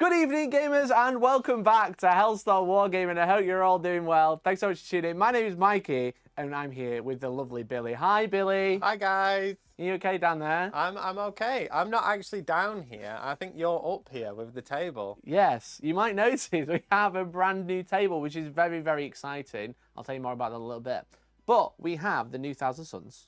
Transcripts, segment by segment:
Good evening, gamers, and welcome back to Hellstormwargaming. I hope you're all doing well. Thanks so much for tuning in. My name is Mikey, and I'm here with the lovely Billy. Hi, Billy. Hi, guys. Are you okay down there? I'm okay. I'm not actually down here. I think you're up here with the table. Yes. You might notice we have a brand new table, which is very, very exciting. I'll tell you more about that in a little bit. But we have the new Thousand Sons.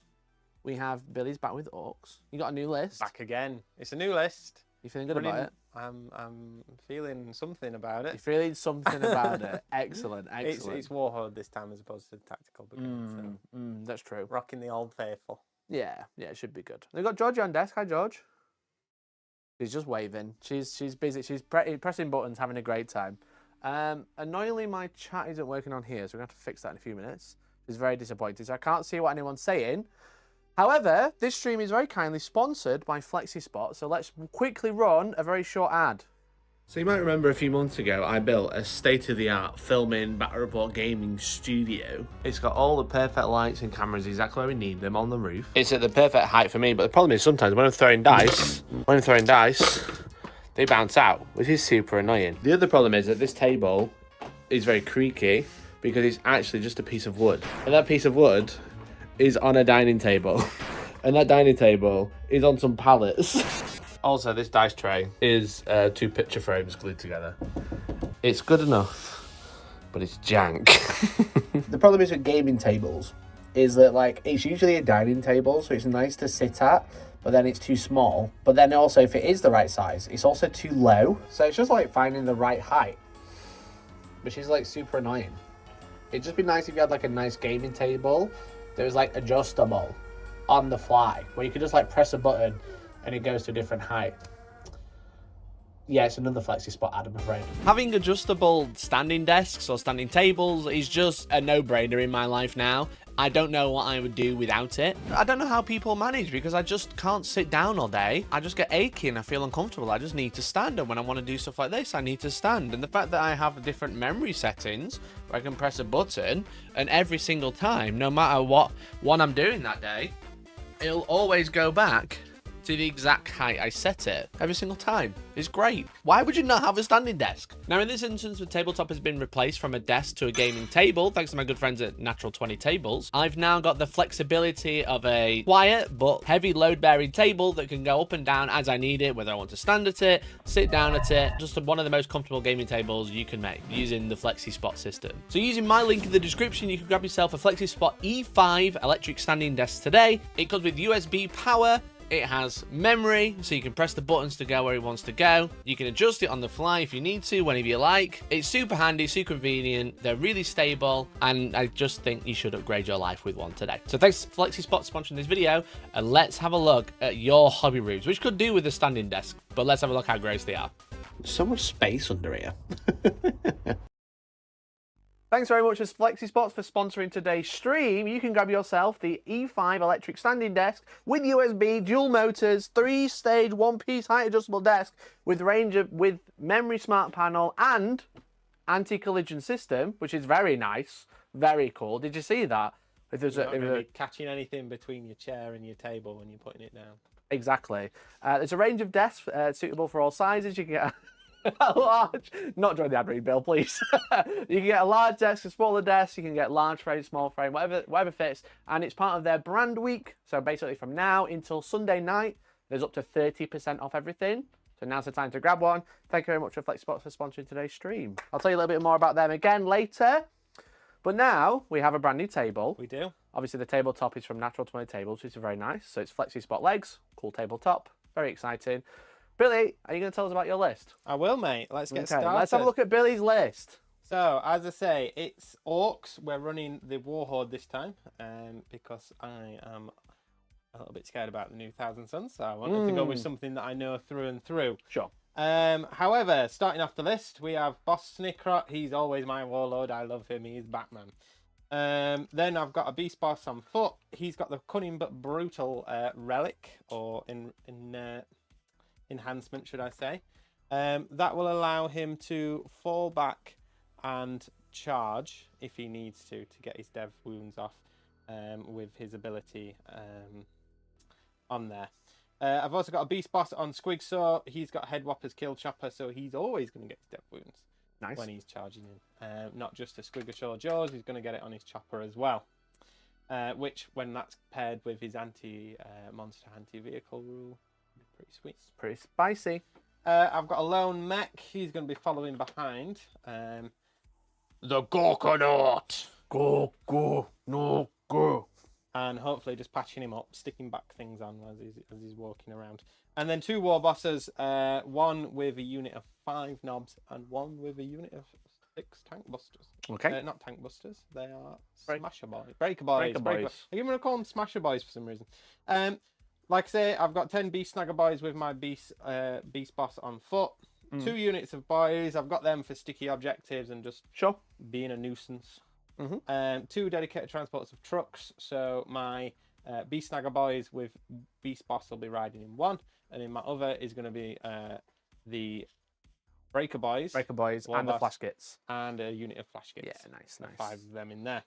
We have Billy's back with Orks. You got a new list. Back again. It's a new list. You feeling good about it? I'm feeling something about it. You're feeling something about it. Excellent, excellent. It's Warhorde this time as opposed to Tactical Brigade. That's true. Rocking the old faithful. Yeah, it should be good. They've got Georgie on desk. Hi, George. She's just waving. She's busy. She's pressing buttons, having a great time. Annoyingly, my chat isn't working on here, so we're going to have to fix that in a few minutes. It's very disappointing, so I can't see what anyone's saying. However, this stream is very kindly sponsored by Flexispot, so let's quickly run a very short ad. So you might remember a few months ago, I built a state-of-the-art filming Battle Report gaming studio. It's got all the perfect lights and cameras exactly where we need them on the roof. It's at the perfect height for me, but the problem is sometimes when I'm throwing dice, they bounce out, which is super annoying. The other problem is that this table is very creaky because it's actually just a piece of wood. And that piece of wood is on a dining table. And that dining table is on some pallets. Also, this dice tray is 2 picture frames glued together. It's good enough, but it's jank. The problem is with gaming tables is that, like, it's usually a dining table, so it's nice to sit at, but then it's too small. But then also, if it is the right size, it's also too low. So it's just like finding the right height, which is like super annoying. It'd just be nice if you had like a nice gaming table that was like adjustable on the fly, where you could just like press a button and it goes to a different height. Yeah, it's another Flexispot ad, I'm afraid. Having adjustable standing desks or standing tables is just a no-brainer in my life now. I don't know what I would do without it. I don't know how people manage because I just can't sit down all day. I just get achy and I feel uncomfortable. I just need to stand, and when I want to do stuff like this, I need to stand. And the fact that I have different memory settings where I can press a button, and every single time, no matter what one I'm doing that day, it'll always go back to the exact height I set it every single time. It's great. Why would you not have a standing desk? Now, in this instance, the tabletop has been replaced from a desk to a gaming table, thanks to my good friends at Natural 20 Tables. I've now got the flexibility of a quiet but heavy load-bearing table that can go up and down as I need it, whether I want to stand at it, sit down at it. Just one of the most comfortable gaming tables you can make using the Flexispot system. So using my link in the description, you can grab yourself a Flexispot E5 electric standing desk today. It comes with USB power. It has memory, so you can press the buttons to go where it wants to go. You can adjust it on the fly if you need to, whenever you like. It's super handy, super convenient. They're really stable, and I just think you should upgrade your life with one today. So thanks Flexispot for sponsoring this video, and let's have a look at your hobby rooms, which could do with a standing desk, but let's have a look how gross they are. So much space under here. Thanks very much to Flexispot for sponsoring today's stream. You can grab yourself the E5 electric standing desk with USB, dual motors, 3-stage, 1-piece height adjustable desk with memory smart panel and anti-collision system, which is very nice, very cool. Did you see that? If there's You're not going to be catching anything between your chair and your table when you're putting it down. Exactly. There's a range of desks suitable for all sizes. You can get a large, not during the ad read, Bill, please. You can get a large desk, a smaller desk. You can get large frame, small frame, whatever fits. And it's part of their brand week. So basically, from now until Sunday night, there's up to 30% off everything. So now's the time to grab one. Thank you very much to Flexispot for sponsoring today's stream. I'll tell you a little bit more about them again later. But now we have a brand new table. We do. Obviously, the tabletop is from Natural 20 Tables, which is very nice. So it's Flexispot legs, cool tabletop, very exciting. Billy, are you going to tell us about your list? I will, mate. Let's get started. Let's have a look at Billy's list. So, as I say, it's Orks. We're running the Warhorde this time because I am a little bit scared about the new Thousand Sons. So I wanted to go with something that I know through and through. Sure. However, starting off the list, we have Boss Snickrot. He's always my warlord. I love him. He's Batman. Then I've got a Beast Boss on foot. He's got the Cunning but Brutal relic, or enhancement, should I say. That will allow him to fall back and charge if he needs to get his dev wounds off with his ability on there. I've also got a beast boss on Squigsaw. He's got head whoppers, kill chopper, so he's always going to get his death wounds Nice. when he's charging in. Not just a Squigsaw Jaws, he's going to get it on his chopper as well. Which, when that's paired with his monster anti-vehicle rule, pretty sweet. It's pretty spicy. I've got a lone mech. He's going to be following behind. The Gorkonaut. Go. And hopefully just patching him up, sticking back things on as he's walking around. And then 2 war bosses, one with a unit of 5 knobs and one with a unit of 6 tank busters. Okay. Not tank busters, they are Break- Smasher Boys. Breaker Boys. Breaker Boys. I'm going to call them Smasher Boys for some reason. Like I say, I've got 10 Beast Snagger Boys with my Beast Boss on foot. 2 units of boys, I've got them for sticky objectives and just being a nuisance. 2 dedicated transports of trucks, so my Beast Snagger Boys with Beast Boss will be riding in one, and in my other is going to be the Breaker Boys and the Flash Kits. And a unit of Flash Kits. Yeah, nice. 5 of them in there.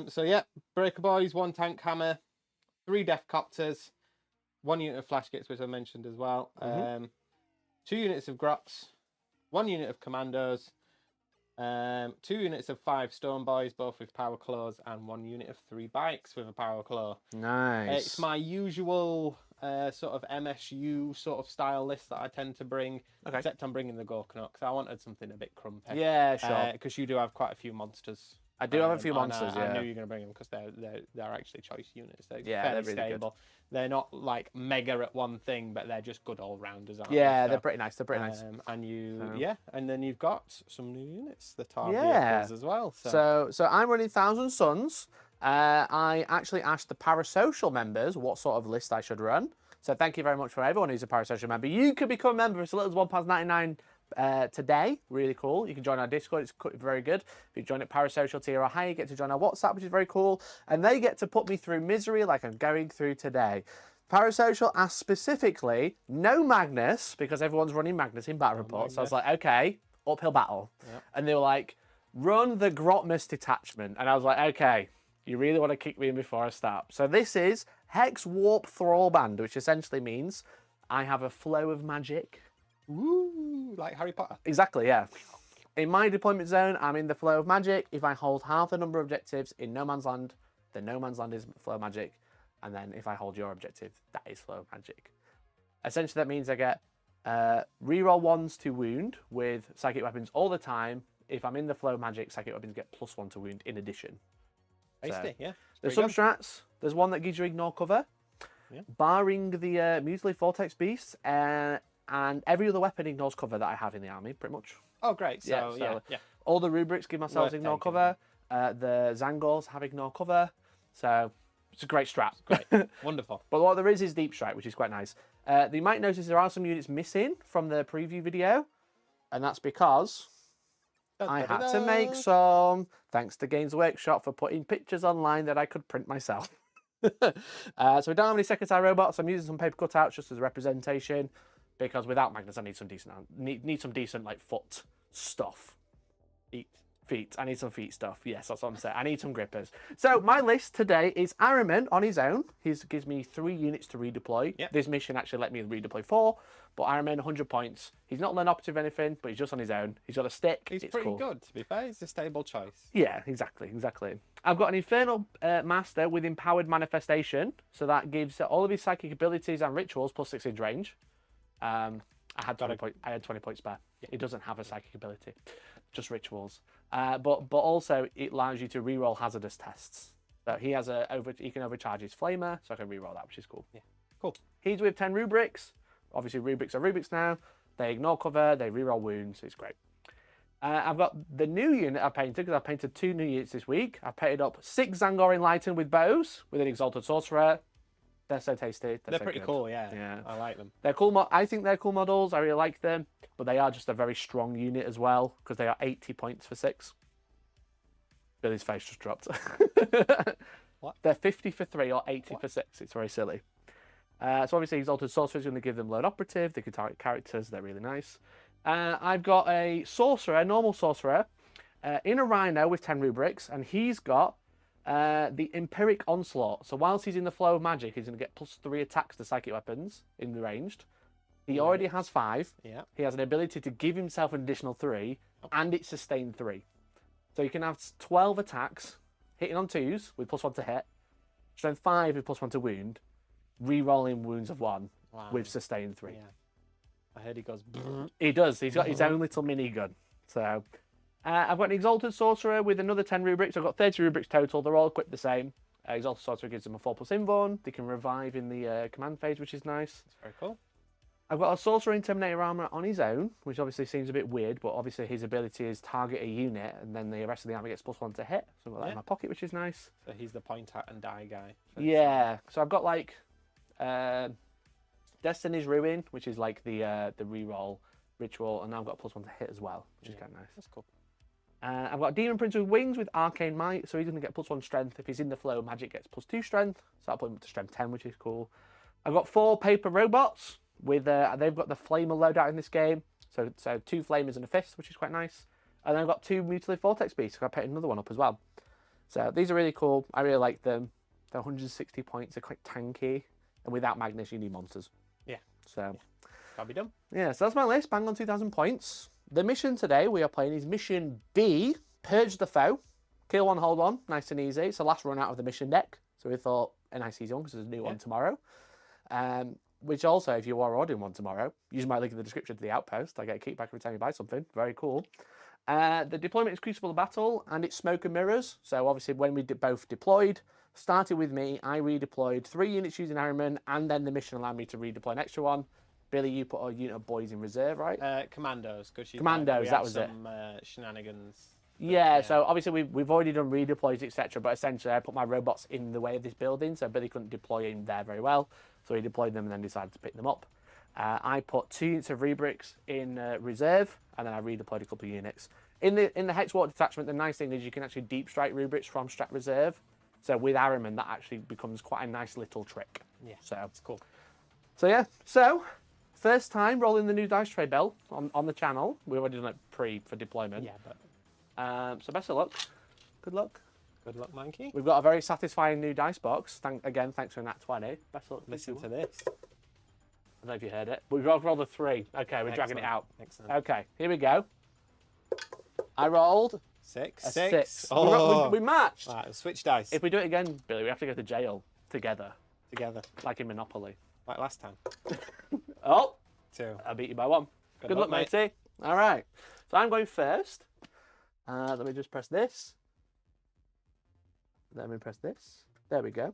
So yeah, Breaker Boys, 1 tank hammer, 3 Death Copters, 1 unit of Flash Kits, which I mentioned as well. 2 units of Grots, 1 unit of Commandos, 2 units of 5 Stone Boys, both with Power Claws, and 1 unit of 3 Bikes with a Power Claw. Nice. It's my usual sort of MSU sort of style list that I tend to bring, except I'm bringing the Gorkanaut because I wanted something a bit crumpy. Yeah, sure. Because you do have quite a few monsters. I do have a few monsters, I knew you were going to bring them because they're actually choice units. They're fairly really stable. good. They're not like mega at one thing, but they're just good all rounders. Yeah, they're pretty nice. And then you've got some new units that are vehicles as well. So I'm running Thousand Sons. I actually asked the Parasocial members what sort of list I should run. So thank you very much for everyone who's a Parasocial member. You could become a member for as little as £1.99 today. Really cool. You can join our Discord. It's very good. If you join at Parasocial tier or higher, you get to join our WhatsApp, which is very cool. And they get to put me through misery like I'm going through today. Parasocial asked specifically, no Magnus, because everyone's running Magnus in battle reports. So I was like, okay, uphill battle. Yep. And they were like, run the Grotmus detachment. And I was like, okay, you really want to kick me in before I start. So this is Hexwarp Thrallband, which essentially means I have a flow of magic. Woo, like Harry Potter. Exactly, yeah. In my deployment zone, I'm in the flow of magic. If I hold half the number of objectives in No Man's Land, then No Man's Land is flow of magic. And then if I hold your objective, that is flow of magic. Essentially, that means I get reroll 1s to wound with psychic weapons all the time. If I'm in the flow of magic, psychic weapons get +1 to wound in addition. Tasty, yeah. There's some strats. There's one that gives you ignore cover, barring the Mutilate Vortex Beasts, and every other weapon ignores cover that I have in the army, pretty much. Oh, great. So, yeah. All the rubrics give myself ignore cover. The Zangors have ignore cover. So it's a great strat. Great. Wonderful. But what there is Deep Strike, which is quite nice. You might notice there are some units missing from the preview video, and that's because I had to make some, thanks to Games Workshop for putting pictures online that I could print myself. So we don't have any secretary robots. I'm using some paper cutouts just as a representation, because without Magnus, I need some decent, like foot stuff. Feet. I need some feet stuff. Yes, that's what I'm saying. I need some grippers. So my list today is Araman on his own. He gives me 3 units to redeploy. Yep. This mission actually let me redeploy 4, but Araman 100 points. He's not learn operative or anything, but he's just on his own. He's got a stick. He's pretty good, to be fair. He's a stable choice. Yeah, exactly. I've got an Infernal Master with Empowered Manifestation, so that gives all of his psychic abilities and rituals +6 inch range. I had 20 points spare. Yeah. He doesn't have a psychic ability, just rituals. But also it allows you to reroll hazardous tests. So he has he can overcharge his flamer, so I can reroll that, which is cool. Yeah, cool. He's with 10 rubrics. Obviously rubrics are rubrics now. They ignore cover, they reroll wounds. It's great. I've got the new unit I painted, because I painted 2 new units this week. I painted up 6 Zangor Enlightened with bows with an Exalted Sorcerer. They're so tasty. They're pretty cool, yeah. I like them. They're cool. I think they're cool models. I really like them, but they are just a very strong unit as well, because they are 80 points for 6. Billy's face just dropped. What? They're 50 for 3 or 80 for 6. It's very silly. So obviously Exalted Sorcerer is going to give them lone operative. They can target characters. They're really nice. I've got a sorcerer, normal sorcerer, in a rhino with 10 rubrics, and he's got The Empiric Onslaught. So whilst he's in the flow of magic, he's going to get +3 attacks to psychic weapons in the ranged. He already has 5. Yeah. He has an ability to give himself an additional 3, and it's sustained 3. So you can have 12 attacks, hitting on 2s with +1 to hit, strength 5 with +1 to wound, re-rolling wounds of 1 with sustained 3. Yeah. I heard he goes. He does. He's got his own little minigun. So I've got an Exalted Sorcerer with another 10 rubrics. I've got 30 rubrics total. They're all equipped the same. Exalted Sorcerer gives them a 4+ invuln. They can revive in the command phase, which is nice. That's very cool. I've got a Sorcerer in Terminator armor on his own, which obviously seems a bit weird, but obviously his ability is target a unit, and then the rest of the army gets +1 to hit. So I've got that in my pocket, which is nice. So he's the point at and die guy. Yeah. So I've got like Destiny's Ruin, which is like the reroll ritual, and now I've got +1 to hit as well, which is kind of nice. That's cool. I've got Demon Prince with Wings with Arcane Might, so he's going to get +1 strength. If he's in the flow, magic gets +2 strength, so I'll put him up to strength 10, which is cool. I've got 4 paper robots with they've got the Flamer loadout in this game, so 2 Flamers and a Fist, which is quite nice. And then I've got 2 Mutilated Vortex Beasts, so I picked another one up as well. So these are really cool. I really like them. They're 160 points. They're quite tanky, and without Magnus, you need monsters. Yeah. So That'll be done. yeah, so that's my list. Bang on 2,000 points. The mission today we are playing is Mission B, Purge the Foe. Kill one, hold one. Nice and easy. It's the last run out of the mission deck. So we thought a nice easy one because there's a new one tomorrow. Which also, if you are ordering one tomorrow, use my link in the description to the Outpost. I get a kickback every time you buy something. Very cool. The deployment is Crucible of Battle, and it's Smoke and Mirrors. So obviously when we both deployed, started with me, I redeployed 3 units using Harriman, and then the mission allowed me to redeploy an extra one. Billy, you put a unit of boys in reserve, right? Commandos. Commandos, that was some shenanigans. Yeah, so obviously we've already done redeploys, etc. But essentially I put my robots in the way of this building, so Billy couldn't deploy in there very well. So he deployed them and then decided to pick them up. I put 2 units of rubrics in reserve, and then I redeployed a couple of units. In the Hexwarp detachment, the nice thing is you can actually deep strike rubrics from strat reserve. So with Harriman, that actually becomes quite a nice little trick. Yeah, so it's cool. So yeah, so first time rolling the new dice tray bell on the channel. We've already done it for deployment. Yeah, but so best of luck. Good luck. Good luck, Mikey. We've got a very satisfying new dice box. Thanks for Nat 20. Best of luck. Listen to this. I don't know if you heard it. We've rolled a 3. Okay, we're dragging it out. Excellent. Okay, here we go. I rolled 6. a 6. Oh. We matched. Right, switch dice. If we do it again, Billy, we have to go to jail together. Together. Like in Monopoly. Like last time. Oh, 2. I beat you by 1. Good luck, mate. matey. All right. So I'm going first. Let me just press this. Let me press this. There we go.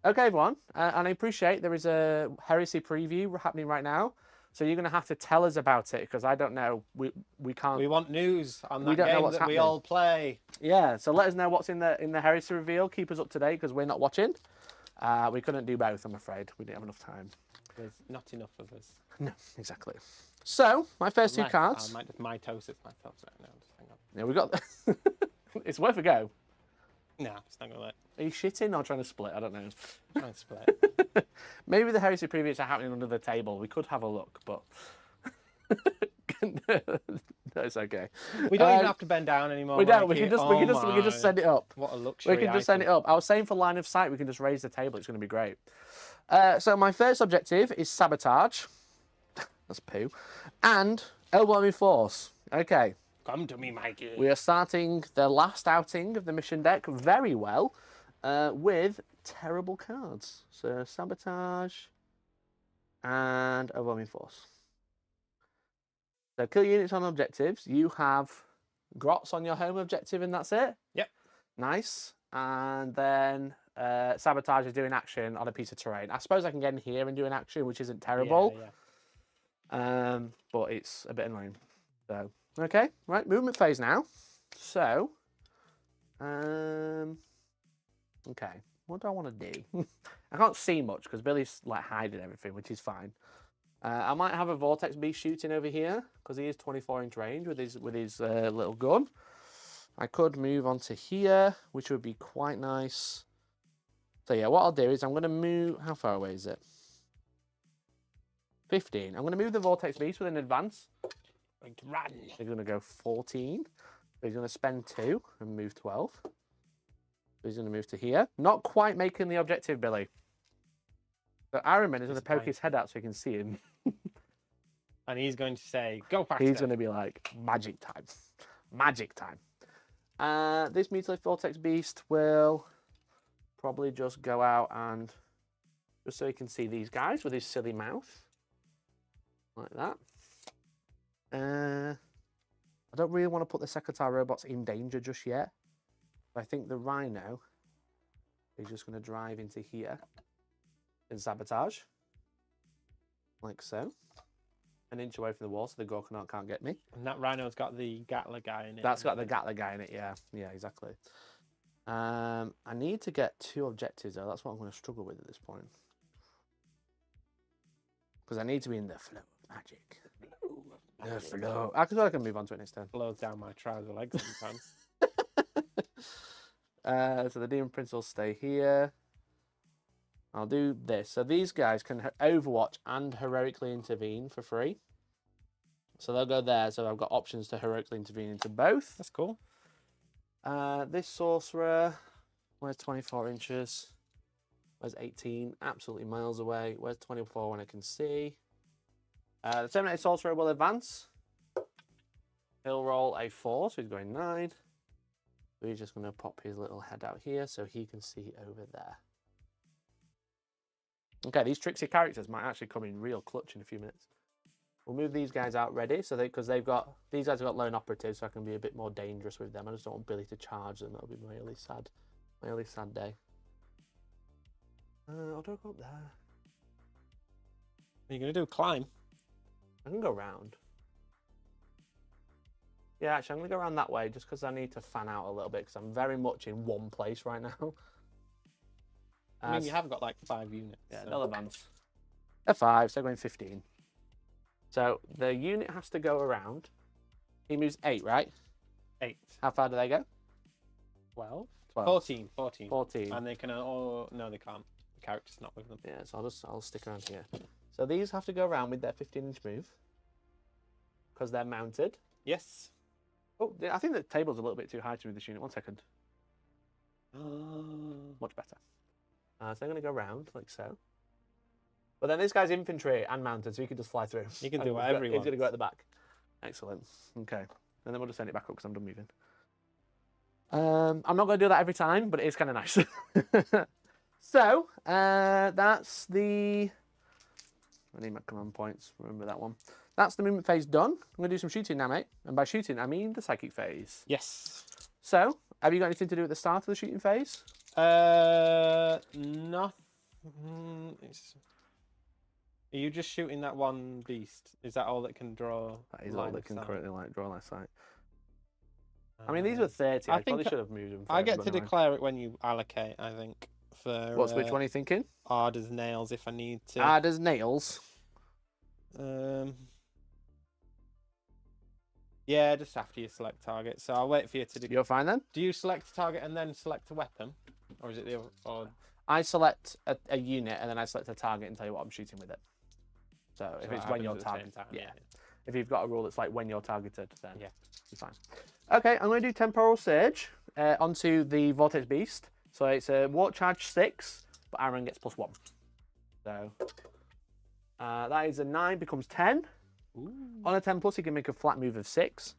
Okay, everyone. And I appreciate there is a Heresy preview happening right now. So you're going to have to tell us about it because I don't know. We can't. We want news on that We don't know game what's that happening. we all play. Yeah. So let us know what's in the Heresy reveal. Keep us up to date because we're not watching. We couldn't do both, I'm afraid. We didn't have enough time. There's not enough of us. No, exactly. So my first 2 cards. I might just mitosis myself right now. Just hang on. Yeah, we got. It's worth a go. No, it's not gonna work. Are you shitting or trying to split? I don't know. Try and split. Maybe the Heresy previews are happening under the table. We could have a look, but no, it's okay. We don't even have to bend down anymore. We don't. We Mikey. can just send it up. What a luxury. We can just send it up. I was saying for line of sight, we can just raise the table. It's going to be great. So my first objective is sabotage. That's poo. And overwhelming force. Okay. Come to me, Mikey. We are starting the last outing of the mission deck very well with terrible cards. So sabotage and overwhelming force. So kill units on objectives. You have grots on your home objective and that's it? Yep. Nice. And then sabotage is doing action on a piece of terrain. I suppose I can get in here and do an action, which isn't terrible. Yeah. But it's a bit annoying. So okay, right, movement phase now. So okay, what do I want to do? I can't see much because Billy's like hiding everything, which is fine. I might have a Vortex Beast shooting over here because he is 24-inch range with his little gun. I could move on to here, which would be quite nice. So yeah, what I'll do is I'm going to move. How far away is it? 15. I'm going to move the Vortex Beast with an advance. Going to run. He's going to go 14. He's going to spend 2 and move 12. He's going to move to here. Not quite making the objective, Billy. So Iron Man is going to poke his head out so you can see him. And he's going to say, go faster. He's going to be like, magic time. Magic time. This Mutilate Vortex Beast will probably just go out and... just so you can see these guys with his silly mouth. Like that. I don't really want to put the Secretary robots in danger just yet. But I think the Rhino is just going to drive into here and sabotage. Like so. An inch away from the wall so the Gorkanaut can't get me. And that Rhino's got the Gatler guy in it. That's got the Gatler guy in it, yeah. Yeah, exactly. I need to get 2 objectives though. That's what I'm going to struggle with at this point. Because I need to be in the flow of magic. The flow. I can move on to it next turn. Blows down my trouser legs sometimes. So the Demon Prince will stay here. I'll do this. So these guys can Overwatch and heroically intervene for free. So they'll go there. So I've got options to heroically intervene into both. That's cool. This Sorcerer, where's 24 inches? Where's 18? Absolutely miles away. Where's 24 when I can see? The Terminator Sorcerer will advance. He'll roll a 4, so he's going 9. So he's just going to pop his little head out here so he can see over there. Okay, these tricksy characters might actually come in real clutch in a few minutes. We'll move these guys out ready, so because these guys have got lone operatives, so I can be a bit more dangerous with them. I just don't want Billy to charge them. That'll be my only sad day. I'll go up there. Are you going to do a climb? I can go round. Yeah, actually, I'm going to go around that way just because I need to fan out a little bit because I'm very much in one place right now. I mean, you have got like 5 units. Yeah, so. they'll advance. They're 5, so they're going 15. So the unit has to go around. He moves 8, right? 8. How far do they go? 12? 12. 14. 14. And they can no, they can't. The character's not with them. Yeah, so I'll stick around here. So these have to go around with their 15-inch move because they're mounted. Yes. Oh, I think the table's a little bit too high to move this unit. 1 second. Much better. So they're going to go around like so. But then this guy's infantry and mounted, so he can just fly through. You can do whatever he wants. He's going to go at the back. Excellent. Okay. And then we'll just send it back up because I'm done moving. I'm not going to do that every time, but it is kind of nice. So, that's the... I need my command points. Remember that one. That's the movement phase done. I'm going to do some shooting now, mate. And by shooting, I mean the psychic phase. Yes. So, have you got anything to do at the start of the shooting phase? Nothing. Are you just shooting that one beast? Is that all that can draw? That is all that can currently draw line of sight. I mean, these were 30. I I probably think should have moved them. I get to declare it when you allocate, I think. For which one are you thinking? Hard as nails if I need to. Hard as nails? Yeah, just after you select target. So I'll wait for you to do. You're fine then? Do you select a target and then select a weapon? Or is it the other? Or... I select a unit and then I select a target and tell you what I'm shooting with it. So if it's when you're targeted, yeah. If you've got a rule that's like when you're targeted, then yeah, you're fine. Okay, I'm going to do Temporal Surge onto the Vortex Beast. So it's a Warp Charge 6, but Aaron gets +1. So that is a 9, becomes 10. Ooh. On a 10+, he can make a flat move of 6.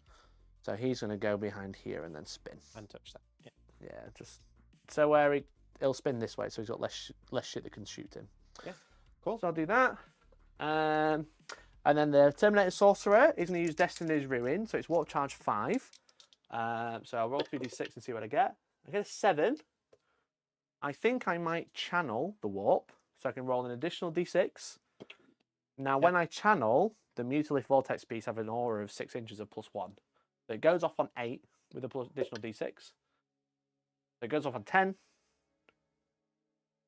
So he's going to go behind here and then spin. And touch that. Yeah. Yeah, just so where he'll spin this way, so he's got less shit that can shoot him. Yeah, cool. So I'll do that. And then the Terminator Sorcerer is going to use Destiny's Ruin, so it's Warp Charge 5. So I'll roll 2d6 and see what I get. I get a 7. I think I might channel the Warp, so I can roll an additional d6. Now, when I channel, the Mutilith Vortex Beast have an aura of 6 inches of +1. So it goes off on 8 with an additional d6. So it goes off on 10,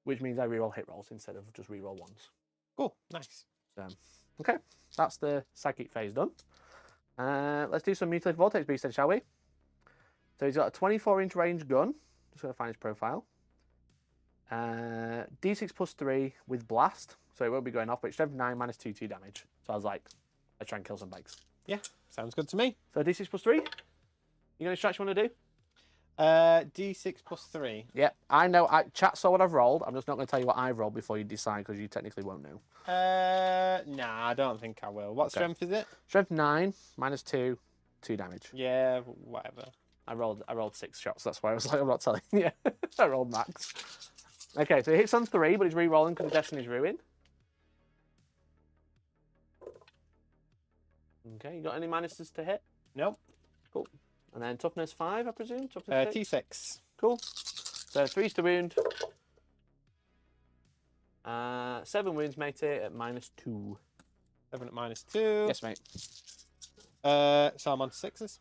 which means I reroll hit rolls instead of just reroll ones. Cool, nice. So, okay, that's the psychic phase done. Let's do some Mutilith Vortex Beast then, shall we? So he's got a 24-inch range gun. Just going to find his profile. D6 +3 with blast, so it won't be going off, but it's strength 9 minus 2 damage. So I was like, let's try and kill some bugs. Yeah, sounds good to me. So D6 +3. You got any strikes you want to do? D6 plus 3. Yeah, I know. Chat saw what I've rolled. I'm just not going to tell you what I've rolled before you decide because you technically won't know. Nah, I don't think I will. What strength is it? Strength 9, -2, 2 damage. Yeah, whatever. I rolled 6 shots. That's why I was like, I'm not telling you. I rolled max. Okay, so it hits on 3, but he's re-rolling because Destiny's Ruin. Okay, you got any minuses to hit? Nope. Cool. And then toughness 5, I presume? Toughness 6? T6. Cool. So 3's to wound. 7 wounds, matey, at -2. 7 at -2. Yes, mate. So I'm on 6s.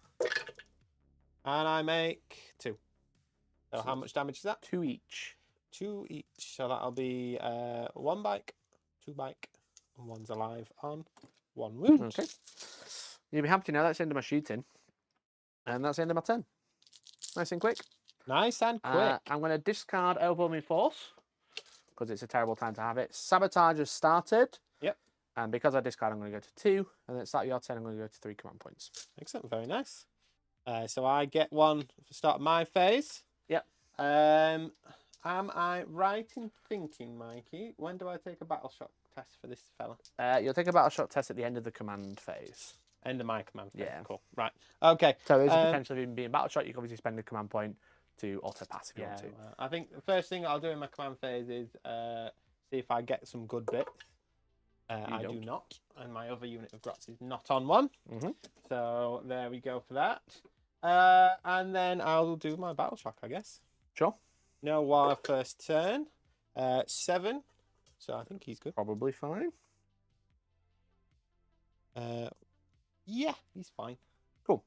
And I make 2. So how much damage is that? 2 each. 2 each. So that'll be 1 bike, 2 bike, and 1's alive on 1 wound. Okay. You'll be happy to know that's the end of my shooting. And that's the end of my turn. Nice and quick. Nice and quick. I'm going to discard Overwhelming Force because it's a terrible time to have it. Sabotage has started. Yep. And because I discard, I'm going to go to 2. And then at the start of your turn, I'm going to go to 3 command points. Excellent. Very nice. So I get 1 for the start of my phase. Yep. Am I right in thinking, Mikey, when do I take a battle shock test for this fella? You'll take a battle shock test at the end of the command phase. End of my command phase. Yeah. Cool. Right. Okay. So there's a potential of even being battle shock. You can obviously spend a command point to auto pass if you want to. Well, I think the first thing I'll do in my command phase is see if I get some good bits. I do not, and my other unit of Grots is not on 1. So there we go for that. And then I'll do my battle shock, I guess. Sure. No war first turn. 7. So I think he's good. Probably fine. Yeah, he's fine. Cool.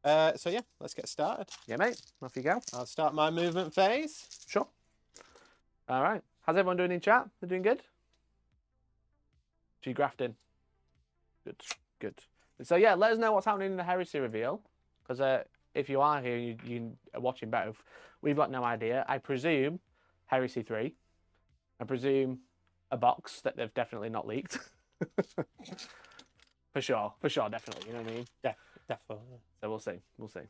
So yeah, let's get started. Yeah, mate. Off you go. I'll start my movement phase. Sure. All right. How's everyone doing in chat? They're doing good? G grafting. Good. Good. So yeah, let us know what's happening in the Heresy reveal. Because if you are here, you are watching both. We've got no idea. I presume Heresy 3. I presume a box that they've definitely not leaked. For sure, definitely. You know what I mean? Definitely. So we'll see.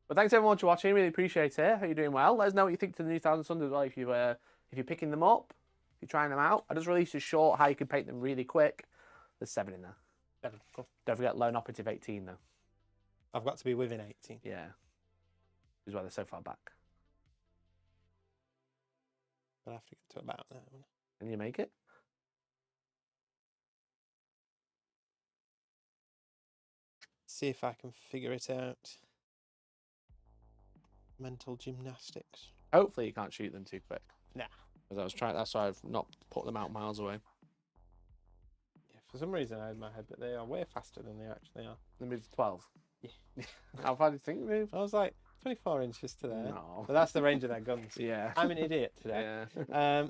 But thanks everyone for watching. Really appreciate it. Hope you're doing well. Let us know what you think to the new Thousand Sons as well. If you're picking them up, if you're trying them out. I just released a short how you can paint them really quick. There's 7 in there. 7. Cool. Don't forget lone operative 18 though. I've got to be within 18. Yeah. Which is why they're so far back. I'll have to get to about that one. Can you make it? See if I can figure it out. Mental gymnastics. Hopefully you can't shoot them too quick. Nah. Because I was trying. That's why I've not put them out miles away. Yeah, for some reason I had in my head that they are way faster than they actually are. They moved to 12. Yeah. How far do you think they moved? I was like 24 inches to there. No. But that's the range of their guns. Yeah. I'm an idiot today. Yeah.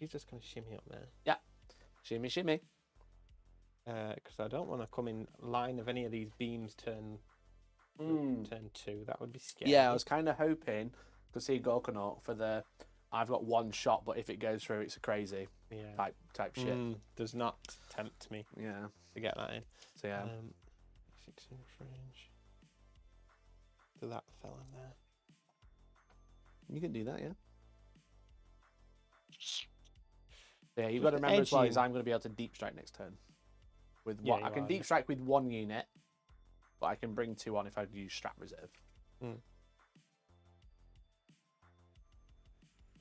He's just going to shimmy up there. Yeah. Shimmy, shimmy. Because I don't want to come in line of any of these beams turn 2. That would be scary. Yeah, I was kind of hoping to see Gorkanaut for the I've got 1 shot, but if it goes through, it's a crazy type shit. Does not tempt me. Yeah. To get that in. So yeah. 6 inch range. To that fella there. You can do that, yeah. Yeah, you've got to remember as well is I'm going to be able to deep strike next turn. With what I can deep strike with 1 unit, but I can bring 2 on if I use Strat Reserve. And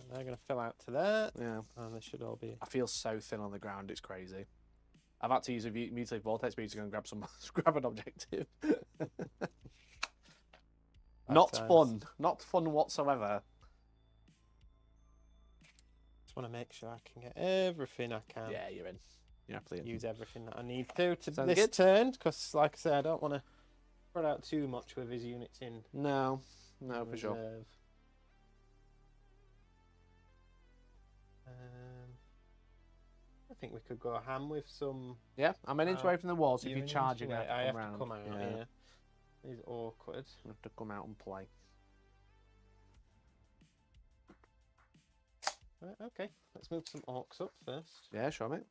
they're going to fill out to there. Yeah. And they should all be. I feel so thin on the ground, it's crazy. I've had to use a Mutilated Vortex to go and grab an objective. Not fun. Not fun whatsoever. Just want to make sure I can get everything I can. Yeah, you're in. You're absolutely in. Use everything that I need to Sounds this good. turn, because like I said, I don't want to spread out too much with his units in. No, for sure. I think we could go ham with some. Yeah, I'm an inch away from the walls. If you're an charging, inch away. I I have have to to come come out. Yeah. It's awkward. I have to come out and play. Right, okay, let's move some orcs up first. Yeah, sure, mate.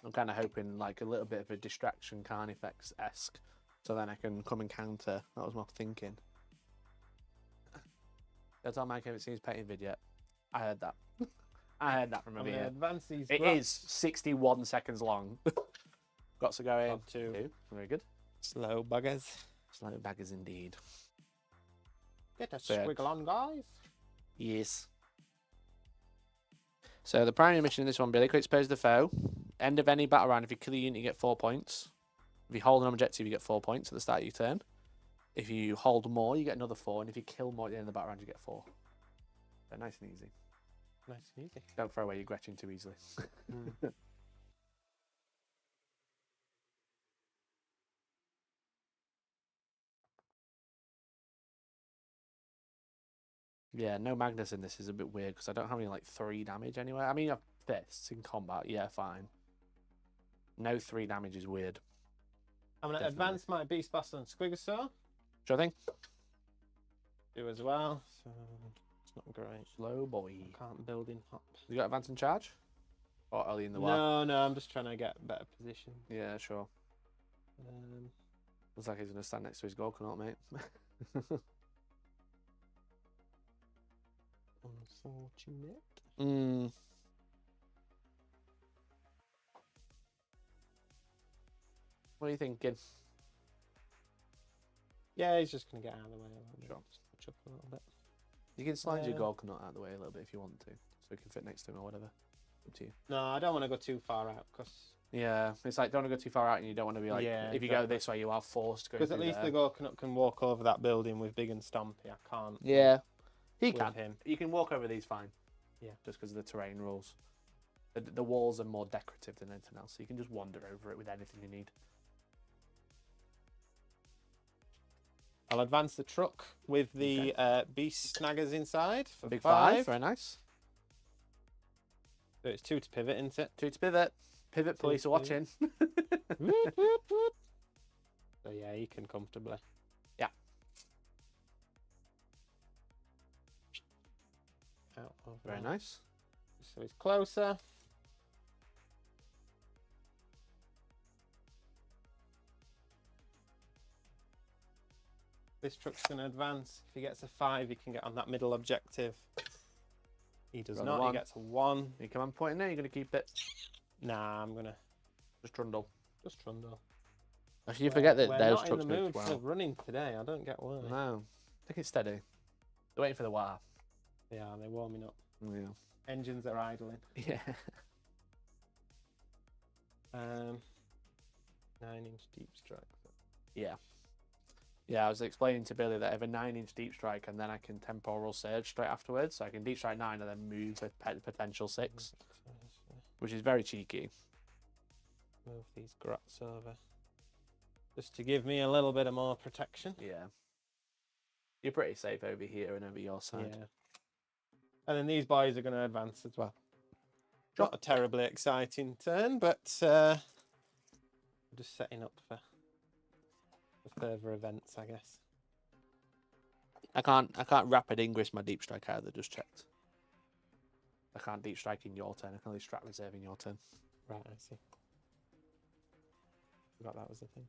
I'm kind of hoping like a little bit of a distraction Carnifex-esque So then I can come and counter. That was my thinking. That's all Mike haven't seen his painting vid yet. I heard that. I heard that from over here. Advance these It is 61 seconds long. Got to go in. Got two. Very good. Slow buggers. Slow baggers indeed. Get a squiggle on, guys. Yes. So the primary mission in this one, Billy, quick expose the foe. End of any battle round. If you kill a unit, you get 4 points. If you hold an objective, you get 4 points at the start of your turn. If you hold more, you get another 4. And if you kill more at the end of the battle round, you get 4. So nice and easy. Nice and easy. Don't throw away your Gretchen too easily. Yeah, no Magnus in this is a bit weird because I don't have any like 3 damage anyway. I mean, I have fists in combat. Yeah, fine. No 3 damage is weird. I'm going to advance my Beast Boss on Squigosaur. Sure thing. Do as well. So it's not great. Slow boy. I can't build in hop. You got advance and charge? Or early in the war? No, I'm just trying to get a better position. Yeah, sure. Looks like he's going to stand next to his goal, cannot, mate. Unfortunate. What are you thinking? Yeah, he's just going to get out of the way a little bit. Sure. Just touch up a little bit. You can slide your goal cannot out of the way a little bit if you want to. So he can fit next to him or whatever. Up to you. No, I don't want to go too far out because... Yeah, it's like don't want to go too far out and you don't want to be like... Yeah, if you go this way, you are forced to go because at least the goal can walk over that building with Big and Stompy. I can't. Yeah. He with can. him. You can walk over these fine. Yeah. Just because of the terrain rules. The walls are more decorative than anything else, so you can just wander over it with anything you need. I'll advance the truck with the beast snaggers inside for Big 5. 5, very nice. So it's 2 to pivot, isn't it? 2 to pivot. Pivot police are watching. So yeah, he can comfortably. Yeah. Out of Very that. nice. So he's closer. This truck's going to advance. If he gets a 5, he can get on that middle objective. He does Got a not. 1. He gets a 1. You come on point in there, you're going to keep it. Nah, I'm going to Just trundle. just trundle. Actually, you forget that We're those not trucks in the go mood well. for running today. I don't get why. No. Take it steady. They're waiting for the war. Yeah, they're warming up. Yeah. Engines are idling. Yeah. 9-inch deep strike. Yeah. Yeah, I was explaining to Billy that I have a 9-inch deep strike and then I can temporal surge straight afterwards. So I can deep strike 9 and then move a potential 6, which is very cheeky. Move these grots over. Just to give me a little bit of more protection. Yeah. You're pretty safe over here and over your side. Yeah. And then these boys are going to advance as well. Not a terribly exciting turn, but just setting up for further events, I guess. I can't rapid ingress my deep strike either, just checked. I can't deep strike in your turn, I can only strat reserve in your turn. Right, I see. Forgot that was the thing.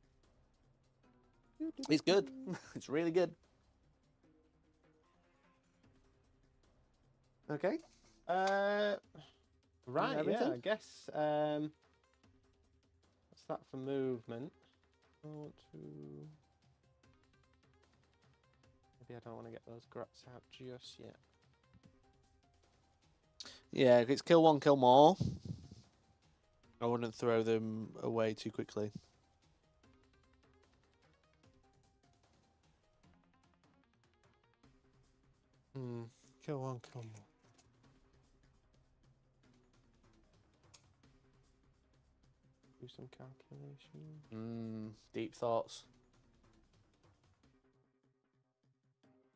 It's good. It's really good. Okay. Right, yeah, everything? I guess. What's that for movement? I want to... Maybe I don't want to get those grots out just yet. Yeah, it's kill one, kill more. I wouldn't throw them away too quickly. Kill one, kill more. Do some calculation. Deep thoughts.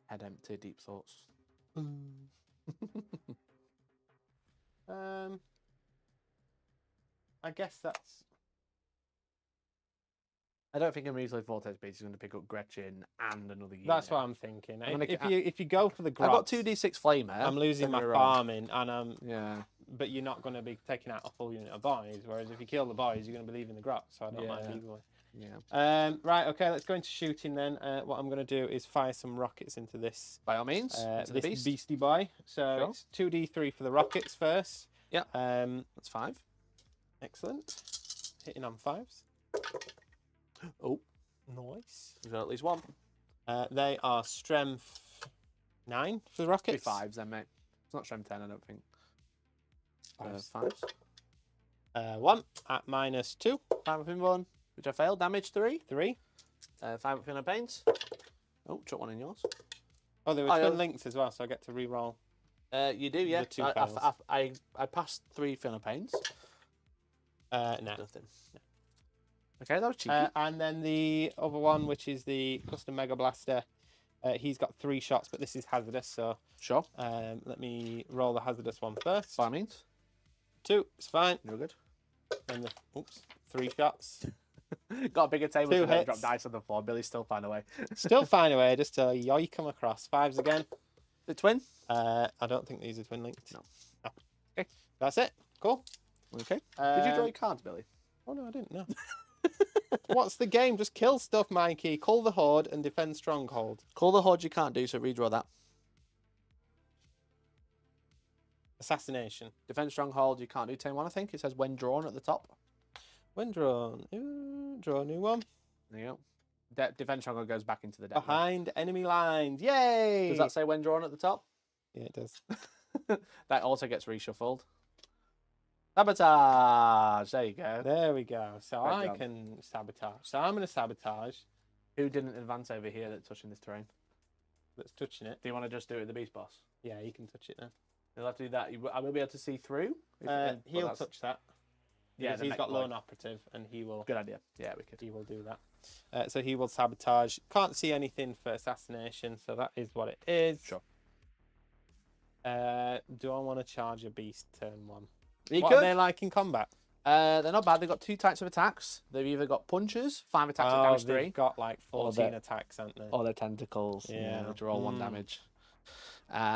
Head empty, deep thoughts. I guess that's... I don't think immediately Vortex Beast is going to pick up Gretchen and another unit. That's what I'm thinking. gonna If you go for the grots, I've got 2d6 flamer. I'm losing my farming, and Yeah. but you're not going to be taking out a full unit of boys. Whereas if you kill the boys, you're going to be leaving the grots. So I don't mind either way. Yeah. Right, okay, let's go into shooting then. What I'm going to do is fire some rockets into this. By all means. Into the This beast. beastie boy. So Sure. it's 2d3 for the rockets first. Yeah. That's 5. Excellent. Hitting on 5s. Oh. Nice. We've got at least 1. They are strength 9 for the rockets. 5s then, mate. It's not strength 10, I don't think. 5s. 5s. 1 at -2. 5 up in 1, which I failed. Damage 3. 3. 5 up in a paint. Oh, chuck 1 in yours. Oh, they were twin links as well, so I get to re-roll. You do, yeah. The 2 fails. I passed 3 filler paints. No. Nothing. No. Okay, that was cheeky. And then the other one, which is the Custom Mega Blaster, he's got 3 shots, but this is hazardous, so... Sure. Let me roll the hazardous one first. By all means. 2, it's fine. You're good. And 3 shots. Got a bigger table 2 to hits. drop dice on the floor. Billy's still finding a way. Still find a way just to yoink them across. 5s again. The twin? I don't think these are twin linked. No. Oh. Okay, that's it. Cool. Okay. Did you draw your cards, Billy? Oh no, I didn't know. What's the game? Just kill stuff, Mikey. Cull the Horde and defend Stronghold. Call the Horde you can't do, so redraw that. Assassination. Defend Stronghold you can't do. Turn 1, I think. It says when drawn at the top. When drawn. Draw a new one. There you go. Defend Stronghold goes back into the deck. Behind enemy lines. Yay! Does that say when drawn at the top? Yeah, it does. That also gets reshuffled. Sabotage! There you go. There we go. So Great I job. can sabotage. So I'm going to sabotage. Who didn't advance over here that's touching this terrain? That's touching it. Do you want to just do it with the beast boss? Yeah, you can touch it now. You'll have to do that. I will be able to see through. He'll touch that. Yeah, Because he's got lone operative, and he will. Good idea. Yeah, we could. He will do that. So he will sabotage. Can't see anything for assassination, so that is what it is. Sure. Do I want to charge a beast turn 1? You What could. are they like in combat? They're not bad. They've got 2 types of attacks. They've either got punches, 5 attacks at damage 3, they've got like Or 14 the- attacks, haven't they? or their tentacles. Yeah. Which are all 1 damage.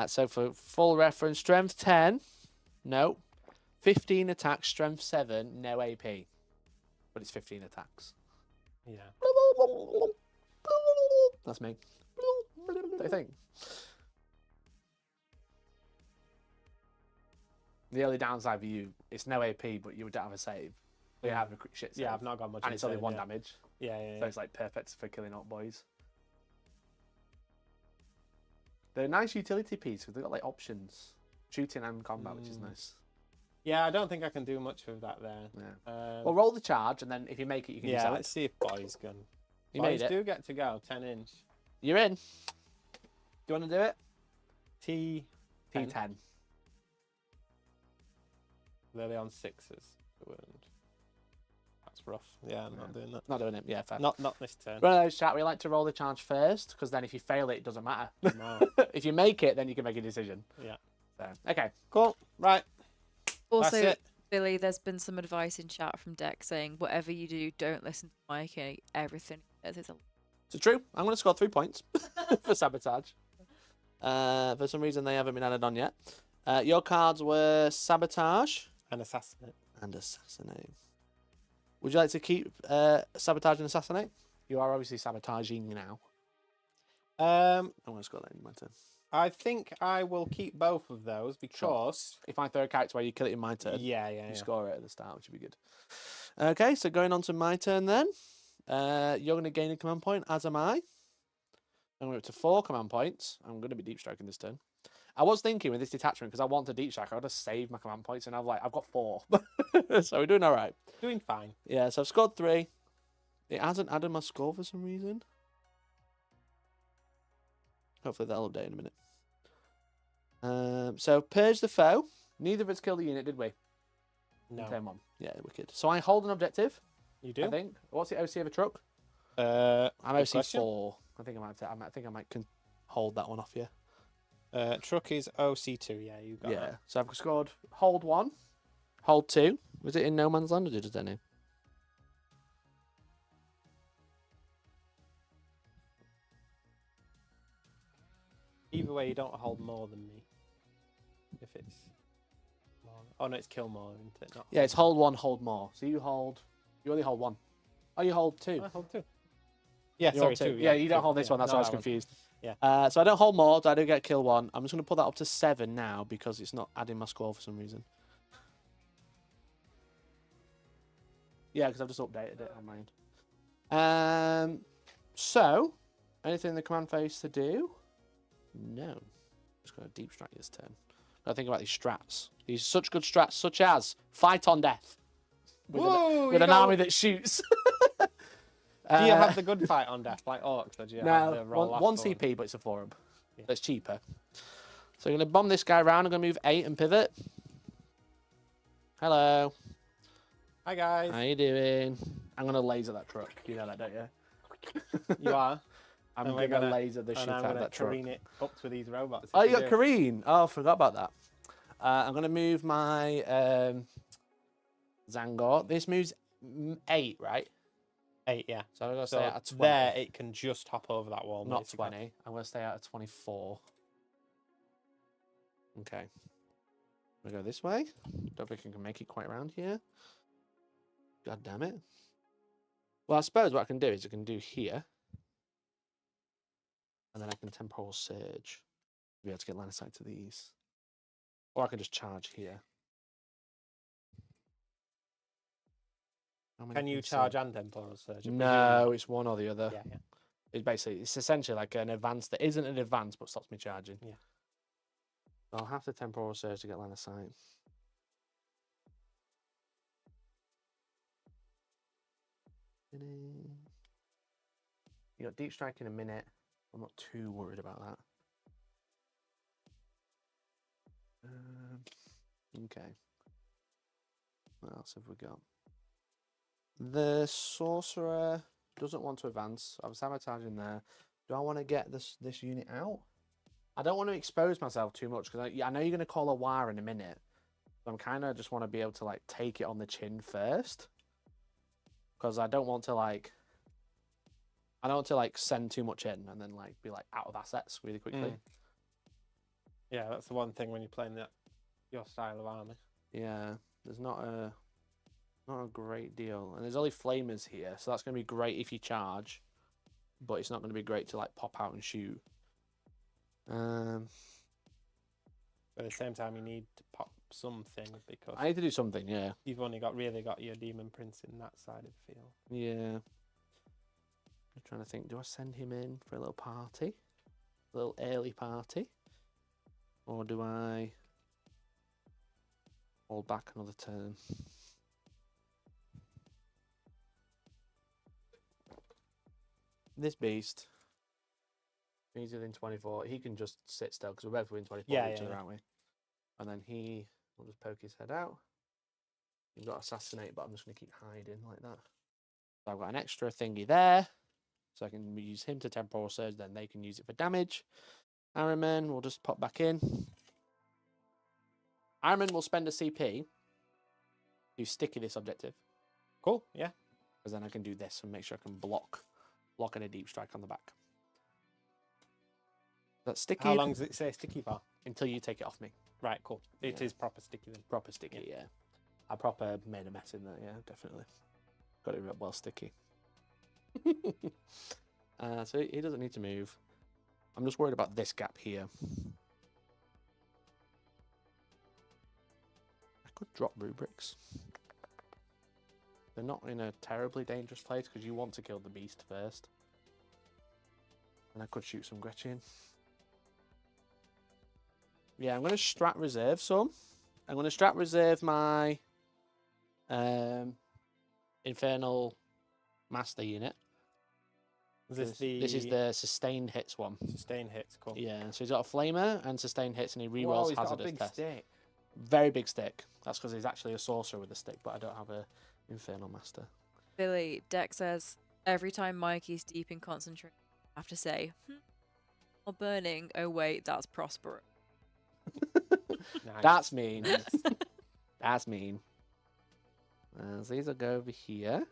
So for full reference, strength 10, no. 15 attacks, strength 7, no AP. But it's 15 attacks. Yeah. That's me. What do you think? The only downside for you, it's no AP, but you would have a save. You have a shit save. Yeah, I've not got much. And in it's only save, 1 yeah. damage. Yeah. So it's like perfect for killing up boys. They're a nice utility piece because they've got like options. Shooting and combat, which is nice. Yeah, I don't think I can do much with that there. Yeah. Well, roll the charge, and then if you make it, you can yeah, decide. let's see if boys can. You Boys made it. do get to go 10 inch. You're in. Do you want to do it? T. T10. They're on 6s. That's rough. Yeah, I'm not doing that. Not doing it. Yeah, fair. Not this turn. One of those chat, we like to roll the charge first, because then if you fail it, it doesn't matter. No. If you make it, then you can make a decision. Yeah. So, okay. Cool. Right. Also, That's it. Billy, there's been some advice in chat from Deck saying whatever you do, don't listen to Mikey. Everything he says is a So true. I'm going to score 3 points for sabotage. For some reason, they haven't been added on yet. Your cards were sabotage And assassinate. and assassinate. Would you like to keep sabotage and assassinate? You are obviously sabotaging now. I'm going to score that in my turn. I think I will keep both of those because. If I throw a character where you kill it in my turn, Yeah. you score it at the start, which would be good. Okay, so going on to my turn then. You're going to gain a command point, as am I. I'm going up to 4 command points. I'm going to be deep striking this turn. I was thinking with this detachment, because I want to deep strike, I would have saved my command points, and I've got 4. So we're doing all right. Doing fine. Yeah, so I've scored 3. It hasn't added my score for some reason. Hopefully that'll update in a minute. So purge the foe. Neither of us killed a unit, did we? No. Turn 1. Yeah, wicked. So I hold an objective. You do? I think. What's the OC of a truck? I'm I'm OC 4. I think I might hold that one off you. Truck is OC2. Yeah, you got Yeah. that. So I've scored hold 1, hold 2. Was it in No Man's Land or did it any? Either way, you don't hold more than me. If it's more. Oh no, it's kill more, isn't it? Not Yeah, it's hold 1, hold more. So you only hold 1. Oh, you hold 2. I hold 2. Yeah, You sorry, hold 2. 2. Yeah, you don't hold this yeah, one. That's not why I was that one. confused. Yeah. So I don't hold more. I do get kill 1. I'm just going to put that up to 7 now because it's not adding my score for some reason. Yeah, because I've just updated it on my end. So, anything in the command phase to do? No. Just going to deep strike this turn. Got to think about these strats. These such good strats, such as fight on death with an army that shoots. Do you have the good fight on death like Orks, or do you have the roll off one one? CP, but it's a 4-up. Yeah. That's cheaper. So I'm going to bomb this guy around. I'm going to move 8 and pivot. Hello. Hi guys. How you doing? I'm going to laser that truck. You know that, don't you? You are. I'm going to laser the shit out of that truck. Careen it up to these robots. Oh, you got Kareen. Oh, I forgot about that. I'm going to move my Zangor. This moves 8, right? 8, yeah. So I'm going to So stay out of 20. there, it can just hop over that wall. Not basically. 20. I'm going to stay out of 24. Okay. We go this way. Don't think I can make it quite around here. God damn it. Well, I suppose what I can do is I can do here. And then I can temporal surge. Be able to get line of sight to these. Or I can just charge here. Can you charge and temporal surge? No, it's one or the other. Yeah, yeah. It's essentially like an advance that isn't an advance but stops me charging. Yeah. I'll have to temporal surge to get line of sight. You got deep strike in a minute. I'm not too worried about that. Okay. What else have we got? The sorcerer doesn't want to advance. I'm sabotaging there. Do I want to get this unit out? I don't want to expose myself too much because I know you're going to call a wire in a minute. So I'm kind of just want to be able to like take it on the chin first. Because I don't want to like send too much in and then like be like out of assets really quickly. Yeah, that's the one thing when you're playing your style of army. Yeah, there's not a great deal, and there's only flamers here, so that's going to be great if you charge, but it's not going to be great to like pop out and shoot. But at the same time, you need to pop something because I need to do something. Yeah. You've only really got your demon prince in that side of the field. Yeah. I'm trying to think. Do I send him in for a little party, a little early party, or do I hold back another turn? This beast, he's within 24. He can just sit still because we're both within 24 of each other, aren't we? And then he will just poke his head out. You've got assassinate, but I'm just going to keep hiding like that. So I've got an extra thingy there, so I can use him to temporal surge. Then they can use it for damage. Araman will just pop back in. Araman will spend a CP to sticky this objective. Cool, yeah. Because then I can do this and make sure I can block and a deep strike on the back. That's sticky. How long does it say sticky for? Until you take it off me. Right, cool. It is proper sticky then. Proper sticky, yeah. I proper made a mess in there, yeah, definitely. Got it well sticky. So he doesn't need to move. I'm just worried about this gap here. I could drop rubrics. They're not in a terribly dangerous place because you want to kill the beast first. And I could shoot some Gretchen. Yeah, I'm going to strat reserve some. I'm going to strat reserve my Infernal Master unit. This is the sustained hits one. Sustained hits, cool. Yeah, so he's got a flamer and sustained hits, and he rerolls hazardous got a big tests. stick. Very big stick. That's because he's actually a sorcerer with a stick, but I don't have a Infernal Master. Billy, Deck says, every time Mikey's deep in concentration, I have to say, or burning, oh wait, that's prosperous. Nice. That's mean. That's mean. So these will go over here.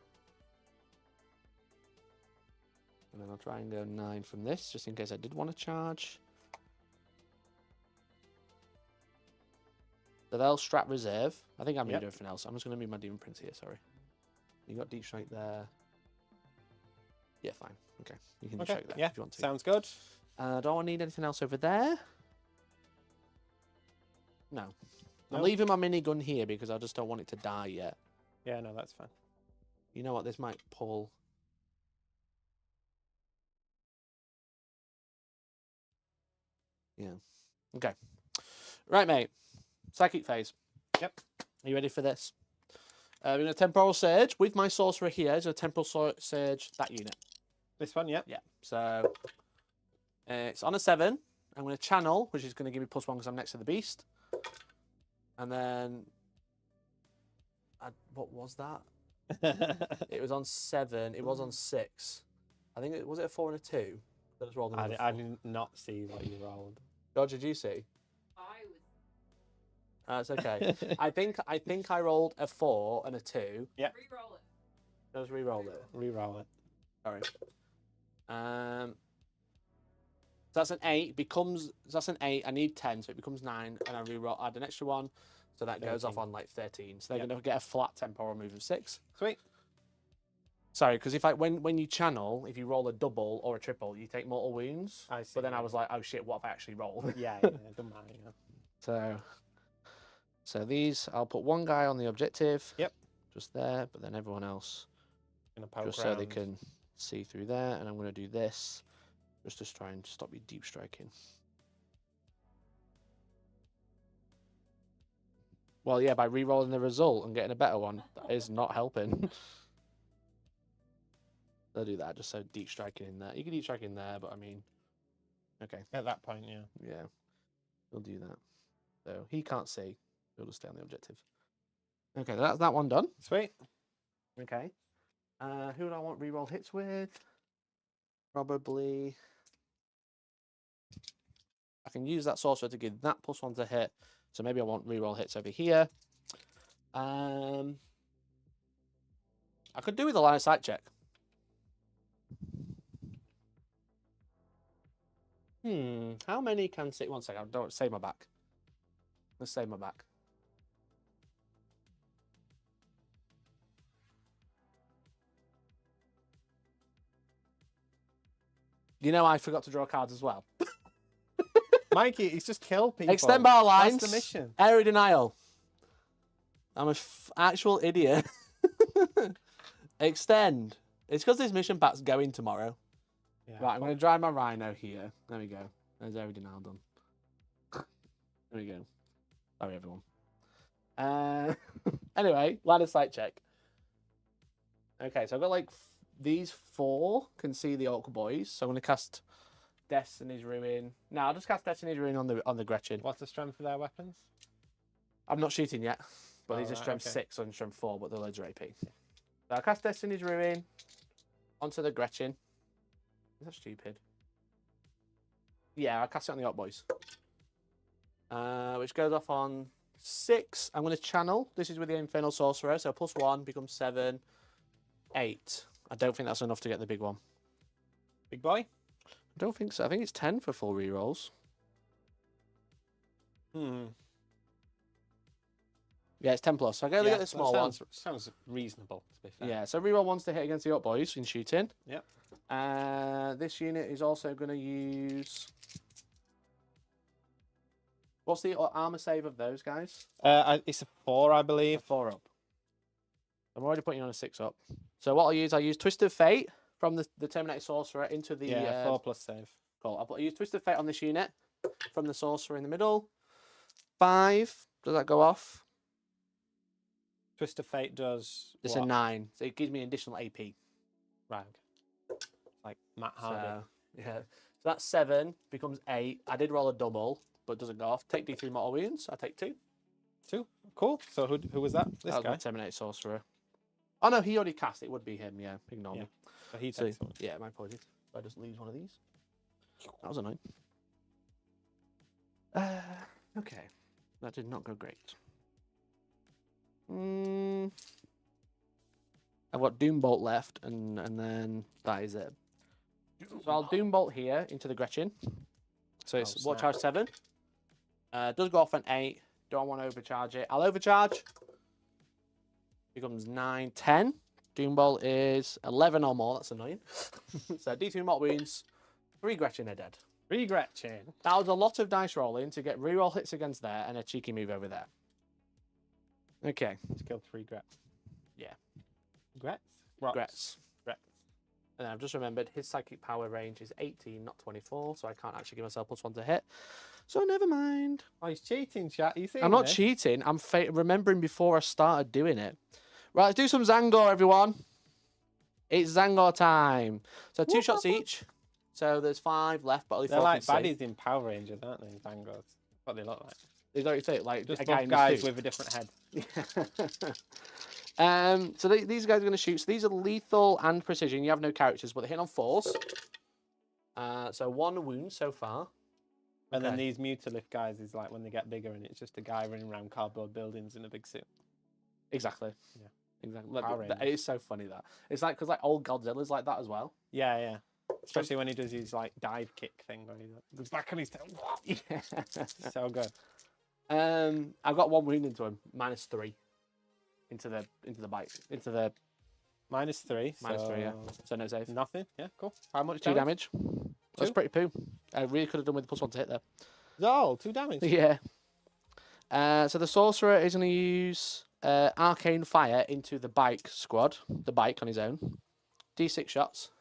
And then I'll try and go 9 from this, just in case I did want to charge. So they'll strat reserve. I think I moved everything else. I'm just going to move my Demon Prince here, sorry. You got Deep Strike there. Yeah, fine. Okay, you can Okay. check that Yeah. if you want to. Sounds good. Do I need anything else over there? No. I'm No? leaving my minigun here because I just don't want it to die yet. Yeah. No, that's fine. You know what? This might pull. Yeah. Okay. Right, mate. Psychic phase. Yep. Are you ready for this? We're going to temporal surge with my sorcerer here. So temporal surge that unit. This one, yep. Yeah. So it's on a 7. I'm going to channel, which is going to give me +1 because I'm next to the beast. And then what was that? It was on 7. It was on 6. I think was it a 4 and a 2? That was rolled. I did not see what you rolled. Dodge, did you see? I was. That's okay. I think I rolled a 4 and a 2. Yeah. Re-roll it. Just re-roll it. Reroll it. Sorry. So that's an 8. That's an 8. I need 10, so it becomes 9, and I re-roll. Add an extra 1, so that goes off 13. on like 13. So they're Yep. going to get a flat temporal move of 6. Sweet. Sorry, because when you channel, if you roll a double or a triple, you take mortal wounds. I see. But then I yeah. was like, oh shit, what have I actually rolled? Yeah, it doesn't matter. Yeah. So these, I'll put one guy on the objective. Yep. Just there, but then everyone else Gonna poke just so they round. can see through there. And I'm going to do this just to try and stop you deep striking. Well, yeah, by re-rolling the result and getting a better one, that is not helping. They'll do that just so deep striking in there. You can deep strike in there, but I mean, okay. At that point, yeah. Yeah, we'll do that. So he can't see. He'll just stay on the objective. Okay, that's that one done. Sweet. Okay. Who do I want reroll hits with? Probably. I can use that sorcerer to give that +1 to hit. So maybe I want reroll hits over here. I could do with a line of sight check. How many can see? 1 second. Don't save my back. Let's save my back. You know, I forgot to draw cards as well. Mikey, he's just killed people. Extend bar lines. That's the mission. Area denial. I'm an actual idiot. Extend. It's because this mission pack's going tomorrow. Yeah. Right, I'm going to drive my rhino here. There we go. There's area denial done. There we go. Sorry, everyone. Anyway, line of sight check. Okay, so I've got like these 4 can see the Orc boys. So I'm going to cast Destiny's Ruin. No, I'll just cast Destiny's Ruin on the Gretchen. What's the strength of their weapons? I'm not shooting yet, but Oh, these are right, strength okay. 6 and strength 4, but they're loads of AP. So I'll cast Destiny's Ruin onto the Gretchen. Is that stupid? Yeah, I'll cast it on the Orc boys. Which goes off on 6. I'm going to channel. This is with the Infernal Sorcerer, so +1 becomes 7, 8. I don't think that's enough to get the big one. Big boy? I don't think so. I think it's 10 for full rerolls. Yeah, it's 10 plus. So I go to get the small one. Sounds reasonable, to be fair. Yeah, so reroll 1s to hit against the Orc boys in shooting. Yep. This unit is also going to use... What's the armor save of those guys? It's a 4, I believe. 4 up. I'm already putting on a 6 up. So what I'll use Twisted Fate from the Terminator Sorcerer into the... Yeah, 4+ save. Cool. I'll use Twisted Fate on this unit from the Sorcerer in the middle. 5. Does that go off? Twist of Fate does It's what? a 9. So it gives me additional AP. Right. Like Matt Hardy. So, yeah. So that's 7. Becomes 8. I did roll a double, but it doesn't go off. Take D3 mortal wounds. I take 2. 2. Cool. So who was that? This That was guy? my Terminator Sorcerer. Oh no, he already cast. It would be him. Yeah, ignore Yeah. me. So he So, takes one. yeah, my apologies. I just lose one of these. That was annoying. Okay, that did not go great. I've got Doombolt left, and then that is it. So I'll Doombolt here into the Gretchen. So it's Oh, what snap. charge 7. Does go off an 8. Don't want to overcharge it. I'll overcharge. Becomes 9, 10. Doom Bolt is 11 or more. That's annoying. So D2 mortal wounds, 3 Gretchen are dead. 3 Gretchen. That was a lot of dice rolling to get reroll hits against there and a cheeky move over there. Okay. Let's kill 3 Grets. Yeah. Grets? Grets. And I've just remembered his psychic power range is 18, not 24, so I can't actually give myself +1 to hit. So never mind. Oh, he's cheating, chat. You see? I'm not cheating. I'm remembering before I started doing it. Right, let's do some Zangor, everyone. It's Zangor time. So 2 shots each. So there's 5 left, but only 4 They're like can see. baddies in Power Rangers, aren't they? Zangors. What they look like. They don't say like Just a guy in a guys suit. with a different head. So these guys are going to shoot. So these are lethal and precision. You have no characters, but they hit on 4s. So 1 wound so far. And then Okay. these Mutalith guys is like when they get bigger and it's just a guy running around cardboard buildings in a big suit. Exactly. Yeah. Exactly. Look, Power it is so funny that it's like because like old Godzilla's like that as well. Yeah, yeah. Especially when he does his like dive kick thing where he goes back on his tail. Yeah. So good. I've got 1 wound into him, -3 into the bite into the -3. -3. Yeah. So no save. Nothing. Yeah, cool. How much 2 damage? damage. That's 2? pretty poo. I really could have done with the +1 to hit there. Oh, 2 damage. Yeah. So the sorcerer is going to use arcane fire into the bike squad. The bike on his own. D6 shots.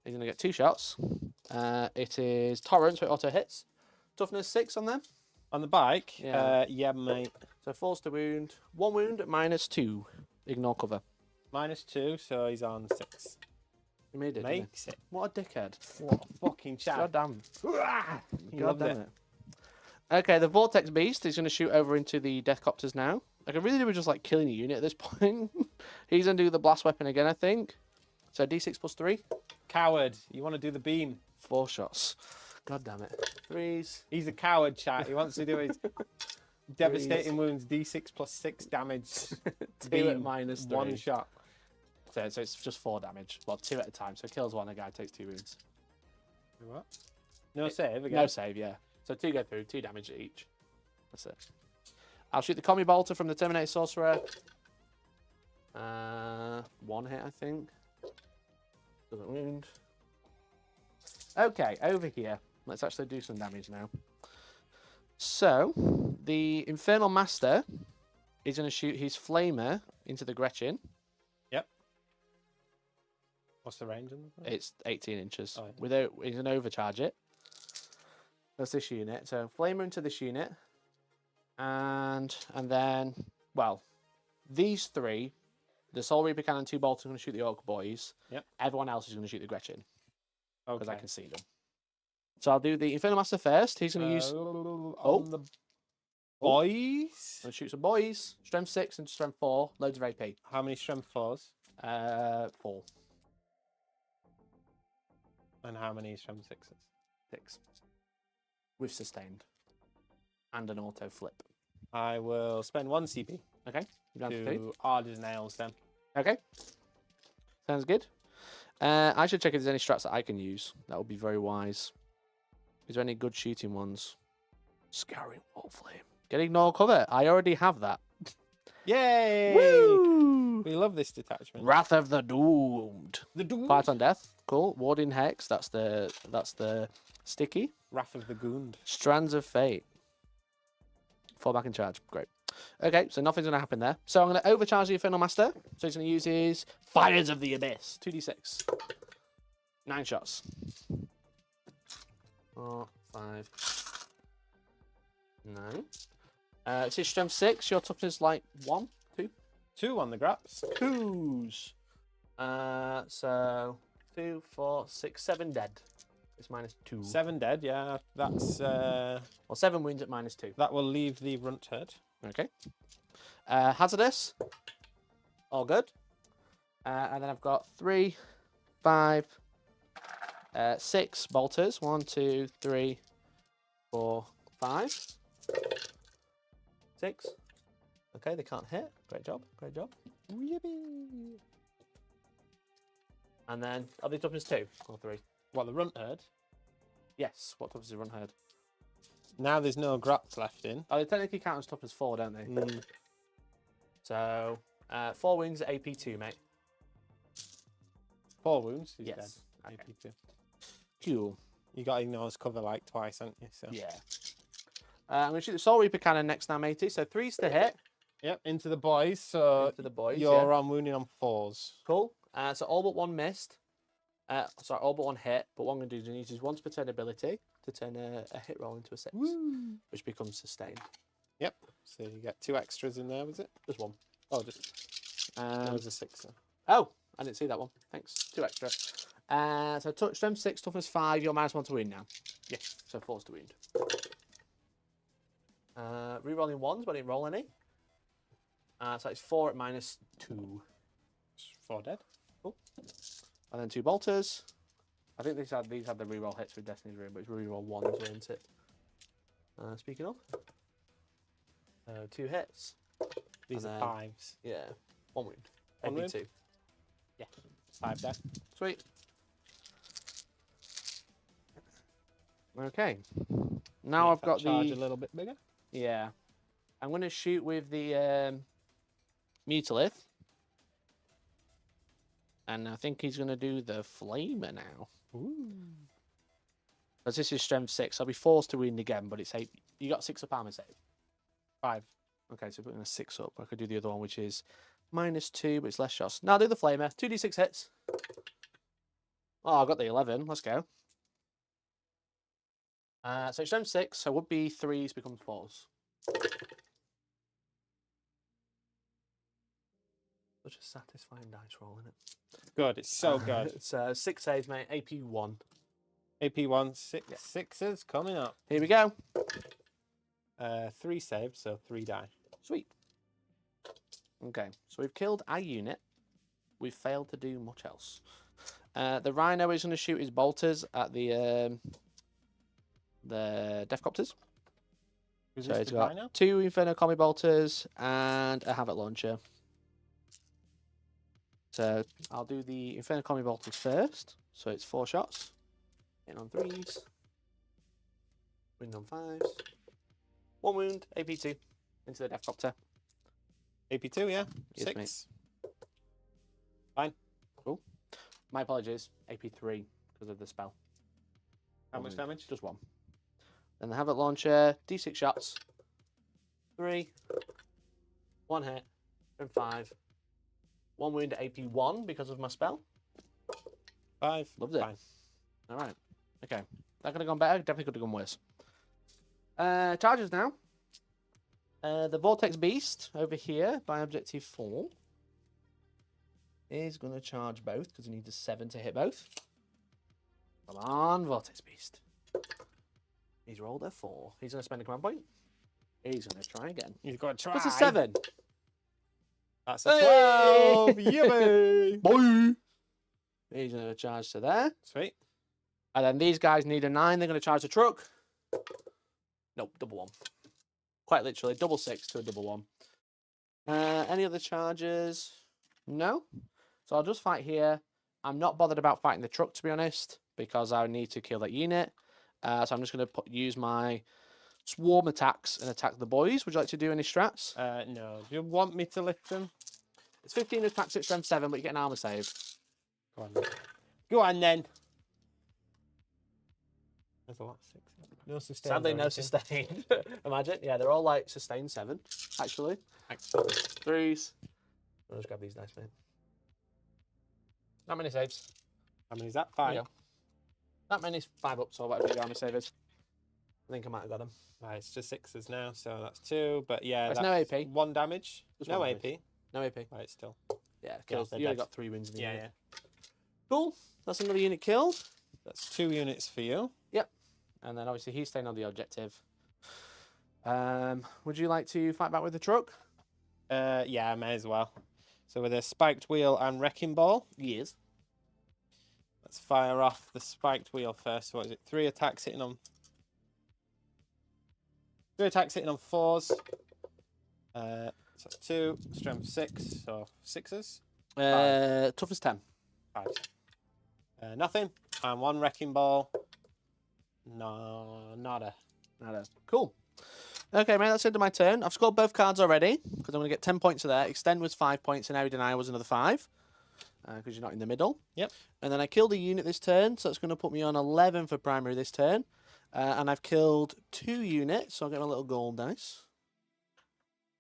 He's going to get 2 shots. It is torrent, so it auto hits. Toughness 6 on them. On the bike? Yeah. Yeah, mate. So force to wound. 1 wound, -2. Ignore cover. -2, so he's on 6. He made it. didn't he? Makes it. What a dickhead. What a fucking chat. God damn. He God loved damn it. it. Okay, the Vortex Beast is going to shoot over into the Deathcopters now. I could really do with just like killing a unit at this point. He's going to do the blast weapon again, I think. So D6 +3. Coward. You want to do the beam. 4 shots. God damn it. 3s. He's a coward, chat. He wants to do his devastating wounds, D6 +6 damage. 2 at beam, -3. 1 shot. So it's just 4 damage. Well, 2 at a time. So kills 1, a guy takes 2 wounds. What? No save again. No save, yeah. So 2 go through, 2 damage each. That's it. I'll shoot the Combi Bolter from the Terminator Sorcerer. 1 hit, I think. Doesn't wound. Okay, over here. Let's actually do some damage now. So, the Infernal Master is going to shoot his Flamer into the Gretchen. Yep. What's the range on that? It's 18 inches. Oh, yeah. Without, he's going to overcharge it. That's this unit. So, Flamer into this unit. And then, well, these 3, the Soul Reaper Cannon, 2 bolts are going to shoot the Orc boys. Yep. Everyone else is going to shoot the Gretchen. Because Okay. I can see them. So I'll do the Infernal Master first. He's going to use... on the boys. Going to shoot some boys. Strength 6 and Strength 4. Loads of AP. How many strength 4s? 4. And how many strength 6s? 6. With sustained. And an auto flip. I will spend 1 CP Okay. You're down to 2. to hard as nails then. Okay. Sounds good. I should check if there's any strats that I can use. That would be very wise. Is there any good shooting ones? Scouring Wall Flame. Getting no cover. I already have that. Yay! Woo! We love this detachment. Wrath of the Doomed. The Doom. Fight on Death. Cool. Warding Hex. That's the sticky. Wrath of the Goond. Strands of Fate. Fall back in charge. Great. Okay, so nothing's going to happen there. So I'm going to overcharge the Infernal Master. So he's going to use his Fires of the Abyss. 2d6. 9 shots. 4, 5, 9. It's his strength 6. Your toughness like 1, 2. 2 on the graps. 2s. So 2, 4, 6, 7 dead. It's -2. 7 dead, yeah. That's Well, 7 wounds at -2. that will leave the runt hurt. Okay. Hazardous. All good. And then I've got 3, 5, 6 bolters. 1, 2, 3, 4, 5. 6. Okay, they can't hit. Great job. Great job. Yippee. And then, are they toughness 2 or 3? What, the runt herd? Yes. What toughness is run herd? Now there's no graps left in. Oh, they technically count as toughness 4, don't they? Mm. So, 4 wounds at AP2, mate. 4 wounds. He's Yes. dead. Okay. AP2. Cool. You got to ignore his cover like twice, haven't you? So. Yeah. I'm going to shoot the Soul Reaper cannon next now, matey. So 3's to hit. Yep, into the boys. So Into the boys, you're on wounding on 4s. Cool. So all but one missed. Sorry, all but one hit. But what I'm going to do is I need to use once per turn ability to turn a hit roll into a 6, which becomes sustained. Yep. So you get 2 extras in there, was it? Just one. Oh, just that was a 6. Oh, I didn't see that one. Thanks. 2 extra. So touch strength 6, toughness 5. You're -1 to wound now. Yes. So 4's to wound. Rerolling 1s, but I didn't roll any. So it's 4 at -2. 4 dead. Cool. And then 2 bolters. I think these had the reroll hits with Destiny's Room, but it's reroll 1s, weren't it? Speaking of, 2 hits. These And are then- 5s. Yeah, 1 wound. One wound? 2. Yeah. 5 dead. Sweet. Okay. Now Make I've that got charge the a little bit bigger. yeah. I'm going to shoot with the Mutalith. And I think he's going to do the Flamer now. Ooh. Because this is strength 6. I'll be forced to wound again, but it's 8. You got 6 up armor save. 5. Okay, so putting a 6 up. I could do the other one, which is -2, but it's less shots. Now I'll do the Flamer. 2d6 hits. Oh, I got the 11. Let's go. So strength 6, so would be 3s becomes 4s. Such a satisfying dice roll, isn't it? Good. It's so good. It's 6 saves, mate. AP1. AP1, 6 Yeah. 6s coming up. Here we go. 3 saves, so 3 die. Sweet. Okay, so we've killed our unit. We've failed to do much else. The Rhino is going to shoot his bolters at the Deathcopters. Who's So this, he's the got Rhino? 2 Inferno Combi bolters and a Havoc launcher. So I'll do the Inferno Combi bolters first. So it's 4 shots. Hitting on 3s. Wound on 5s. 1 wound, AP2 into the Deathcopter. AP2, yeah. Yes, 6. mate. Fine. Cool. My apologies, AP3 because of the spell. How 1 much wound. damage? Just 1. Then the Havoc launcher, D6 shots. 3. 1 hit. And 5. 1 wound at AP1 because of my spell. 5. Loved it. Fine. All right. Okay. That could have gone better. Definitely could have gone worse. Charges now. The Vortex Beast over here by objective 4 is going to charge both because he needs a 7 to hit both. Come on, Vortex Beast. He's rolled a 4. He's going to spend a command point. He's going to try again. You've got to try. That's a 7. That's a 12. Yippee! Boy. He's going to charge to there. Sweet. And then these guys need a 9. They're going to charge the truck. Nope, double 1. Quite literally, double 6 to a double 1. Any other charges? No. So I'll just fight here. I'm not bothered about fighting the truck, to be honest, because I need to kill that unit. So I'm just going to use my swarm attacks and attack the boys. Would you like to do any strats? No. Do you want me to lift them? It's 15 attacks at strength 7, but you get an armor save. Go on then. Go on then. There's a lot of 6. No sustain. Sadly, no sustained. Imagine. Yeah, they're all like sustained 7, actually. Actually. 3s. I'll just grab these dice, mate. Not many saves. How many is that? There 5. you go. Not many 5 ups or whatever the armor save is. I think I might have got them. Right, it's just 6s now, so that's 2. But yeah, That's that's no AP. 1 damage. Just no 1 AP. damage. No AP. Right, still. Yeah, kills. they're You only dead. got 3 wins in the Yeah, unit. yeah. Cool. That's another unit killed. That's 2 units for you. Yep. And then obviously he's staying on the objective. Would you like to fight back with the truck? Yeah, I may as well. So with a spiked wheel and wrecking ball, Yes. let's fire off the spiked wheel first. What is it? 3 attacks hitting on. 3 attacks hitting on 4s. So that's 2, strength 6, so 6s. Toughness 10. 5. Nothing. And 1 wrecking ball. No, nada. Nada. Cool. Okay, mate, that's the end of my turn. I've scored both cards already because I'm going to get 10 points of there. Extend was 5 points and Area Denial was another 5 because you're not in the middle. Yep. And then I killed a unit this turn, so that's going to put me on 11 for primary this turn. And I've killed 2 units, so I'll get my little gold dice.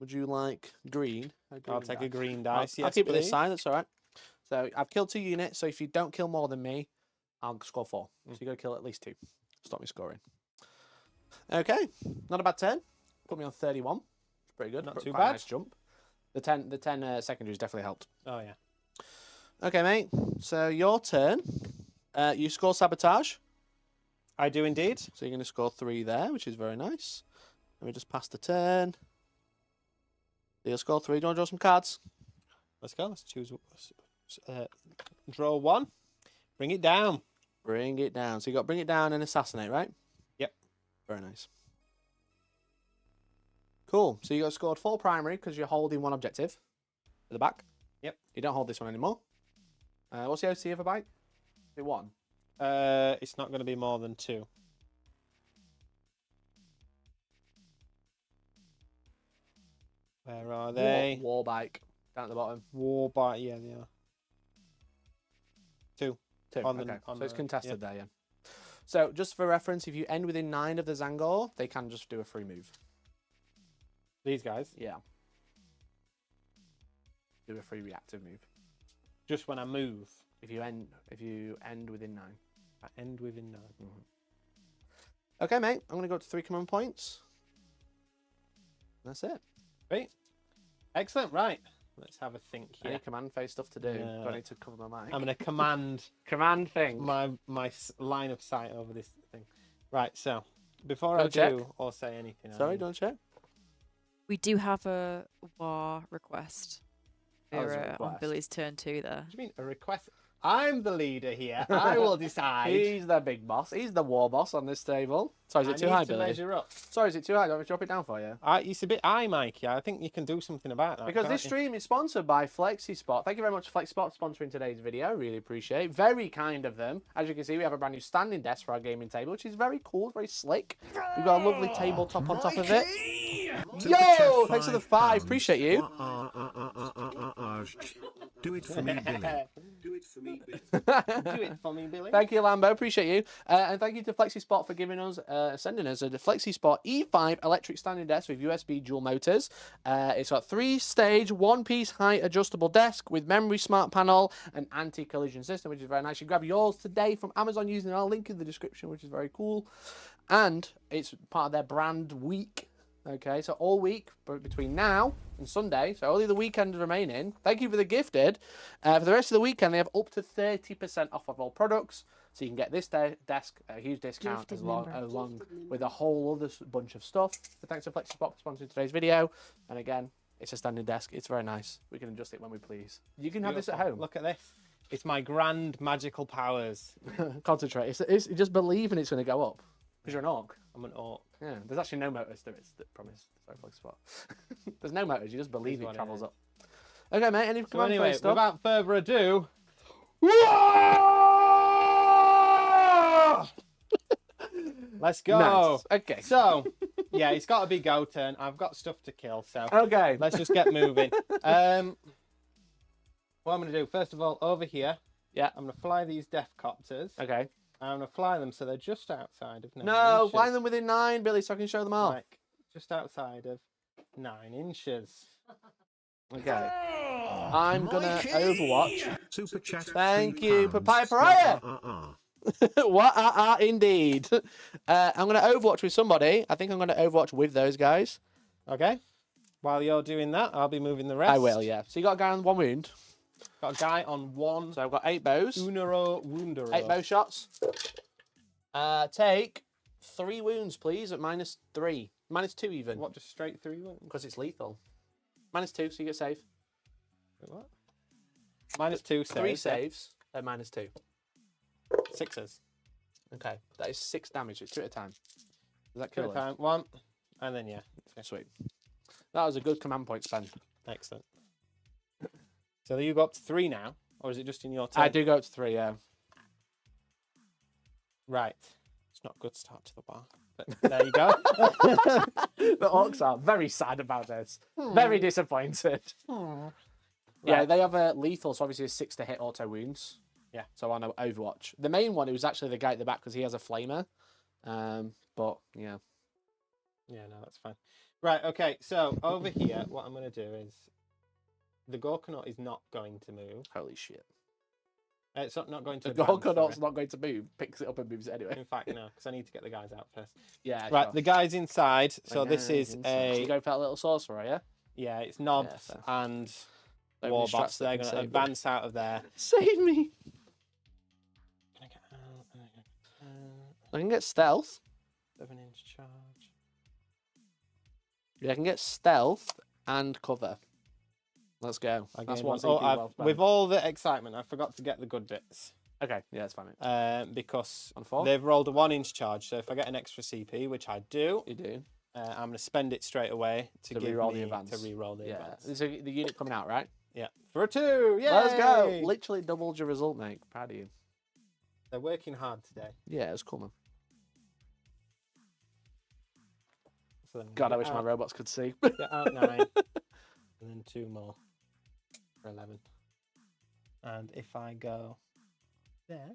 Would you like green? I'll take a green dice. I'll keep it this side, that's all right. So I've killed 2 units, so if you don't kill more than me, I'll score 4. So you got to kill at least 2. Stop me scoring. Okay, not a bad turn. Put me on 31. It's pretty good. Not too Quite bad. A nice jump. The 10 secondaries definitely helped. Oh yeah. Okay, mate. So your turn. You score sabotage. I do indeed. So you're going to score 3 there, which is very nice. Let me just pass the turn. You'll score 3. Do you want to draw some cards? Let's go. Let's choose. Draw 1. Bring it down. Bring it down. So you got bring it down and assassinate, right? Yep. Very nice. Cool. So you got scored 4 primary because you're holding 1 objective at the back. Yep. You don't hold this one anymore. What's the OC of a bike? Is it 1? It's not going to be more than 2. Where are they? War bike. Down at the bottom. War bike. Yeah, they are. 2. 2. On the- Okay. on So it's the- contested yeah. there, yeah. So just for reference, if you end within 9 of the Zangor, they can just do a free move. These guys. Yeah. Do a free reactive move. Just when I move. If you end within 9. I end within 9. Okay, mate. I'm going to go up to 3 command points. That's it. Great. Excellent. Right. Let's have a think here. Any command phase stuff to do. No. Do I need to cover my mic? I'm going to command Command thing. my line of sight over this thing. Right. So before Go I check. do or say anything, Sorry, don't check. We do have a war request. Oh, there's a We're on request. Billy's turn 2 there. What do you mean a request? I'm the leader here. I will decide. He's the big boss. He's the war boss on this table. Sorry, is it I too need high, to Billy? measure up. Sorry, is it too high? Do you want me to drop it down for you? It's a bit high, Mikey. I think you can do something about that. Because can't this you? stream is sponsored by Flexispot. Thank you very much, Flexispot, for sponsoring today's video. I really appreciate it. Very kind of them. As you can see, we have a brand new standing desk for our gaming table, which is very cool, very slick. We've got a lovely tabletop on top of it. Yo! Thanks for the 5. Appreciate you. Do it for me, Billy. Do it for me, Billy. Thank you, Lambo. Appreciate you. And thank you to Flexispot for giving us, sending us a Flexispot E5 electric standing desk with USB dual motors. It's got 3-stage, 1-piece height adjustable desk with memory smart panel and anti-collision system, which is very nice. You grab yours today from Amazon using our link in the description, which is very cool. And it's part of their brand week. Okay, so all week between now and Sunday, so only the weekend remaining. Thank you for the gifted. For the rest of the weekend, they have up to 30% off of all products. So you can get this desk at a huge discount along with a whole other bunch of stuff. So thanks to Flexispot for sponsoring today's video. And again, it's a standing desk. It's very nice. We can adjust it when we please. You can have this at home. Look at this. It's my grand magical powers. Concentrate. It's just believing it's going to go up. Because you're an orc. I'm an orc. Yeah, there's actually no motors to it, promise. Sorry, Flexispot. There's no motors, you just believe it travels up. Okay, mate, any So command anyway, phase stuff? without further ado... Let's go. Nice. Okay. So, yeah, it's got to be go turn. I've got stuff to kill, so Okay. let's just get moving. What I'm going to do, first of all, over here, Yeah. I'm going to fly these death copters. Okay. I'm going to fly them so they're just outside of 9 No, inches. fly them within 9, Billy, so I can show them off. Like, just outside of 9 inches. Okay. I'm gonna Overwatch. Super chat. Thank £3. you, Papaya Pariah. What? Indeed. I'm gonna Overwatch with somebody. I think I'm gonna Overwatch with those guys. Okay. While you're doing that, I'll be moving the rest. I will, yeah. So you got a guy on 1 wound. Got a guy on 1. So I've got 8 bows. Unero Woundero. 8 bow shots. Take 3 wounds, please, at -3. -2 even. What, just straight through one? Because it's lethal. -2, so you get save. Wait, what? -2 saves. 3 saves at -2. 6s. Okay, that is 6 damage. It's 2 at a time. Does that Kill kill him? time. 1. And then, yeah. Sweet. That was a good command point spend. Excellent. So you go up to 3 now? Or is it just in your turn? I do go up to 3, yeah. Right. It's not a good start to the bar. But there you go. The Orks are very sad about this. Very disappointed. Yeah, Right. they have a lethal, so obviously a 6 to hit auto wounds. Yeah. So on Overwatch. The main one, it was actually the guy at the back because he has a flamer. But yeah. Yeah, no, that's fine. Right, okay, so over here, what I'm going to do is the Gorkanaut is not going to move. Holy shit. It's not going to The advance, Gorkanaut's sorry. not going to move. Picks it up and moves it anyway. In fact, no, because I need to get the guys out first. Yeah. Right, sure. the guy's inside. So The this guy's is inside. So you a... go for that little sorcerer, yeah? Yeah, it's Nobs fair. and Don't be Warbots. stressed, They're they going can to save me. advance out of there. Save me! Can I get out? I can get stealth. 7-inch charge. Yeah, I can get stealth and cover. Let's go. I That's gave one one- oh, CP I've- well spent. with all the excitement, I forgot to get the good bits. Okay, yeah, that's fine. Mate. Because On 4? they've rolled a 1-inch charge. So if I get an extra CP, which I do, You do. I'm going to spend it straight away to give re-roll me the advance. to re-roll the Yeah. advance. There's the unit coming out, right? Yeah, for a 2. Yay! Let's go. Literally doubled your result, mate. Proud of you. They're working hard today. Yeah, it's cool, man. So then God, I get wish my out- robots could see. Get out 9, and then 2 more for 11. And if I go there,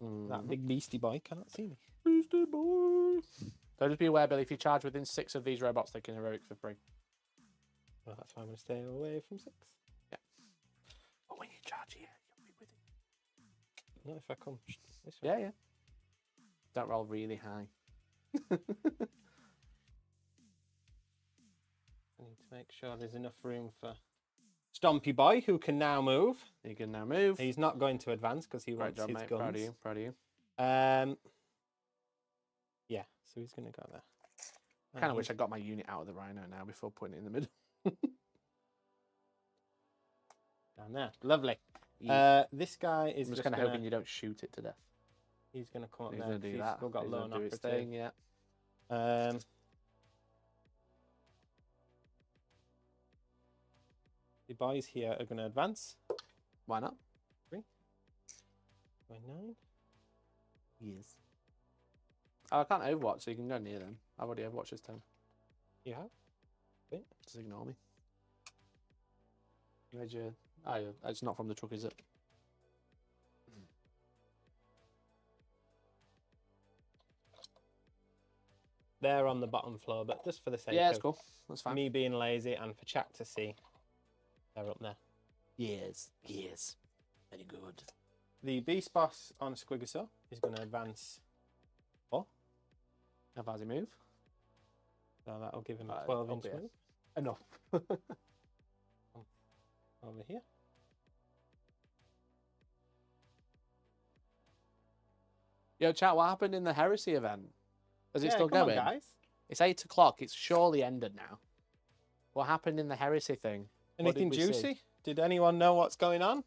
that big beastie boy cannot see me. Beastie boy. So just be aware, Billy, if you charge within 6 of these robots, they can heroic for free. Well, that's why I'm going to stay away from 6. But when you charge here, you'll be with it. Not if I come this way. Yeah, yeah. Don't roll really high. I need to make sure there's enough room for Stompy Boy, who can now move. You can now move. He's not going to advance because he Great wants job, his mate. guns. Proud of you. Proud of you. Yeah, so he's going to go there. And Kind of wish he's- I got my unit out of the Rhino now before putting it in the middle. down there. Lovely. This guy is I'm just just kind of gonna, hoping you don't shoot it to death. He's going to come up He's there. going to 'cause do he's that. still got He's lone gonna do his operative. thing, yeah. The boys here are going to advance. Why not? 9. Yes. Oh, I can't Overwatch, so you can go near them. I've already Overwatched this time. You have? Just ignore me. Where'd you... Oh, yeah. It's not from the truck, is it? They're on the bottom floor, but just for the sake Yeah, it's of cool. That's fine. me being lazy and for chat to see, they're up there. Yes, yes. Very good. The beast boss on Squigasaw is going to advance 4. How far does he move? So that'll give him a Up 12-inch here. move. Enough. Over here. Yo, chat, what happened in the Heresy event? Is it still come on, going? guys. It's 8 o'clock. It's surely ended now. What happened in the Heresy thing? What did Anything we see? juicy? Did anyone know what's going on?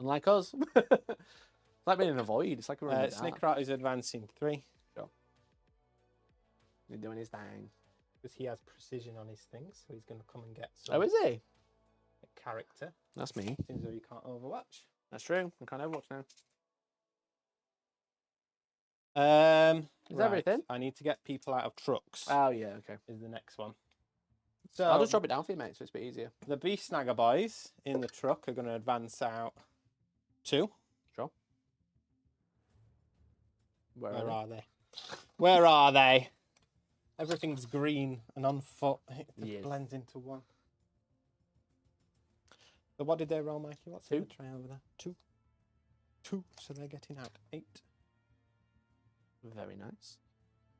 Unlike us. It's like being in a void. It's like we're in the dark. Snickrat is advancing 3 He's doing his thing. because he has precision on his things, so he's going to come and get some Oh, is he? character. That's me. Seems though you can't Overwatch. That's true. I can't Overwatch now. Is everything? I need to get people out of trucks. Oh, yeah, okay. Is the next one. So I'll just drop it down for you, mate, so it's a bit easier. the beast snagger boys in the truck are going to advance out 2. Sure. Where Where are are they? Where are they? Everything's green and on foot. It just Yes. blends into one. So what did they roll, Mikey? What's 2. in the tray over there? 2. 2. So they're getting out 8. they? Very nice.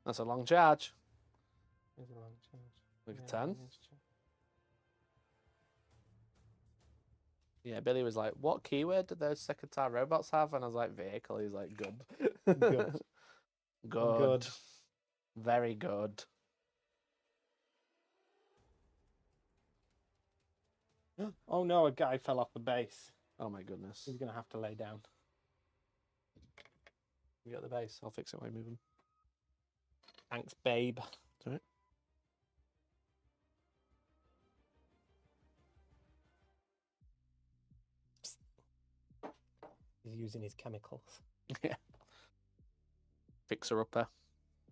That's a long charge. There's a long charge. Look at Yeah, 10. there's charge. Yeah, Billy was like, what keyword did those secretary robots have? And I was like, vehicle. He's like, good. Good. Good. Very good. Oh no, a guy fell off the base. Oh my goodness. He's going to have to lay down. You got the base. I'll fix it while you move him. Thanks, babe. Alright. He's using his chemicals. Yeah. Fixer-upper.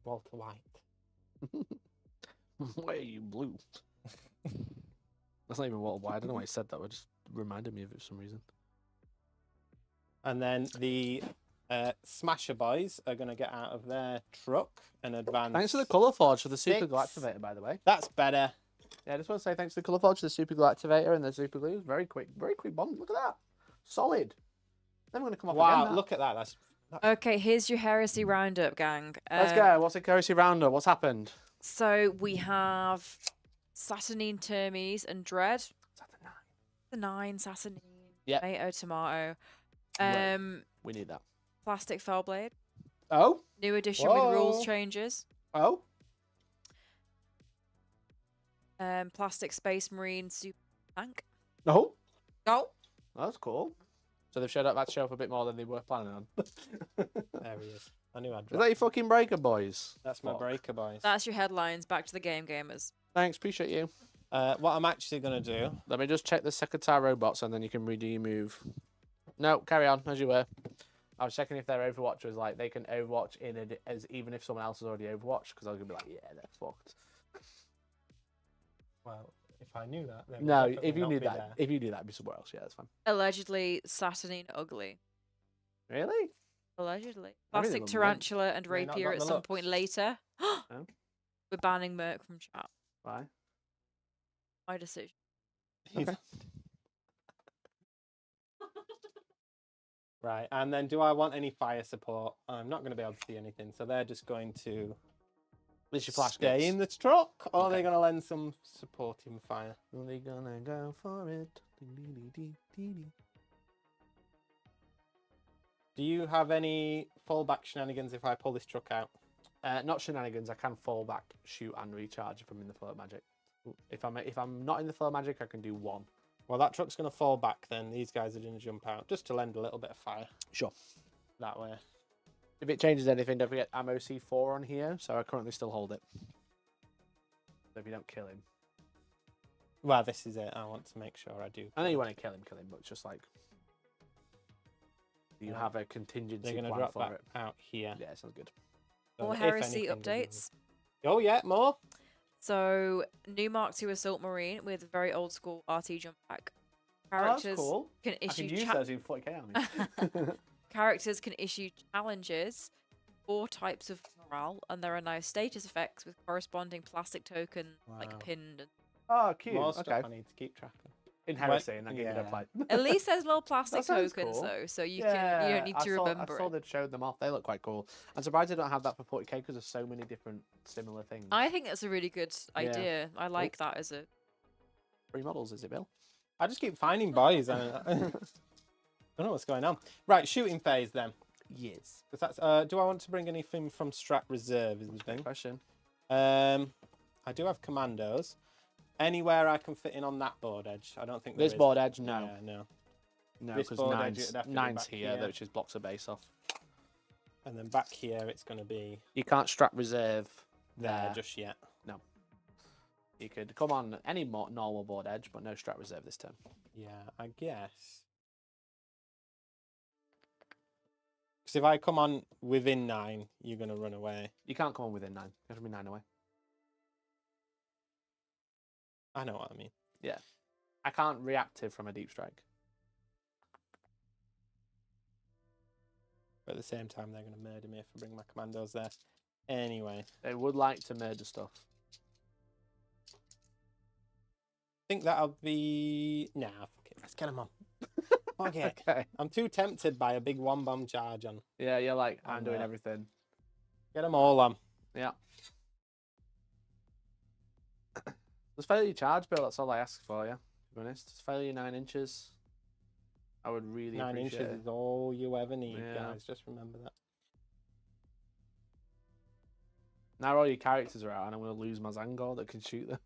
Walter White. Why are you blue? That's not even Walter White. I don't know why he said that. It just reminded me of it for some reason. And then the Smasher Boys are going to get out of their truck and advance. Thanks to the Colour Forge for the Super 6. Glue Activator, by the way. That's better. Yeah, I just want to say thanks to the Colour Forge for the Super Glue Activator and the Super Glue. Very quick bond. Look at that. Solid. Never going to come off Wow, again. look at that. That's Okay, here's your heresy roundup, gang. Let's go. What's the Heresy Roundup? What's happened? So we have Saturnine Termes and Dread. The 9 Saturnine. Yep. Tomato, tomato. Right. We need that. Plastic Fellblade. Oh? New edition with rules Whoa. changes. Oh? Plastic Space Marine Super Tank. No? Oh. That's cool. So they've showed up that show up a bit more than they were planning on. there he is. I knew I'd Is that your fucking breaker, boys? That's my Fuck. breaker, boys. That's your headlines. Back to the game, gamers. Thanks, appreciate you. What I'm actually going to do. Let me just check the Secretary robots and then you can redo your move. No, carry on as you were. I was checking if their Overwatch was like they can Overwatch in it as even if someone else has already Overwatched because I was gonna be like, yeah, they're fucked. Well, if I knew that, then No, we'd definitely if you not knew be that, there. if you knew that, it'd be somewhere else. Yeah, that's fine. Allegedly, Saturnine Ugly. Really? Allegedly. I Plastic really don't know. Tarantula and May not Rapier got at the some looks. point later. Oh. We're banning Merc from chat. Why? My decision. Okay. Right, and then do I want any fire support? I'm not going to be able to see anything, so they're just going to This your flash stay gets. in the truck, or are Okay. they going to lend some supporting fire? Are they gonna go for it? Do you have any fallback shenanigans if I pull this truck out? Not shenanigans. I can fall back, shoot, and recharge if I'm in the flow of magic. If I'm not in the flow of magic, I can do one. Well, that truck's going to fall back then. These guys are going to jump out, just to lend a little bit of fire. Sure. That way. If it changes anything, don't forget ammo C4 on here. So I currently still hold it. So if you don't kill him, Well, this is it. I want to make sure I do. I know you want to kill him, but it's just like you Yeah. have a contingency They're going to plan drop for that it. out here. Yeah, sounds good. So More if heresy anything, they updates. will- Oh, yeah, more? So, new Mark II Assault Marine with a very old school RT jump pack. Oh, that's Characters cool. can I can issue use those in 40k army. Characters can issue challenges, 4 types of morale, and there are now status effects with corresponding plastic token like Wow. pinned. And... Oh, cute. More Okay. stuff I need to keep track of. In heresy, and that game you don't yeah. play. At least there's little plastic sounds tokens cool. though, so you don't need to remember I saw it. they'd showed them off. They look quite cool. I'm surprised they don't have that for 40k because there's so many different similar things. I think that's a really good idea. I like that as a. Free models, is it, Bill? I just keep finding boys. I don't know what's going on. Right, shooting phase then. Yes. 'Cause that's, do I want to bring anything from Strat Reserve is the thing. Question. I do have commandos. Anywhere I can fit in on that board edge. I don't think there This is. board edge, no. Yeah, no. No, This because board edge, it'd have to be nine's back here, here. which is blocks a base off. And then back here it's going to be You can't strap reserve there there. just yet. You could come on any normal board edge, but no strap reserve this turn. Yeah, I guess. Because if I come on within 9, you're going to run away. You can't come on within 9. You have to be 9 away. I know what I mean. I can't reactive from a deep strike. But at the same time, they're going to murder me if I bring my commandos there. Anyway, They would like to murder stuff. I think that'll be... Nah, fuck it. Let's get them on. Okay. Okay. I'm too tempted by a big one-bomb charge on. Yeah, you're like, I'm On doing there. everything. Get them all on. Yeah. Just fail your charge, Bill. That's all I ask for, yeah. To be honest, just fail your 9 inches. I would really 9 appreciate inches it. is all you ever need, Yeah. guys. Just remember that. Now all your characters are out, and I'm going to lose my Zangor that can shoot them.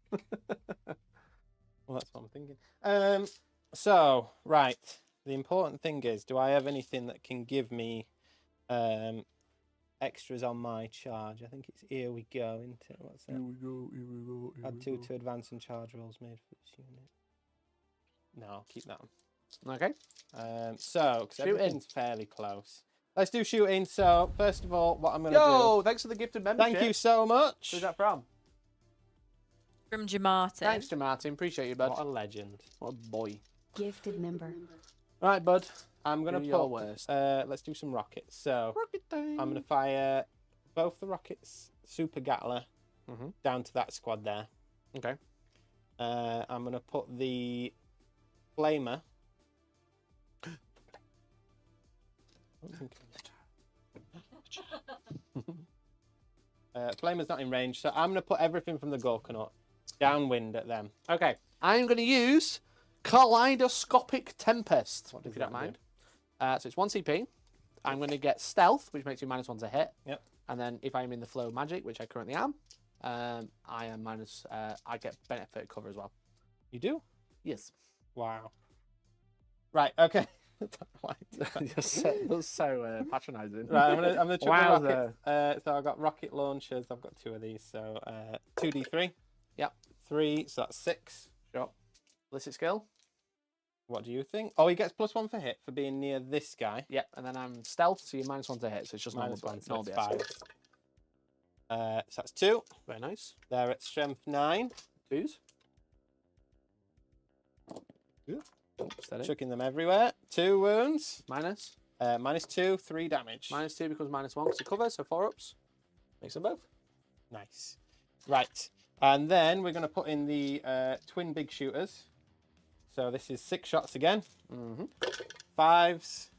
Well, that's what I'm thinking. So, right. The important thing is, do I have anything that can give me extras on my charge? I think it's here we go, isn't it? What's that? Here we go, here we go, here Add we 2 go. to advance and charge rolls made for this unit. No, I'll keep that one. Okay. So, because Shoot in. everything's fairly close. Let's do shooting. So first of all, what I'm going to Yo, thanks for the gifted do. membership. Thank you so much. Who's that from? From Jamartin. Thanks, Martin. Appreciate you, bud. What a legend. What a boy. Gifted member. Right, bud. I'm going Do to your put. worst. Let's do some rockets. So Rocket time. I'm going to fire both the rockets, Super Gatler, Mhm. down to that squad there. Okay. I'm going to put the Flamer. Flamer's not in range, so I'm going to put everything from the Gorkanut downwind at them. Okay. I'm going to use Kaleidoscopic Tempest, What if does you don't that do? mind. So it's 1 CP. I'm going to get Stealth, which makes you -1 to hit. Yep. And then if I'm in the flow of magic, which I currently am, I am minus. I get benefit cover as well. You do? Yes. Wow. Right, okay. You're so patronising. Right, I'm gonna chuck Wowza. the rocket. So I've got rocket launchers. I've got 2 of these. So 2d3. Yep. 3. So that's 6. Sure. Illicit skill. What do you think? Oh, he gets +1 for hit for being near this guy. Yep. And then I'm Stealth, so you're -1 to hit. So it's just -1, normal, so normal it's BS. 5. So that's 2. Very nice. They're at strength 9. 2s. Steady. Chucking them everywhere. 2 wounds. Minus. -2, 3 damage. -2 becomes -1 because it covers, so 4 ups. Makes them both. Nice. Right. And then we're going to put in the twin big shooters. So this is 6 shots again. Mm-hmm. 5s.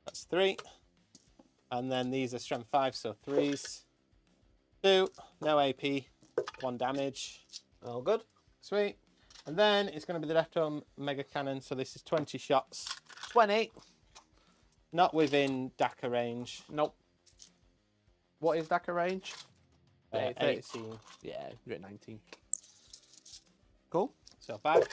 That's 3. And then these are strength 5, so 3s. 2. No AP. 1 damage. All good. Sweet. And then it's going to be the left arm mega cannon. So this is 20 shots. 20. Not within DACA range. Nope. What is DACA range? 18. Yeah, you're at 19. Cool. So 5.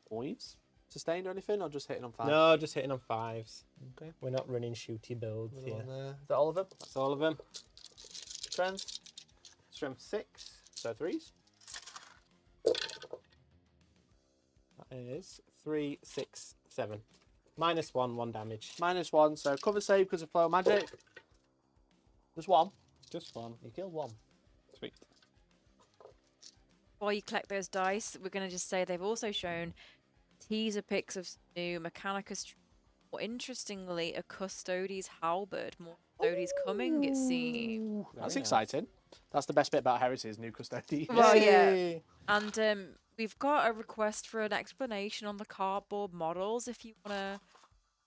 Points. Sustained or anything, or just hitting on 5? No, just hitting on 5s. Okay. We're not running shooty builds here. Is that all of them? That's all of them. Strength. Strength 6. So 3s. That is 3, 6, 7. -1, 1 damage. -1, so cover save because of flow magic. Just 1. Just 1. You killed 1. Sweet. While you collect those dice, we're going to just say they've also shown teaser pics of new Mechanicus. More interestingly, a Custodes halberd. More Custodes coming, it seems. That's Very exciting. That's the best bit about Heresy is new custody. Well, yeah. Yay! And we've got a request for an explanation on the cardboard models. If you want to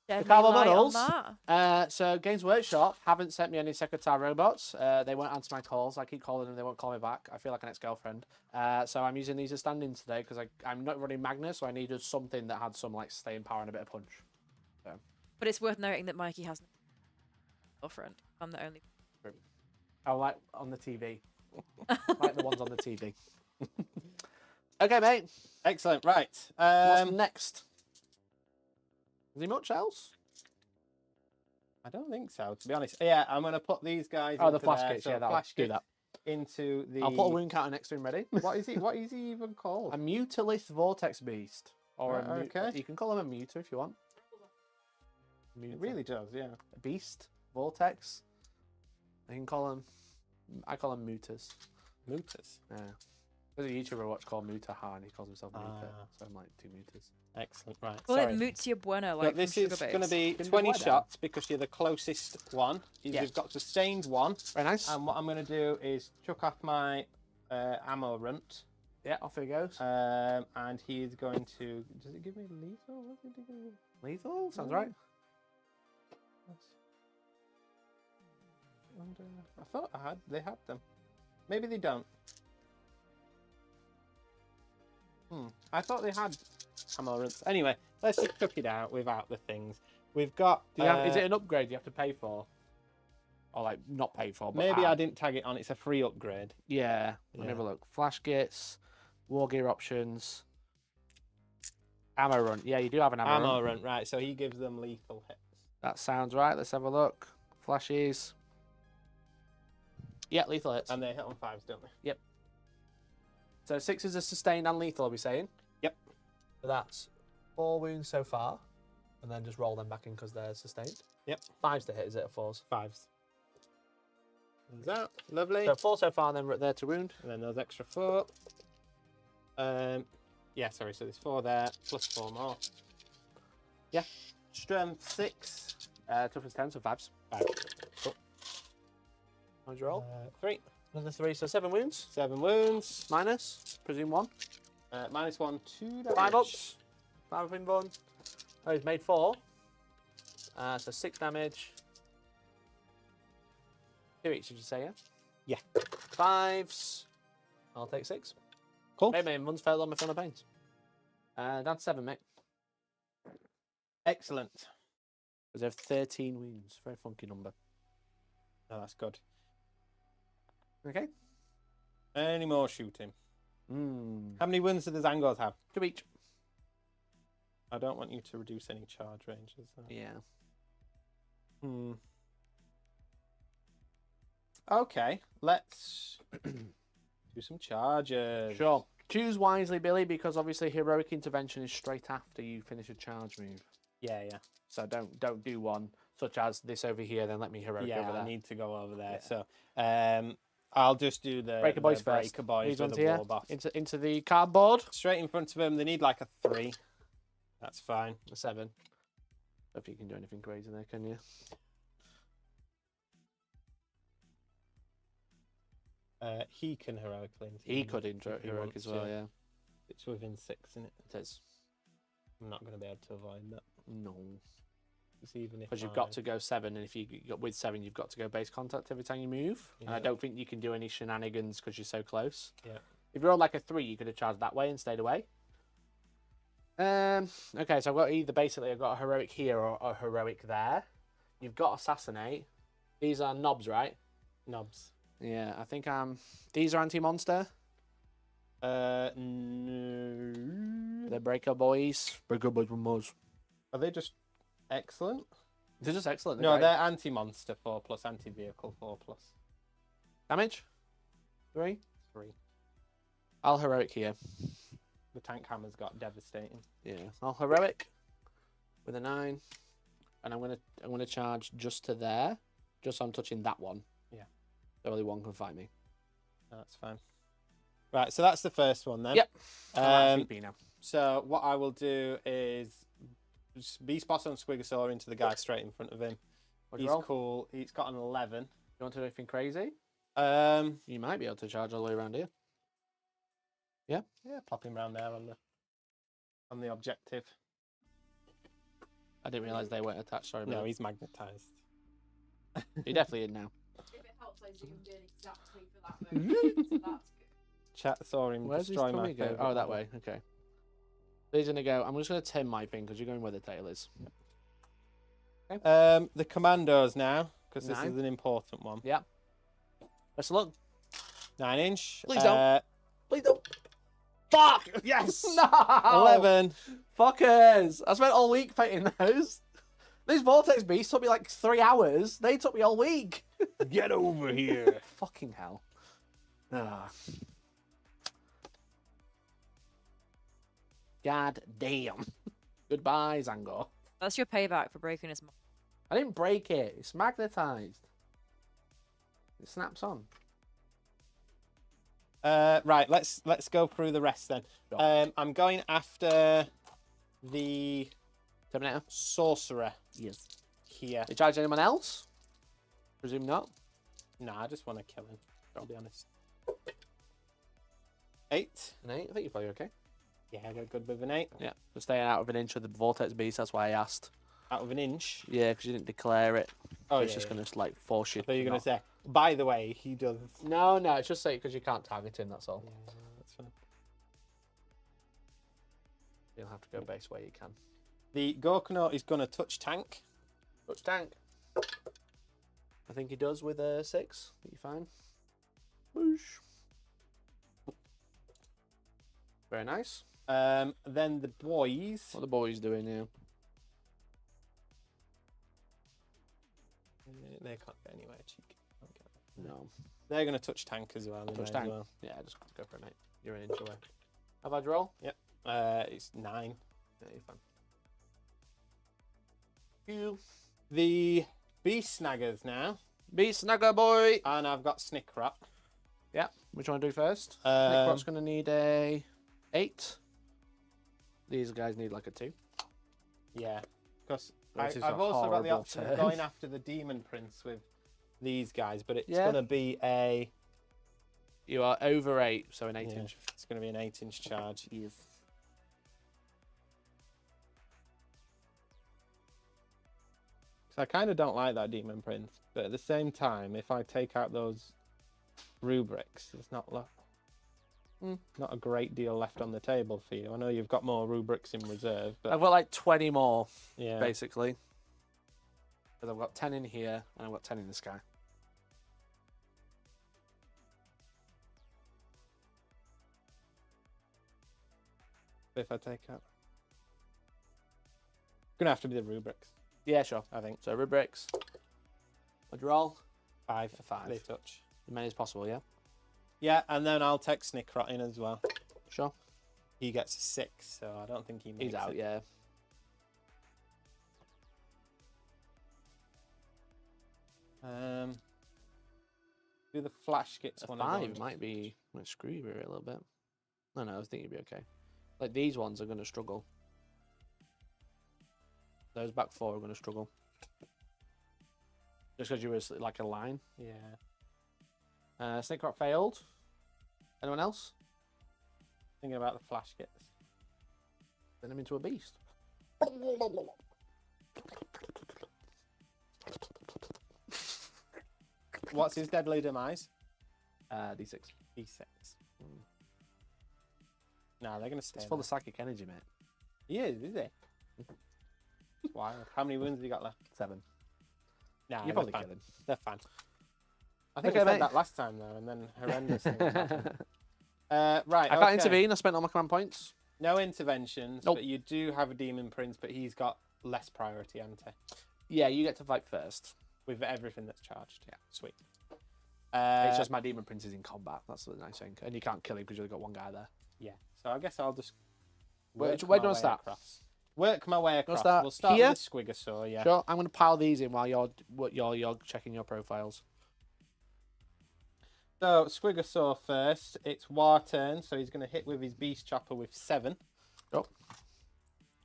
shed any cardboard light models? on that. So Games Workshop haven't sent me any Secretary robots. They won't answer my calls. I keep calling them, they won't call me back. I feel like an ex-girlfriend. So I'm using these as stand-ins today because I'm not running Magnus, so I needed something that had some like staying power and a bit of punch. But it's worth noting that Mikey has no girlfriend. I'm the only. I like on the TV. Like the ones on the TV. Okay, mate. Excellent. Right. What's next? Is there much else? I don't think so, to be honest. Yeah, I'm going to put these guys Oh, the into flash there. kits. So Yeah, that'll flash do kits that. into the... I'll put a wound counter next to him ready. What is he? What is he even called? A Mutalith Vortex Beast. Or Right, a okay. You can call him a Muta if you want. It really does, yeah. A Beast. Vortex. I can call him... I call him Mutas. Mutas. Yeah. There's a YouTuber I watch called Muta Ha, and he calls himself Muta. Ah. So I'm like 2 Mutas. Excellent. Right. Call Sorry. it Mutia Bueno, But like this from is Sugar going to Babes. be Can 20 you divide that? shots because you're the closest one. Yeah. You've got sustained 1. Very nice. And what I'm going to do is chuck off my ammo runt. Yeah, off he goes. And he is going to... Does it give me lethal? What's it give me? Lethal? Sounds right. I thought they had them. Maybe they don't. I thought they had ammo runts. Anyway, let's just chuck it out without the things. We've got... Do you have, is it an upgrade you have to pay for? Or like not pay for, but Maybe add? I didn't tag it on. It's a free upgrade. Yeah. Let me Yeah. have a look. Flash kits, war gear options, ammo run. Yeah, you do have an ammo, Ammo run. runt, right. So he gives them lethal hits. That sounds right. Let's have a look. Flashes. Yeah, lethal hits. And they hit on 5s, don't they? So 6 is a sustained and lethal, are we saying? Yep. So that's 4 wounds so far. And then just roll them back in because they're sustained. Yep. 5s to hit, is it, or 4s? 5s. Comes out. Lovely. So 4 so far, then we're there to wound. And then those extra 4. Yeah, sorry, so there's 4 there, plus 4 more. Yeah. Strength 6. Toughness 10, so 5s. 5. Cool. How'd you roll? 3. Another 3, so 7 wounds. 7 wounds. Minus, presume 1. Minus 1, 2 damage. 5 ups. 5 up in one. Oh, he's made 4. So 6 damage. 2 each, did you say, yeah? Yeah. 5s. I'll take 6. Cool. Maybe my one's failed on my Fun of Pains. Down to 7, mate. Excellent. Because they have 13 wounds. Very funky number. Oh, that's good. Okay. Any more shooting? Mm. How many wounds do the Zangors have? 2 each. I don't want you to reduce any charge ranges. So. Yeah. Okay, let's do some charges. Sure. Choose wisely, Billy, because obviously heroic intervention is straight after you finish a charge move. Yeah, yeah. So don't do one such as this over here, then let me heroic Yeah, over there. I need to go over there. Yeah. So I'll just do the Breaker Boys the first. Breaker Boys These with ones the here, war boss. into the cardboard. Straight in front of them, they need like a 3. That's fine. A 7. If you can do anything crazy there, can you? He can heroically. He could intro if he heroic wants as well, to. yeah. It's within 6, isn't it? It is. I'm not going to be able to avoid that. No. It's even if Because you've got to go 7, and if you got with 7, you've got to go base contact every time you move. And I Yeah. don't think you can do any shenanigans because you're so close. Yeah. If you're on like a 3, you could have charged that way and stayed away. Okay, so I've got I've got a heroic here or a heroic there. You've got assassinate. These are knobs, right? Knobs. Yeah, I think these are anti-monster. No. They're Breaker Boys. Breaker Boys with Moz. Are they just excellent? They're just excellent. No, great. they're anti-monster 4+, anti-vehicle 4+. Damage? 3. 3. I'll heroic here. The tank hammer's got devastating. Yeah, I'll heroic with a 9, and I'm gonna charge just to there, just so I'm touching that one. Yeah. So only one can fight me. That's fine. Right, so that's the first one then. Yep. CP now. So what I will do is just Beast Boss on Squigosaur into the guy straight in front of him. What'd you He's roll? cool. He's got an 11. You want to do anything crazy? Um, You might be able to charge all the way around here. yeah, pop him round there on the objective. I didn't realise they weren't attached. Sorry, No, Billy. he's magnetized. You're definitely in now. If it helps, I zoomed in exactly for that moment, so that's good. Chat saw him Where's his destroy my tummy go? favourite Oh, that model. way. Okay. He's gonna go. I'm just gonna turn my thing because you're going where the tail is. The commandos now, because this 9. is an important one. Yeah. Let's look. 9-inch. Please don't. Please don't. Fuck! Yes! No! 11. Fuckers! I spent all week painting those. These Vortex Beasts took me like 3 hours. They took me all week. Get over here. Fucking hell. Ah. God damn. Goodbye, Zangor. That's your payback for breaking his. I didn't break it. It's magnetized. It snaps on. Right, let's go through the rest then. Sure. I'm going after the Terminator. sorcerer Yes. here. They charge anyone else? Presume not. No, I just want to kill him, I'll be honest. 8. An 8. I think you're probably okay. Yeah, I got good with an 8. Yeah. Just staying out of an inch of the Vortex Beast. That's why I asked. Out of an inch. Yeah, because you didn't declare it. Oh, It's yeah, just yeah. going to like force you. I thought you were going not- to say, by the way, he does. No, it's just say because you can't target him. That's all. Yeah, that's fine. You'll have to go base where you can. The Gorkanaut is going to touch tank. Touch tank. I think he does with a 6. But you're fine. Whoosh. Very nice. Then the boys. What are the boys doing now? They can't get anywhere cheeky. No. They're going to touch tank as well. Touch as tank. well. Yeah, just go for it, mate. You're an inch away. Have I roll? It's 9. Yeah, you're fine. you. The Beast Snaggers now. Beast Snagger boy. And I've got Snickrot. Yeah. Which one do I do first? Snickrot's going to need a 8. These guys need like a 2. Yeah. Because Which is I've a also got the horrible option of turn. going after the Demon Prince with these guys, but it's Yeah. going to be a... You are over 8, so an 8-inch. It's going to be an 8-inch charge. Yes. So I kind of don't like that Demon Prince, but at the same time, if I take out those rubrics, there's not not a great deal left on the table for you. I know you've got more rubrics in reserve, but I've got like 20 more, yeah, basically. Because I've got 10 in here, and I've got 10 in the sky. if I take out, gonna have to be the rubrics, Yeah, sure. I think. So rubrics. What'd you roll? 5 A 5. They touch. As many as possible, yeah? Yeah, and then I'll take Snickrot in as well. Sure. He gets a 6, so I don't think he makes He's out, it. yeah. Do the flash skits A one. 5 might screw you a little bit. No, I think you'd be okay. Like these ones are going to struggle. Those back 4 are going to struggle. Just because you were like a line. Yeah. Snickrot failed. Anyone else? Thinking about the flash skits. Turn him into a beast. What's his deadly demise? D6. D6. No, they're gonna stay. It's full there. of psychic energy, mate. He is he? It's wild. How many wounds have you got left? 7. Nah, You they're probably fine. kill him. They're fine. I think Okay, I said mate. that last time though, and then horrendous things happened. Right. I can't okay. intervene. I spent all my command points. No interventions, Nope. but you do have a Demon Prince, but he's got less priority, hasn't he? Yeah, you get to fight first. With everything that's charged. Yeah. Sweet. It's just my demon prince is in combat. That's the nice thing, and you can't kill him because you've only got one guy there. Yeah. So I guess I'll just Where work do you my wanna way start? across. Work my way across. start We'll start here? with the Squigosaur, yeah. Sure, I'm going to pile these in while you're checking your profiles. So Squigosaur first. It's War turn, so he's going to hit with his Beast Chopper with 7. Oh.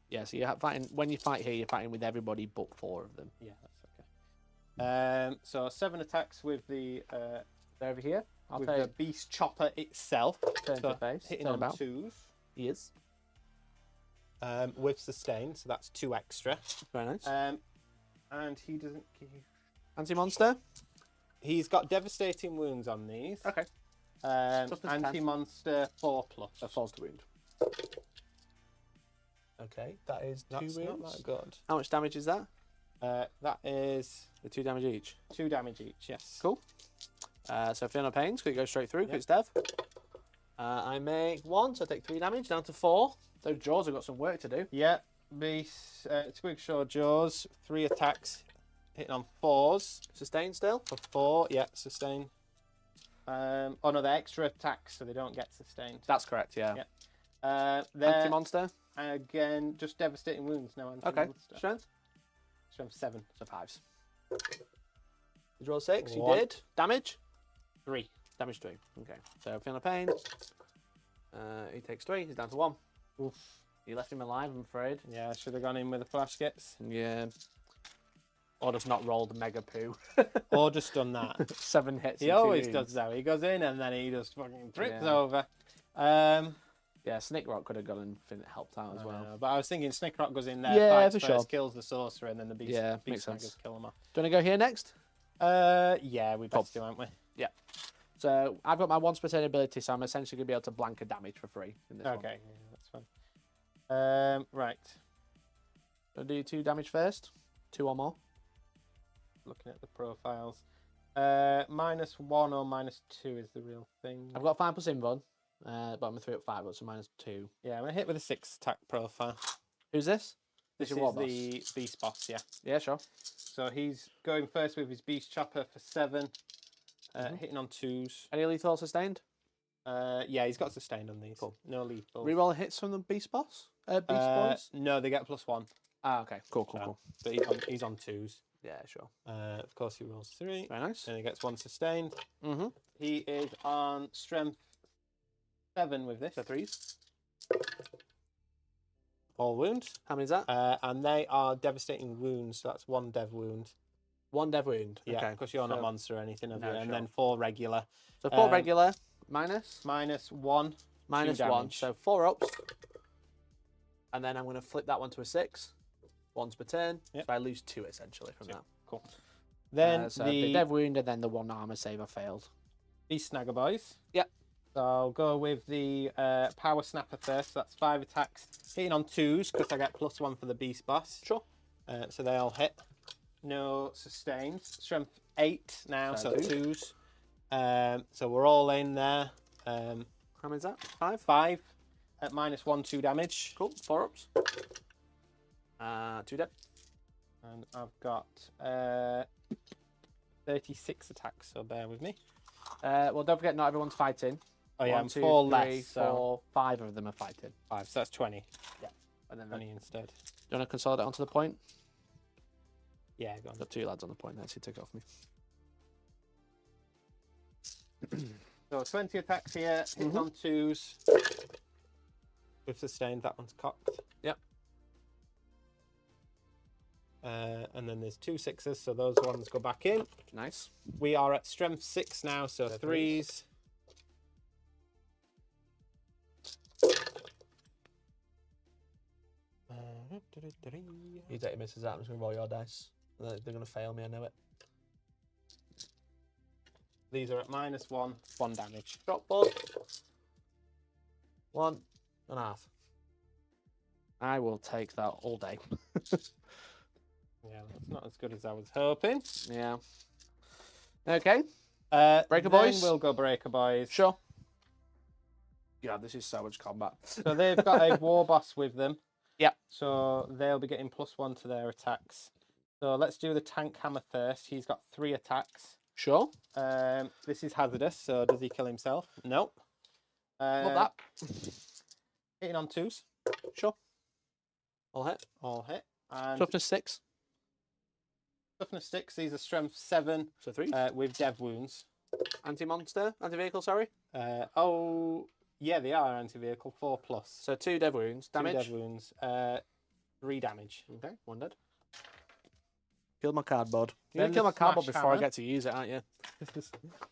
Yeah, so you're fighting when you fight here. You're fighting with everybody but 4 of them. Yeah, that's okay. So 7 attacks with the They're over here. I'll with take the Beast Chopper itself. turn So to face. hitting Turn on about. 2s. He is With sustain, so that's 2 extra. very nice. And he doesn't give. Anti-monster. He's got devastating wounds on these. Okay. Toughness 10. Anti-monster 4+. That falls to wound. Okay, that is 2 That's wounds. not that good. How much damage is that? That is The 2 damage each. 2 damage each. Yes. Cool. So Fiona Pains, could go straight through because Yep. it's dev. I make 1, so I take 3 damage, down to 4. Those jaws have got some work to do. Yeah. Beast Squigshaw Jaws. 3 attacks, hitting on 4s. Sustain still. For 4, yeah, sustain. Oh no, they're extra attacks, so they don't get sustained. That's correct, yeah. Yeah. They're Anti-monster. again just devastating wounds. No Okay. anti-monster. Strength. Strength 7. So 5s. Did you roll 6? You 1. did. Damage? 3. Damage 3. Okay. So Fiona Pain. He takes 3. He's down to 1. Oof. You left him alive, I'm afraid. Yeah, I should have gone in with the flash skits. Yeah. Or just not rolled mega poo. Or just done that. 7 hits. He and 2 always wounds. does that. He goes in and then he just fucking trips Yeah. over. Yeah, Snickrot could have gone and helped out as I well. know, but I was thinking Snickrot goes in there, Yeah, fights for first, sure. kills the sorcerer, and then the beast, Yeah, makes beast sense. snaggers kill him off. Do you want to go here next? Yeah, we best do, aren't we? So I've got my 1 spontaneous ability, so I'm essentially going to be able to blank a damage for free in this one. Okay, yeah, that's fine. Right, I'll do 2 damage first. 2 or more. looking at the profiles. -1 or -2 is the real thing. I've got 5 plus invuln, but I'm going to 3 up 5, so -2. Yeah, I'm gonna hit with a 6 attack profile. Who's this? This your is war boss? the beast boss, yeah. Yeah, sure. So he's going first with his beast chopper for 7, hitting on 2s. Any lethal sustained? Yeah, he's got sustained on these. Cool. No lethal. Reroll hits from the beast boss? Beast boys? No, they get +1. Ah, okay. Cool, cool, So, cool. but he's on 2s. Yeah, sure. Of course, he rolls 3. Very nice. And he gets 1 sustained. Mm-hmm. He is on strength 7 with this. So 3s. All wounds. How many is that? And they are devastating wounds. So that's 1 dev wound. 1 dev wound. Yeah, Okay. because you're not So- monster or anything of No, you. And sure. then 4 regular. So 4 Um, regular, minus? Minus 1. Minus 1. damage. So 4 ups. And then I'm going to flip that one to a 6. Once per turn. Yep. So I lose 2 essentially from that. Cool. Then So the dev wound and then the 1 armor save I failed. Beast Snagger Boys. Yep. So I'll go with the Power Snapper first. So that's 5 attacks. Hitting on 2s because I get +1 for the Beast Boss. Sure. So they all hit. No sustained. Strength 8 now, so 2s. So we're all in there. How many is that? 5? 5 at -1/2 damage. Cool. 4 ups. 2 dead. And I've got 36 attacks, so bear with me. Well, don't forget, not everyone's fighting. Oh yeah, 1, I'm 2, 4 3, less. So 4, 5 of them are fighting. 5, so that's 20. And then 20 instead. do you want to consolidate onto the point? Yeah, go on. I've got 2 lads on the point there, so take it off me. So 20 attacks here, hits on 2s. With sustained, that one's cocked. Yep. And then there's 2 6s, so those ones go back in. Nice. We are at strength 6 now, so So 3s. You take your misses out, I'm just going to roll your dice. They're going to fail me, I know it. These are at -1, 1 damage. Drop 4. 1.5. I will take that all day. Yeah, that's not as good as I was hoping. Yeah. Okay. then Breaker Boys? We'll go Breaker Boys. Sure. Yeah, this is so much combat. So they've got a War Boss with them. Yep. So they'll be getting +1 to their attacks. So let's do the Tank Hammer first. He's got 3 attacks. Sure. This is hazardous, so does he kill himself? Nope. Love that. Hitting on 2s. Sure. All hit. All hit. And Toughness 6. toughness 6. These are strength 7 So 3. with dev wounds. Anti-monster. Anti-vehicle, sorry. Oh, yeah, they are anti-vehicle. 4+. So 2 dev wounds. 2 Damage. dev wounds. 3 damage. Okay, 1 dead. Killed my cardboard. You're Then going to kill the my cardboard smash before I hammer. get to use it, aren't you?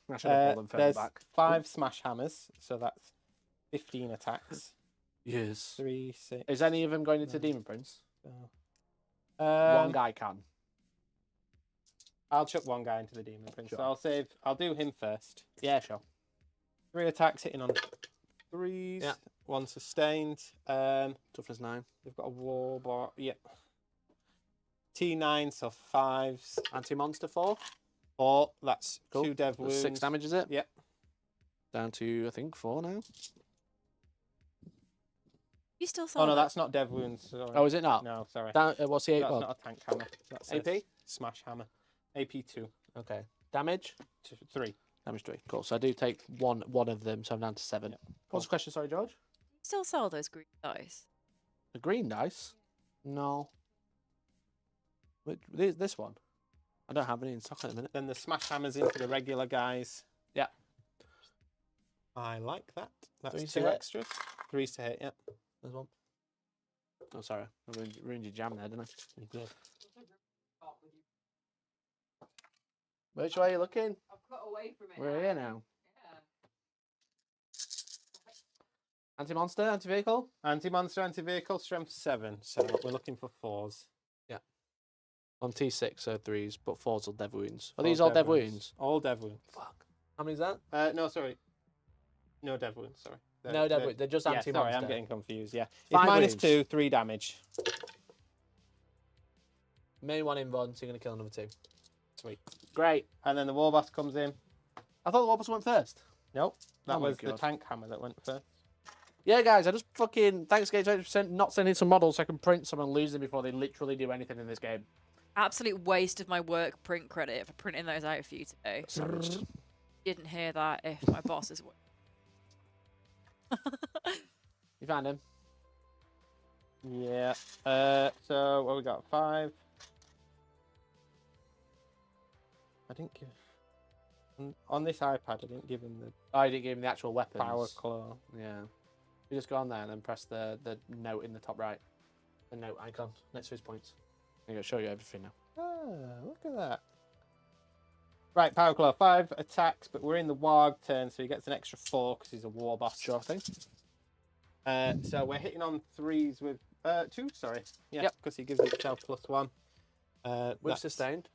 I should have pulled them further There's back. 5 smash hammers, so that's 15 attacks. Yes. 3, 6. Is any of them going into Demon Prince? One One guy can. I'll chuck one guy into the Demon Prince. Sure. So I'll do him first. Yeah, sure. 3 attacks hitting on 3s. Yeah. 1 sustained. Toughness 9. We've got a war bar. Yep. T9, so 5s. Anti-monster 4. 4. That's Cool. 2 dev That's wounds. 6 damage, is it? Yep. Down to, I think, 4 now. You still saw Oh no, that? that's not dev wounds. Sorry. Oh, is it not? No, sorry. Down, what's the 8? That's not a tank hammer. That's AP? a smash hammer. AP 2. Okay. Damage? 3. Damage 3. Cool. So I do take one of them, so I'm down to 7. What's the question, sorry, George? You still sell those green dice? The green dice? No. This one? I don't have any in stock at the minute. Then the smash hammers into the regular guys. Yeah. I like that. That's 3s to 2 hit. extras. 3s to hit, yep. There's one. Oh, sorry. I ruined your jam there, didn't I? You did. Which way are you looking? I've cut away from it. We're here now. Anti-monster, anti-vehicle? Anti-monster, anti-vehicle, strength 7. So we're looking for 4s. On T6, so 3s, but 4s are dev wounds. Are these all dev wounds? All dev wounds. Fuck. How many is that? No, sorry. No dev wounds, sorry. No dev wounds. They're just Yeah, anti-monster. sorry, I'm getting confused, yeah. It's 5 minus wounds. 2, 3 damage. Main one in one, so you're going to kill another 2. Sweet. Great. And then the war boss comes in. I thought the Warboss went first. Nope, that Oh my was the God. tank hammer that went first. Yeah, guys, I just fucking... Thanks, Gage, 20% not sending some models so I can print some and lose them before they literally do anything in this game. Absolute waste of my work print credit for printing those out for you today. Savaged. Didn't hear that if my boss is... You found him? Yeah. So what we got? 5. I didn't give on this iPad. I didn't give him the Oh, you didn't give him the actual weapons. power claw. Yeah. You just go on there and then press the note in the top right. The note icon next to his points. I'm going to show you everything now. Ah, look at that. Right, power claw 5 attacks, but we're in the warg turn, so he gets an extra 4 because he's a war boss. Sure thing. So we're hitting on 3s with 2. Sorry. Yeah. Yep. Because he gives himself +1. With That's sustained.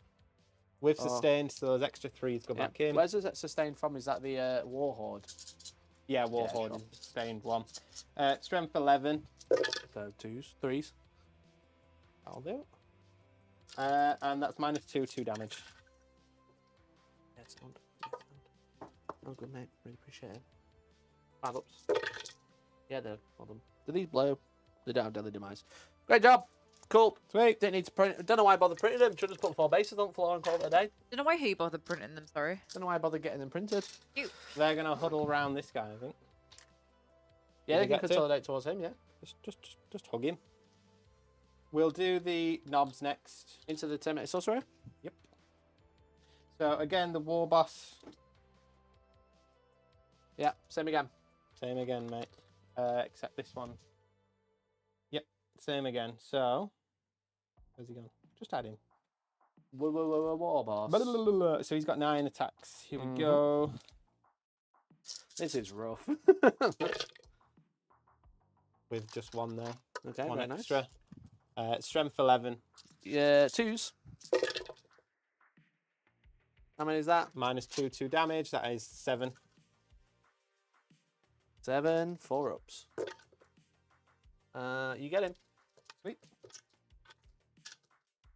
With sustained, so those extra 3s go Yeah. back in. Where's that sustained from? Is that the war horde? Yeah, Warhorde sure. is sustained 1. Strength 11. So 2s, 3s. That'll do. And that's -2 damage. Yeah, sound. Oh, good, mate. Really appreciate it. 5 ups. Yeah, they're well done. Do these blow? They don't have deadly demise. Great job. Cool. Sweet. Didn't need to print. Don't know why I bothered printing them. Should have just put 4 bases on the floor and call it a day. Don't know why he bothered printing them, sorry. Don't know why I bothered getting them printed. They're going to huddle around this guy, I think. Yeah, Did they you can get to? consolidate towards him, yeah. Just hug him. We'll do the knobs next. Into the Terminator Sorcerer. Yep. So again, the war boss. Yeah, same again. Same again, mate. Except this one. Yep, same again. So, where's he gone? Just add him. War boss. So he's got 9 attacks. Here we go. This is rough. With just 1 there. Okay, 1 very extra. Strength 11. Yeah, 2s. How many is that? -2 damage. That is 7. 7, 4 ups. You get him. Sweet.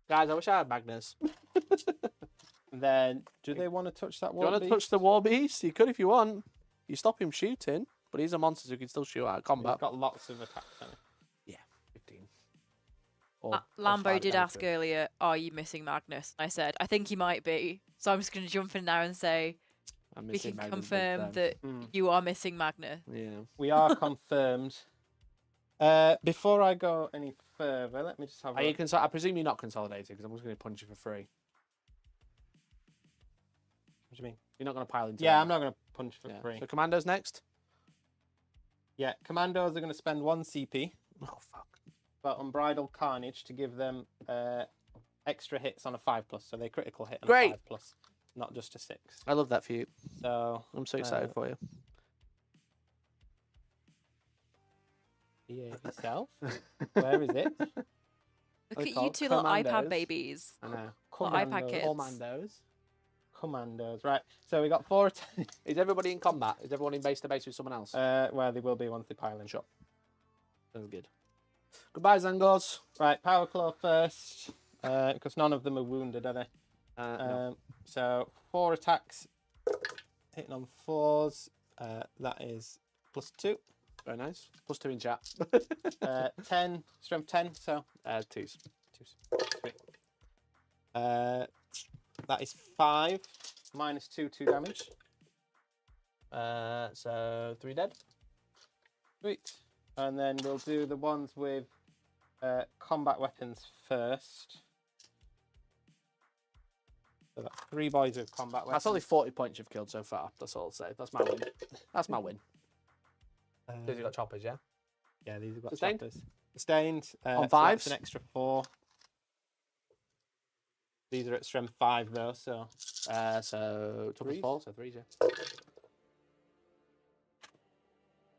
Guys, I wish I had Magnus. Then, do they want to touch that You war want to beast? touch the War Beast? You could if you want. You stop him shooting, but he's a monster, so he can still shoot out of He's combat. got lots of attacks. hasn't he? Yeah, 15. Or Lambo 5 did down ask to it. earlier, are you missing Magnus? And I said, I think he might be. So I'm just going to jump in now and say, I'm we missing can Magnus big confirm time. that you are missing Magnus. Yeah. We are confirmed. Before I go any further, let me just have Are a you I presume you're not consolidated because I'm just going to punch you for free. What do you mean? You're not going to pile into Yeah, them. I'm not going to punch for Yeah. free. So Commandos next. Yeah, commandos are going to spend 1 CP, Oh, fuck. but Unbridled Carnage to give them extra hits on a 5+, so they critical hit on Great. a 5+, not just a 6. I love that for you. So I'm so excited for you. behave yourself. Where is it? Look They're at you called 2 little iPad Commandos. babies. I know. Little iPad Commandos. kids. Commandos. Commandos. Right. So we got 4 attacks. Is everybody in combat? Is everyone in base to base with someone else? Well, they will be once they pile in. Sure. Sounds good. Goodbye, Zangos. Right. Power Claw first, because none of them are wounded, are they? No. So 4 attacks, hitting on 4s. That is +2. Very nice. +2 in chat. 10, strength 10, so 2s. 2s. Sweet. That is 5, -2 damage. So 3 dead. Sweet. And then we'll do the ones with combat weapons first. So that's 3 boys with combat weapons. That's only 40 points you've killed so far. That's all I'll say. That's my win. That's my win. Because you got choppers, yeah? Yeah, these have got Sustained? choppers. Sustained. On so that's 5s? an extra 4. These are at strength 5 though, so So 3s? 4, so 3s,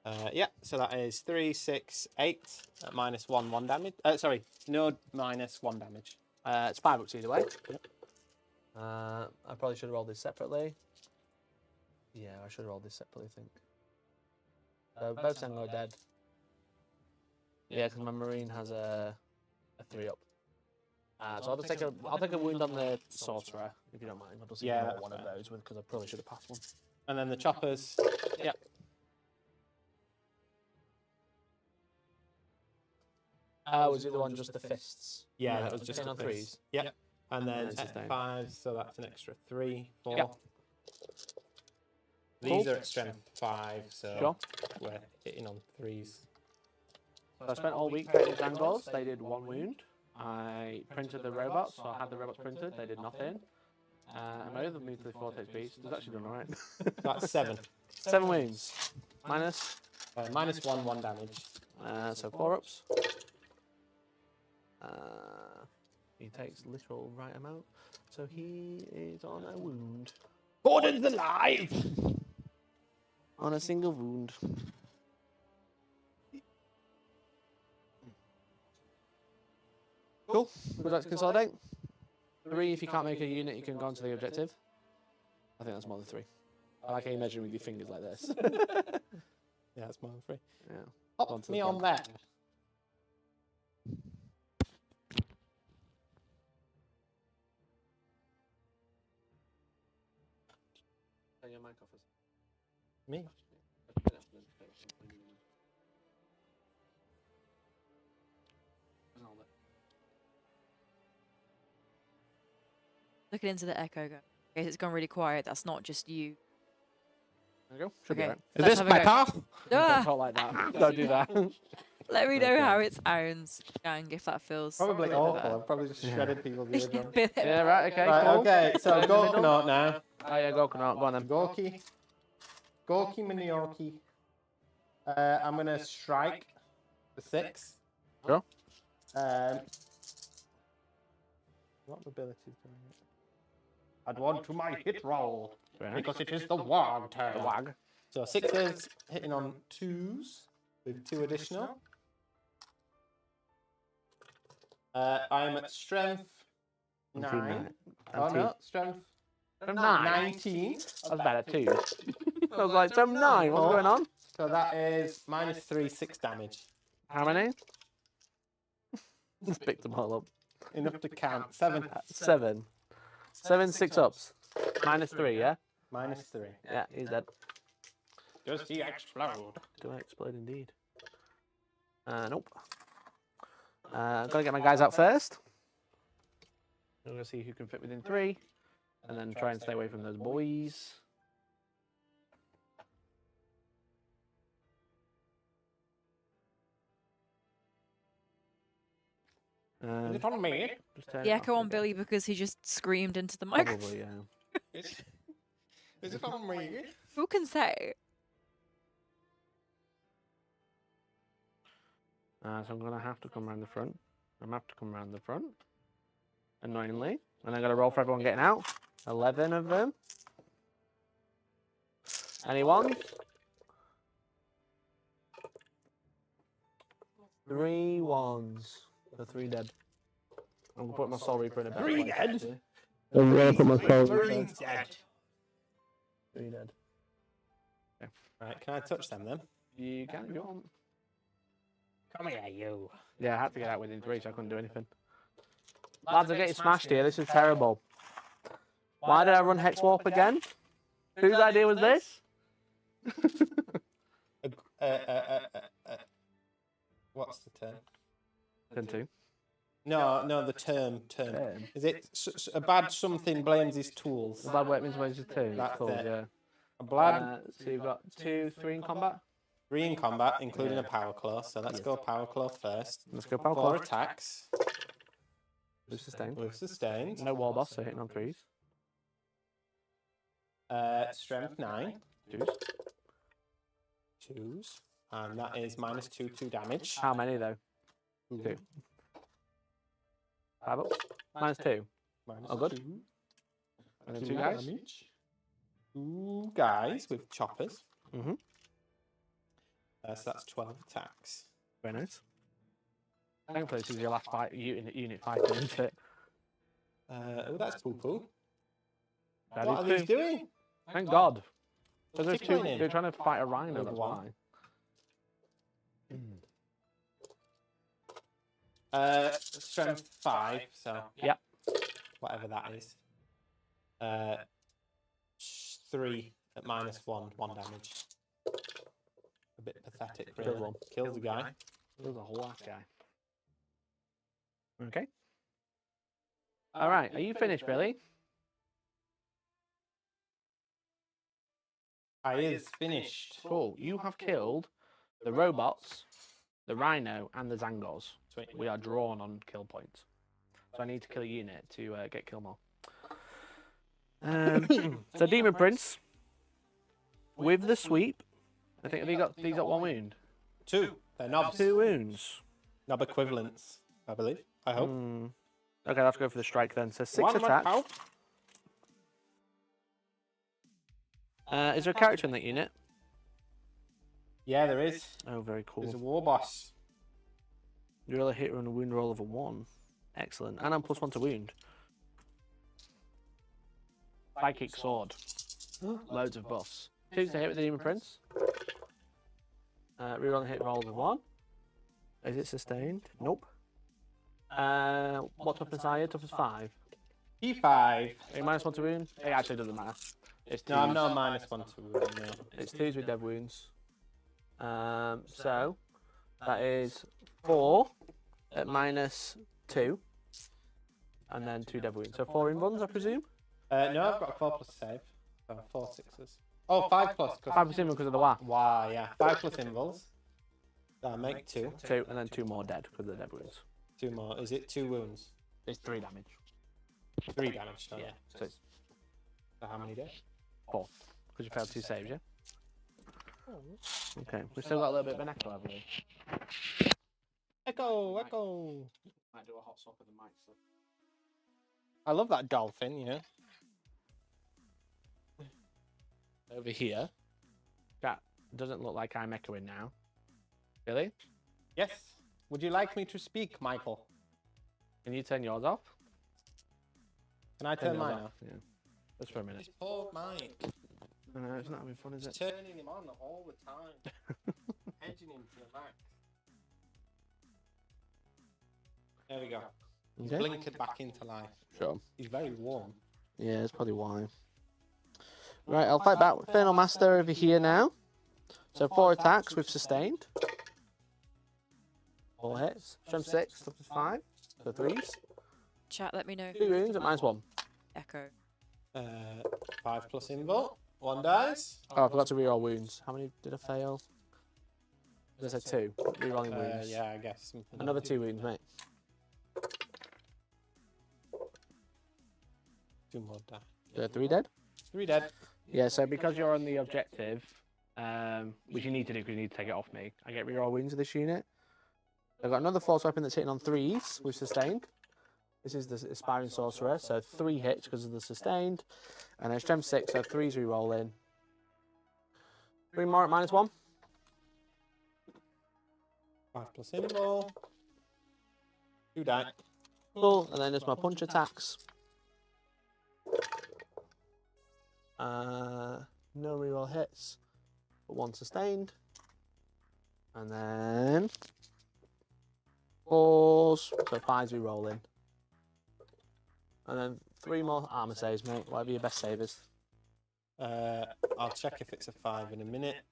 yeah. yeah. So that is 3, 6, 8 at -1 damage. Sorry, no -1 damage. It's 5 ups either way. Yep. I probably should have rolled this separately. Yeah, I should have rolled this separately, I think. Both Zango are dead. Yeah, because my Marine has a 3 up. So I'll take a wound on the Sorcerer, if you don't mind. I'll just Yeah, ignore that's one of fair. those because I probably should have passed one. And then the choppers. Yep. Was it the one just the fists? Yeah, that was just Hitting a on fist. 3s. Yep. And then then sustained. 5, so that's an extra 3, 4. Yep. These Cool. are at strength 5, so Sure. we're hitting on 3s. So I spent all week painting Zangors. They did 1 wound. I printed the robots, so I had the robots printed. They did nothing. And my other move to the Vortex Beast has actually done alright. That's 7. 7 wounds. Minus. -1, 1 damage. So 4 ups. He takes literal right amount. So he is on a wound. Gordon's alive! On a single wound. Cool. Would you like to consolidate? 3, if you can't make a unit, you can go on to the objective. I think that's more than 3. I like how you measure with your fingers like this. Yeah, that's more than 3. Yeah. Pop me on there. Turn your mic off. Me? Looking into the echo. Go. Okay, it's gone really quiet. That's not just you. There you go. Should be Okay. right. Is Let's this have a my go. path? Don't Ah, talk like that. Don't do that. let me know Okay. how it sounds, gang, if that feels Probably a bit awful. better. I've probably just shredded people's eardrums. Yeah, right, okay, Right, cool. okay, so In the middle. Gorkanaut now. Oh yeah, go on then. Gorky. Gorky Minorki. I'm going to strike for 6. Sure. What abilities do I get? Add 1 to my hit roll. Right. Because it is the wag turn. The wag. So 6s hitting on 2s with 2 additional. I'm at strength 9. Oh no, strength From 9. 19. That's better too. I was like, from 9. What's going on? So that is -3, 6 damage. How many? Just picked them all up. Enough to count. 7. 7. 7 6 ups. -3, yeah? -3. Yeah, he's dead. Does he explode? Do I explode indeed? Nope. Gotta get my guys out first. I'm gonna see who can fit within 3. And then try and stay away from those boys. Is it on me? Just turn The it echo off on a bit. Billy because he just screamed into the microphone. Probably, yeah. Is it on me? Who can say? So I'm gonna have to come around the front. I'm gonna have to come around the front. Annoyingly. And I gotta roll for everyone getting out. 11 of them. Anyone? 3 1s. So 3 dead. I'm gonna put my Soul Reaper in a better 3 place, dead? actually. I'm gonna put my Soul Three Reaper. dead. 3 dead. Right, can I touch them then? You can if you want. Come here, you. Yeah, I had to get out within 3, so I couldn't do anything. Lads are getting smashed here. This is terrible. Why did I run Hexwarp again? Whose idea was this? What's the term? Turn 2. No, the term. Term. Is it a bad something blames his tools? The bad weapons ways is 2. That's Cool, it. yeah. A blood, So you've got 2, 3 in combat. 3 in combat, including a power claw. So let's go power claw first. Let's go power 4 claw. attacks With sustain. with sustained. No wall boss, so hitting on 3s. Strength 9. 2s. 2s. And that is -2 damage. How many though? 2. 5 up. -2. Minus Oh, good. 2. And then 2 guys. Damage. 2 guys with choppers. Mhm. So that's 12 attacks. Very nice. Thankfully, this is your last fight, unit fighting, isn't it? Oh, that's poo-poo. That What is are these two. doing? Thank God. Because there's 2. Tickling him. They're trying to fight a rhino, With that's one. why. Strength 5, so Yep. whatever that is. 3 at -1, 1 damage. A bit pathetic, Kills really. one. Kills the guy. There's a whole ass guy. Okay. Alright, are you finished, Billy? I is finished. Cool. You have killed the robots the Rhino, and the Zangors. Sweet. We are drawn on kill points. So I need to kill a unit to get kill more. So Demon Prince with the sweep. I think he's got 1 wound. 2. They're knobs. 2 wounds. Knob equivalents, I believe. I hope. Okay, let's go for the strike then. So 6 One attacks. pow. Is there a character in that unit? Yeah, there is. Oh, very There's a cool. war boss. You roll a hit and a wound roll of a 1. Excellent. And I'm +1 to wound. Psychic sword. Loads of buffs. 2 to hit with the Demon Prince. Reroll and hit rolls of 1. Is it sustained? Nope. What toughness are you? Toughness 5. E5. Are you -1 to wound? It actually doesn't matter. It's 2s. No, I'm not -1 to wound, no. It's 2s with dead wounds. So that is 4 at -2. And then 2 dead wounds. So 4 in runs, I presume? No, I've got a 4+ save. So 4 6s. Oh, 5+. 5 presume because of the WA. Why, yeah. 5+ invulns. That'll make 2. 2, and then 2 more dead because of the dead wounds. 2 more. Is it 2 wounds? It's 3 damage. 3 damage, no? Yeah, so it's So how many days? 4. Because you failed 2 saves, yeah? Okay, we've still got a little bit of an echo, haven't we? Echo, echo. Might do a hot swap of the mic. So. I love that dolphin, you know. Over here. That doesn't look like I'm echoing now. Really? Yes. Would you like me to speak, Michael? Can you turn yours off? Can I turn yours mine off, off? Yeah. Just for a minute. This poor mic. No, it's not having fun, is it? Turning him on all the time. Edging him to the max. There we go. He's Okay. blinkered back into life. Sure. He's very warm. Yeah, that's probably why. Right, I'll fight back with Infernal Master over here now. So 4 attacks with sustained. 4 hits. Strength 6, toughness 5. So 3s. Chat, let me know. 2 wounds at -1. Echo. 5+ invul. 1 dies. Oh, I forgot to reroll wounds. How many did I fail? I said 2. Rerolling wounds. Yeah, I guess. Something Another like 2 wounds, mate. 2 more die. So 3 dead? 3 dead. Yeah, so because you're on the objective, which you need to do because you need to take it off me, I get reroll wounds of this unit. I've got another force weapon that's hitting on 3s with sustained. This is the Aspiring Sorcerer, so 3 hits because of the sustained. And then strength 6, so 3s reroll in. 3 more at -1. 5+ invul. 2 die. Cool, and then there's my punch attacks. No reroll hits, but 1 sustained. And then 4s, so 5s reroll in. And then 3 more armor saves, mate. Whatever your best save is. I'll check if it's a 5 in a minute.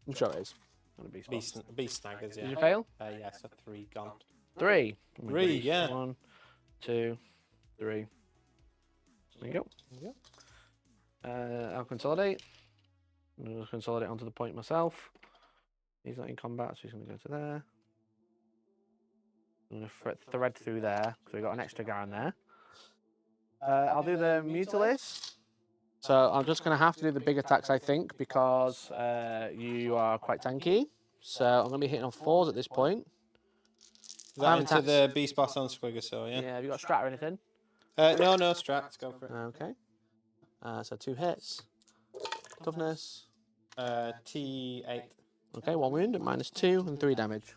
I'm sure it is. On a beast box. Beast snaggers, yeah. Did you fail? Yeah, so 3 gone. 3. Oh my 3, goodness. yeah. 1, 2, 3. There you go. Yep. I'll consolidate. I'm going to consolidate onto the point myself. He's not in combat, so he's going to go to there. I'm going to thread through there, because we've got an extra guy in there. I'll do the Mutalisk. So I'm just going to have to do the big attacks, I think, because you are quite tanky. So I'm going to be hitting on 4s at this point. Is that into the beast boss on Squigger, so yeah? Yeah, have you got a strat or anything? No strats, go for it. Okay. So 2 hits. Toughness. T8. Okay, 1 wound at -2 and 3 damage.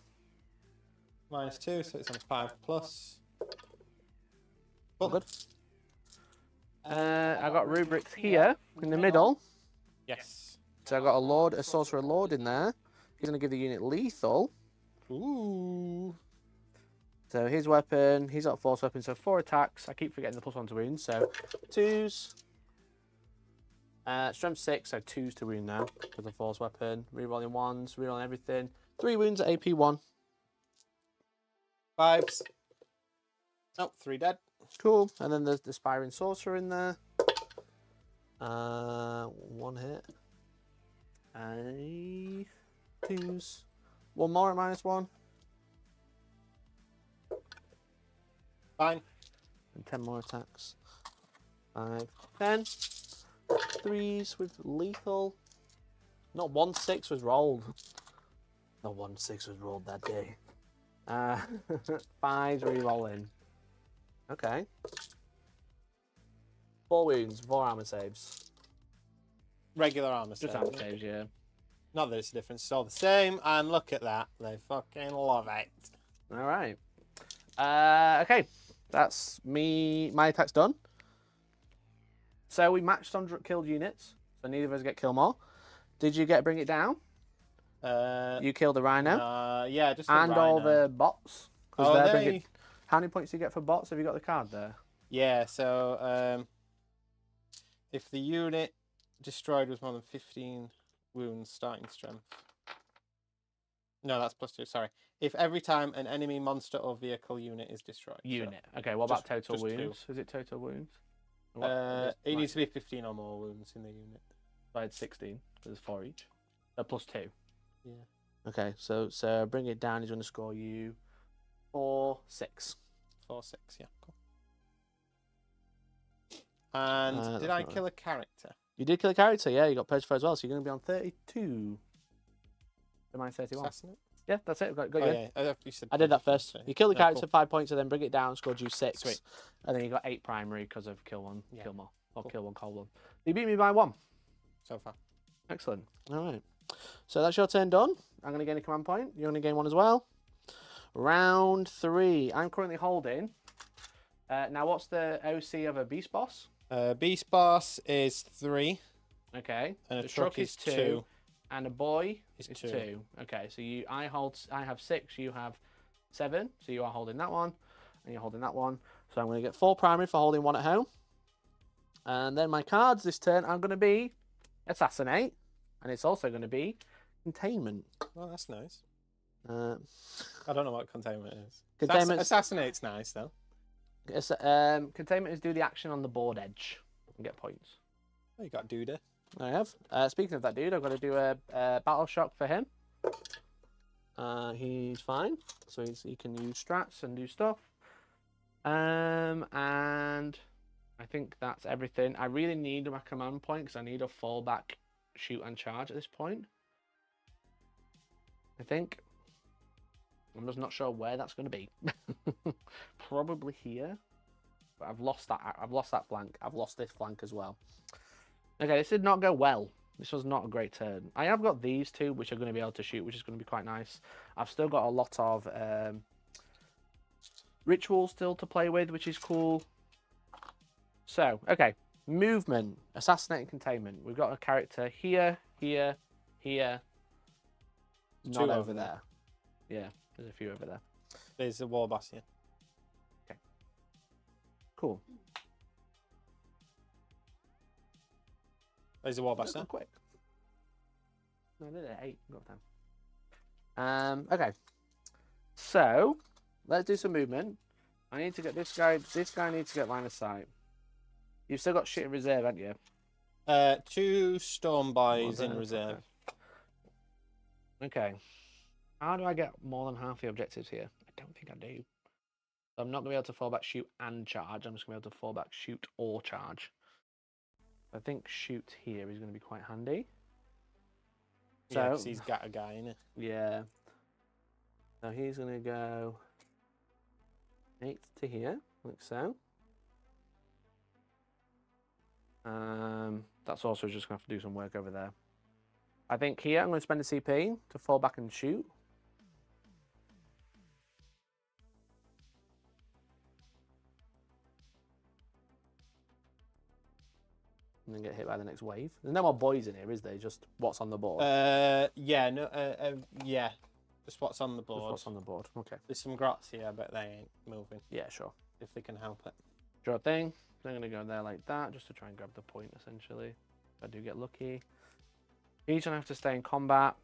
-2, so it's on 5+. All good. I got rubrics here in the middle. Yes. So I got a sorcerer lord in there. He's going to give the unit lethal. Ooh. So his weapon, he's got force weapon, so 4 attacks. I keep forgetting the +1 to wound. So 2s. Strength 6, so 2s to wound now with the force weapon. Rerolling 1s, rerolling everything. 3 wounds at AP 1. 5s. Oh, 3 dead. Cool. And then there's the Aspiring Sorcerer in there. 1 hit. 2s. 1 more at -1. Fine. And 10 more attacks. 5, 10. 3s with lethal. Not 1/6 was rolled. Not 1/6 was rolled that day. 5s re-rolling. Okay. 4 wounds, 4 armor saves. Regular armor Just save. armor saves, yeah. Not that it's a difference. It's all the same. And look at that. They fucking love it. All right. Okay. That's me. My attack's done. So we matched on killed units. So neither of us get kill more. Did you get bring it down? You killed the rhino. Yeah, just the and rhino. all the bots. 'Cause Oh, they're they... bringing... How many points do you get for bots? Have you got the card there? Yeah, so if the unit destroyed was more than 15 wounds starting strength. No, that's +2, sorry. If every time an enemy monster or vehicle unit is destroyed. Unit. Okay, what about total wounds? Is it total wounds? It needs to be 15 or more wounds in the unit. I had 16. There's 4 each. +2. Yeah. Okay, so bring it down. He's going to score you 4, 6. 4, 6, yeah, cool. And did I kill a character? You did kill a character, yeah. You got purged for as well, so you're going to be on 32. Am I 31? Assassinate? Yeah, that's it. Got Oh, you. yeah. You said I did that first. so- You killed the yeah, character cool. 5 points, and then bring it down, scored you 6. Sweet. And then you got 8 primary because of kill 1, Yeah. kill more. Or Cool. kill 1, call 1. You beat me by 1. So far. Excellent. All right. So that's your turn done. I'm going to gain a command point. You're going to gain 1 as well. Round 3. I'm currently holding. Now, what's the OC of a beast boss? Beast boss is 3. Okay. And a the truck is 2. And a boy Is is 2. 2. Okay, so I have 6, you have 7. So you are holding that one. And you're holding that one. So I'm going to get 4 primary for holding 1 at home. And then my cards this turn are going to be Assassinate. And it's also going to be Containment. Well, that's nice. Uh, I don't know what containment is. Containment. Assassinate's nice, though. Containment is do the action on the board edge and get points. Oh, you got Duda. I have. Speaking of that dude, I've got to do a battle shock for him. He's fine, so he can use strats and do stuff. And I think that's everything. I really need my command point because I need a fallback, shoot and charge at this point. I think. I'm just not sure where that's going to be. Probably here. But I've lost that flank. I've lost this flank as well. Okay, this did not go well. This was not a great turn. I have got these two, which are going to be able to shoot, which is going to be quite nice. I've still got a lot of rituals still to play with, which is cool. So, okay. Movement. Assassinate and Containment. We've got a character here, here, here. Not over there. Yeah, there's a few over there. There's a war boss here. Okay. Cool. There's a war boss there. Quick. No, I did it at 8. Got time. Okay. So, let's do some movement. I need to get this guy. This guy needs to get line of sight. You've still got shit in reserve, haven't you? 2 storm boys in Okay. reserve. Okay. How do I get more than half the objectives here? I don't think I do. So I'm not going to be able to fall back, shoot, and charge. I'm just going to be able to fall back, shoot, or charge. I think shoot here is going to be quite handy. So, Yeah, 'cause he's got a guy in it. yeah. So he's going to go 8 to here, like so. That's also just going to have to do some work over there. I think here I'm going to spend a CP to fall back and shoot. And then get hit by the next wave. There's no more boys in here, is there? Just what's on the board. Yeah, no, yeah. Just what's on the Just board. what's on the board. Okay. There's some grots here, but they ain't moving. Yeah, sure. If they can help it. Sure thing. I'm going to go there like that, just to try and grab the point, essentially. If I do get lucky. Each one have to stay in combat.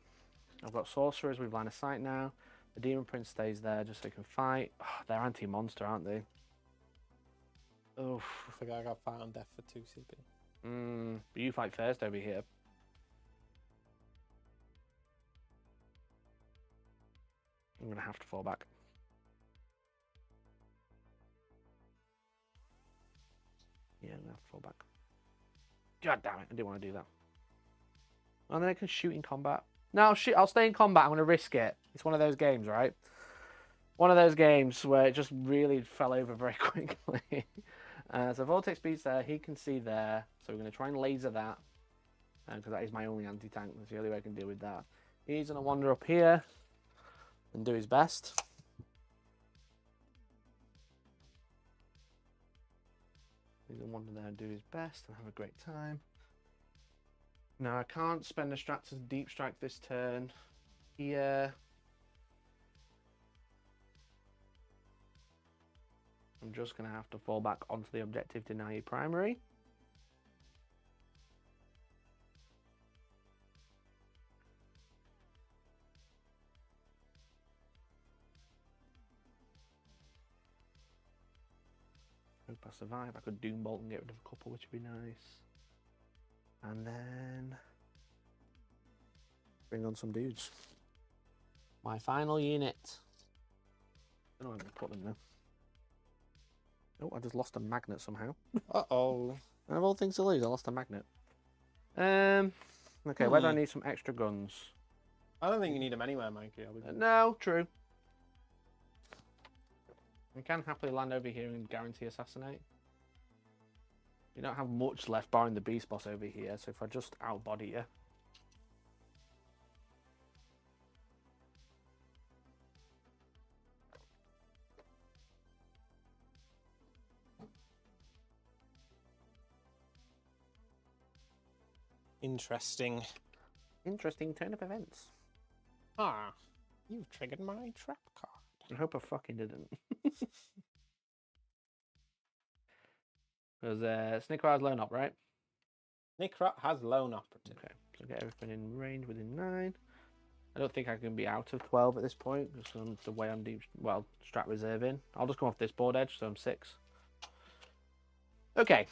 I've got sorcerers with line of sight now. The demon prince stays there just so they can fight. Oh, they're anti-monster, aren't they? Oof. I forgot I got fight on death for 2 CP. But you fight first over here. I'm going to have to fall back. gonna have to fall back. God damn it! I didn't want to do that. And then I can shoot in combat. No, shoot. I'll stay in combat. I'm gonna risk it. It's one of those games, right? One of those games where it just really fell over very quickly. So Vortex Beast's there. He can see there. So we're gonna try and laser that. Because that is my only anti-tank. That's the only way I can deal with that. He's going to wander up here and do his best. He's going to wander there and do his best and have a great time. Now, I can't spend a Stratus Deep Strike this turn. Here. I'm just going to have to fall back onto the objective, deny your primary. Hope I survive. I could Doom Bolt and get rid of a couple, which would be nice. And then bring on some dudes. My final unit. I don't know where I'm going to put them now. Oh, I just lost a magnet somehow. Uh-oh. And of all things to lose, I lost a magnet. Okay, where do I need some extra guns? I don't think you need them anywhere, Mikey. No, true. We can happily land over here and guarantee assassinate. You don't have much left barring the beast boss over here, so if I just outbody you. Interesting. Interesting turn of events. Ah, you've triggered my trap card. I hope I fucking didn't. Because Snicker has loan up, right? Snickrot has lone operative. Okay, so get everything in range within 9. I don't think I can be out of 12 at this point, because the way I'm deep, well, strat reserving. I'll just come off this board edge, so I'm 6. Okay.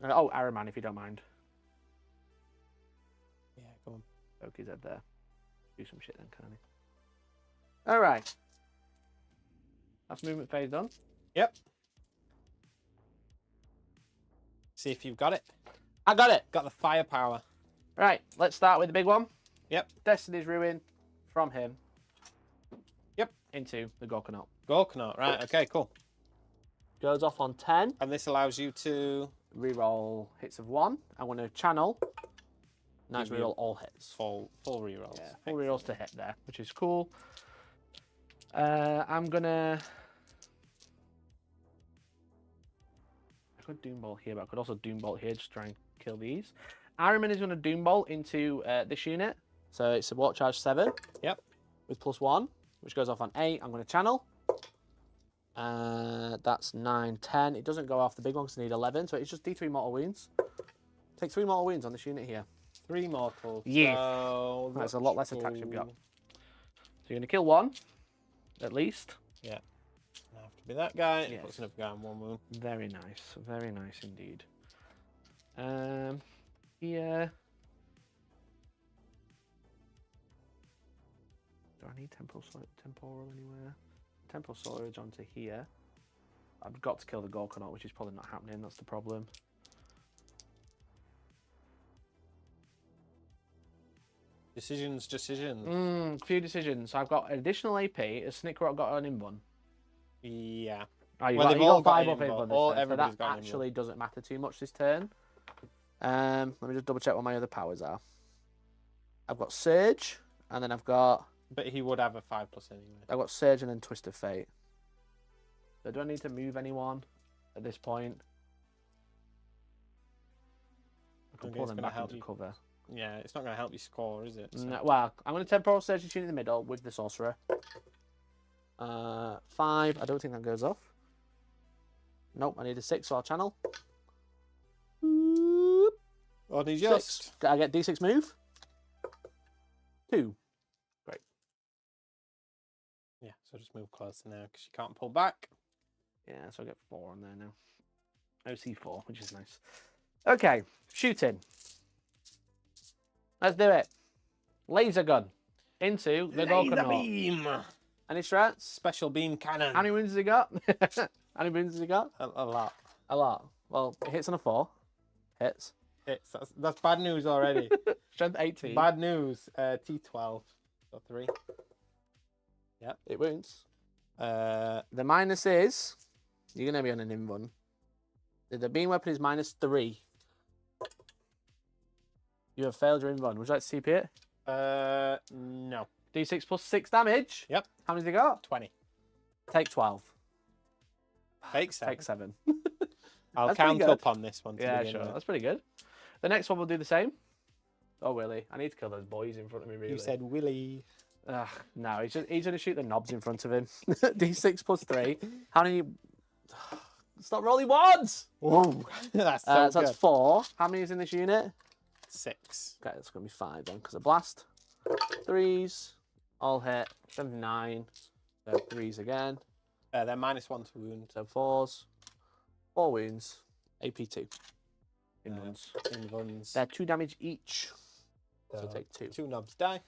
Oh, Arrowman, if you don't mind. Yeah, go on. Poke his head there. Do some shit then, can't he? Alright. That's movement phase done. Yep. See if you've got it. I got it! Got the firepower. Right, let's start with the big one. Yep. Destiny's Ruin from him. Yep. Into the Gorkanaut. Gorkanaut, right, okay, cool. Goes off on 10. And this allows you to... Reroll hits of 1. I'm going to channel. Nice Give me reroll all hits. Full rerolls. Yeah, full rerolls to hit there, which is cool. I'm going to... I could Doombolt here, but I could also Doombolt here just to try and kill these. Ironman is going to Doombolt into this unit. So it's a Warp Charge 7. Yep. With +1, which goes off on 8. I'm going to channel. That's 9, 10. It doesn't go off the big one because I need 11. So it's just D3 mortal wounds. Take 3 mortal wounds on this unit here. 3 mortals. Yeah. So That's a lot less attacks you've got. So you're going to kill 1, at least. Yeah. Gonna have to be that guy. Yes. Puts another guy on 1 wound. Very nice. Very nice indeed. Here. Do I need temporal anywhere? Temporal storage onto here. I've got to kill the Gorkanaut, which is probably not happening. That's the problem. Decisions. Few decisions. I've got additional AP. Has Snickrot got an in1? Yeah. Oh, you Well, got, they've you all got 5 got up in1. in1 All- this turn, so everybody's that got an actually doesn't matter too much this turn. Let me just double check what my other powers are. I've got Surge, and then I've got But he would have a 5+ anyway. I've got Surge and then Twist of Fate. So do I need to move anyone at this point? I can Okay, pull it's them gonna back help into you. cover. Yeah, it's not going to help you score, is it? So- No, well, I'm going to temporal surge this unit in the middle with the sorcerer. 5. I don't think that goes off. Nope, I need a 6, so I'll channel. Or did you 6. I get D6 move. 2. Great. Yeah, so just move closer now because you can't pull back. Yeah, so I get 4 on there now. OC4, which is nice. Okay, shooting. Let's do it. Laser gun into the Gorkanaut. beam! Any strats? Special beam cannon. How many wounds has he got? How many wounds has he got? A lot. A lot. Well, it hits on a 4. Hits. That's bad news already. Strength 18. Bad news. T12. So 3. It wounds. Uh, The minus is... You're going to be on an invuln. The beam weapon is -3. You have failed your invuln. Would you like to CP it? no. D6 plus 6 damage. Yep. How many's he got? 20. Take 12. Take 7. Take 7. I'll That's count pretty good. up on this one. To Yeah, begin sure. with. That's pretty good. The next one will do the same. Oh, Willie. I need to kill those boys in front of me, really. You said Willy. No, he's going to shoot the knobs in front of him. D6 plus 3. How many... Stop rolling ones! Whoa. That's so So that's good. 4. How many is in this unit? 6. Okay, that's going to be 5 then, because of blast. 3s. All hit. 79. So 3s again. They're -1 to wound. So 4s. 4 wounds. AP2. Invulns. Invulns. They're 2 damage each. So So take 2. 2 knobs die.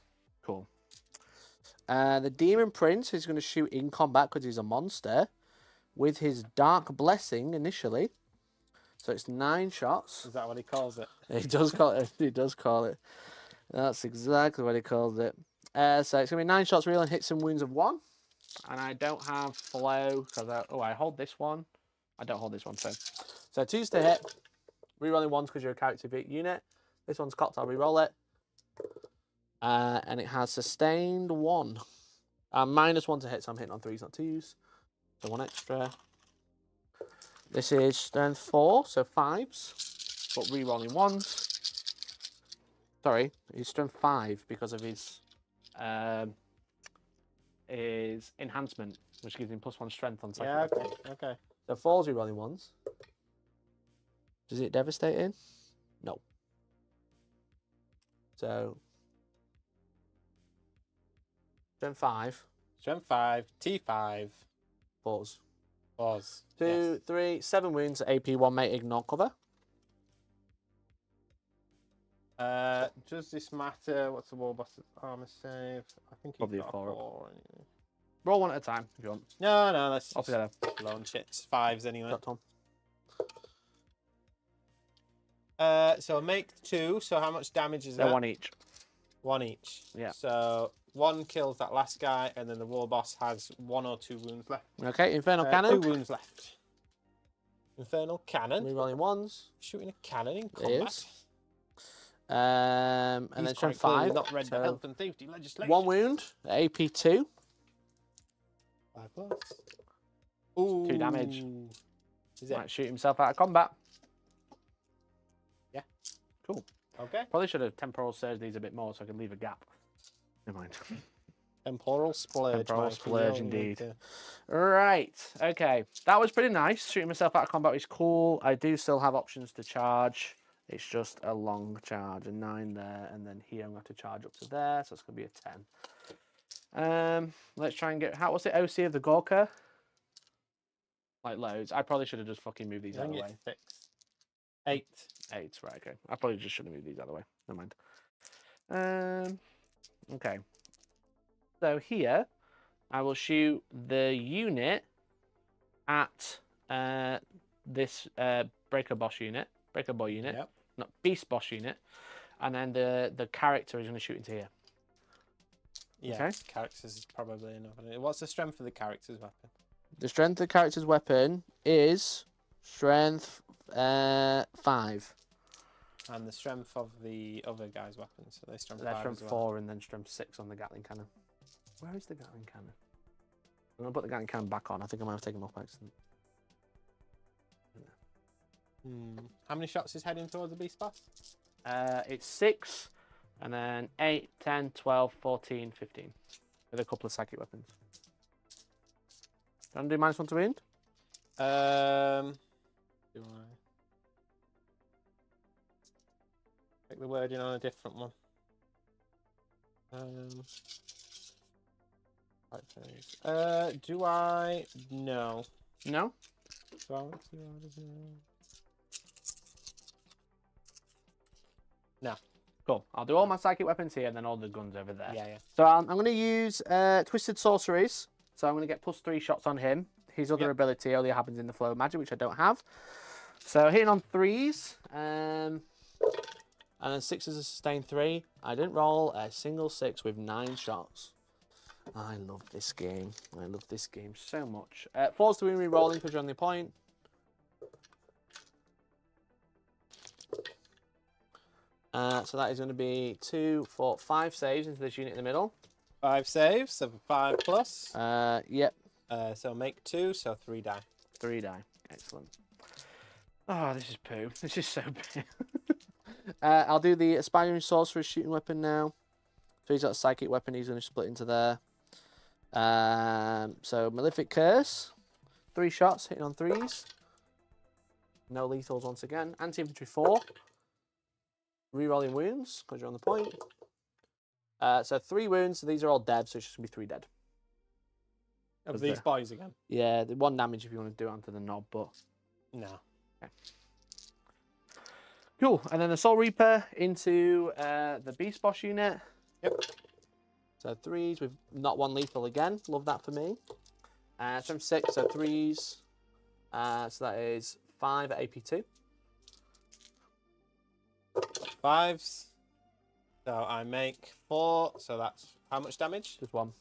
Cool. The Demon Prince is going to shoot in combat because he's a monster with his Dark Blessing initially. So it's 9 shots. Is that what he calls it? He does call it. He does call it. That's exactly what he calls it. So it's going to be 9 shots real and hits and wounds of 1. And I don't have flow because I hold this one. I don't hold this one. So 2s to hit. Rerolling 1s because you're a character unit. This one's cocked. I'll reroll it. And it has sustained 1. -1 to hit, so I'm hitting on 3s, not 2s. So 1 extra. This is strength 4, so 5s. But rerolling 1s. Sorry, he's strength 5 because of his enhancement, which gives him +1 strength on second. Yeah, level. okay. So 4s rerolling 1s. Does it devastating? No. So strength 5. Strength 5, T5, 4s. 4s. 2, 3, 7 wounds. AP1, mate. Ignore cover. Does this matter? What's the war boss's armor save? I think he's Probably a got 4 up. 4 anyway. Roll 1 at a time if you want. No, let's Off just you go. launch it. It's 5s anyway. Got Tom. So make 2. So how much damage is They're that? 1 each. 1 each. Yeah. So 1 kills that last guy, and then the war boss has 1 or 2 wounds left. Okay, Infernal Cannon. 2 wounds left. Infernal Cannon. Rerolling 1s. Shooting a cannon in It combat. is. And He's then quite strength clearly 5. not read the so health and safety legislation. 1 wound. AP2. 5+. Ooh. 2 damage. Is it? Might shoot himself out of combat. Yeah. Cool. Okay. Probably should have temporal surge these a bit more so I could leave a gap. Never mind. Temporal splurge. Temporal Mike, you splurge don't need indeed. to- Right. Okay. That was pretty nice. Shooting myself out of combat is cool. I do still have options to charge. It's just a long charge. A 9 there. And then here I'm going to have to charge up to there. So it's going to be a 10. Let's try and get... What's the OC of the Gorka? Like loads. I probably should have just fucking moved these I out of think the way. it's 6. 8. 8. Right. Okay. I probably just should have moved these out of the way. Never mind. Okay. So here, I will shoot the unit at this Breaker Boss unit, Breaker Boy unit, Yep. not Beast Boss unit, and then the character is going to shoot into here. Yeah. Okay. Characters is probably enough. What's the strength of the character's weapon? The strength of the character's weapon is strength 5. And the strength of the other guy's weapon. So they strength That's 5 strength as well. 4 and then strength 6 on the Gatling cannon. Where is the Gatling cannon? I'm going to put the Gatling cannon back on. I think I might have taken them off by accident. How many shots is heading towards the beast boss? It's 6, and then 8, 10, 12, 14, 15. With a couple of psychic weapons. Do you want to do -1 to wound? Do I? Take the wording on a different one. Do I? No. No? Do I want to? No. Cool. I'll do all my psychic weapons here and then all the guns over there. Yeah. So I'm going to use Twisted Sorceries. So I'm going to get +3 shots on him. His other ability only happens in the flow of magic, which I don't have. So hitting on 3s, and then 6 is a sustained 3. I didn't roll a single 6 with 9 shots. I love this game. I love this game so much. 4's to win re-rolling because you're on the point. So that is going to be 2, 4, 5 saves into this unit in the middle. 5 saves, so 5 plus. Yep. So make 2, so 3 die. 3 die. Excellent. Oh, this is poo. This is so poo. I'll do the Aspiring Sorcerer's shooting weapon now. So he's got a psychic weapon. He's going to split into there. So Malefic Curse. 3 shots, hitting on 3s. No lethals once again. Anti-infantry 4. Rerolling wounds, because you're on the point. So 3 wounds. So these are all dead, so it's just going to be 3 dead. Of these boys again? Yeah, the 1 damage if you want to do it onto the knob, but... No. Okay. Cool, and then the Soul Reaper into the Beast Boss unit. Yep. So 3s with not 1 lethal again. Love that for me. Strength 6, so 3s. So that is 5 at AP2. 5s. So I make 4, so that's how much damage? Just 1.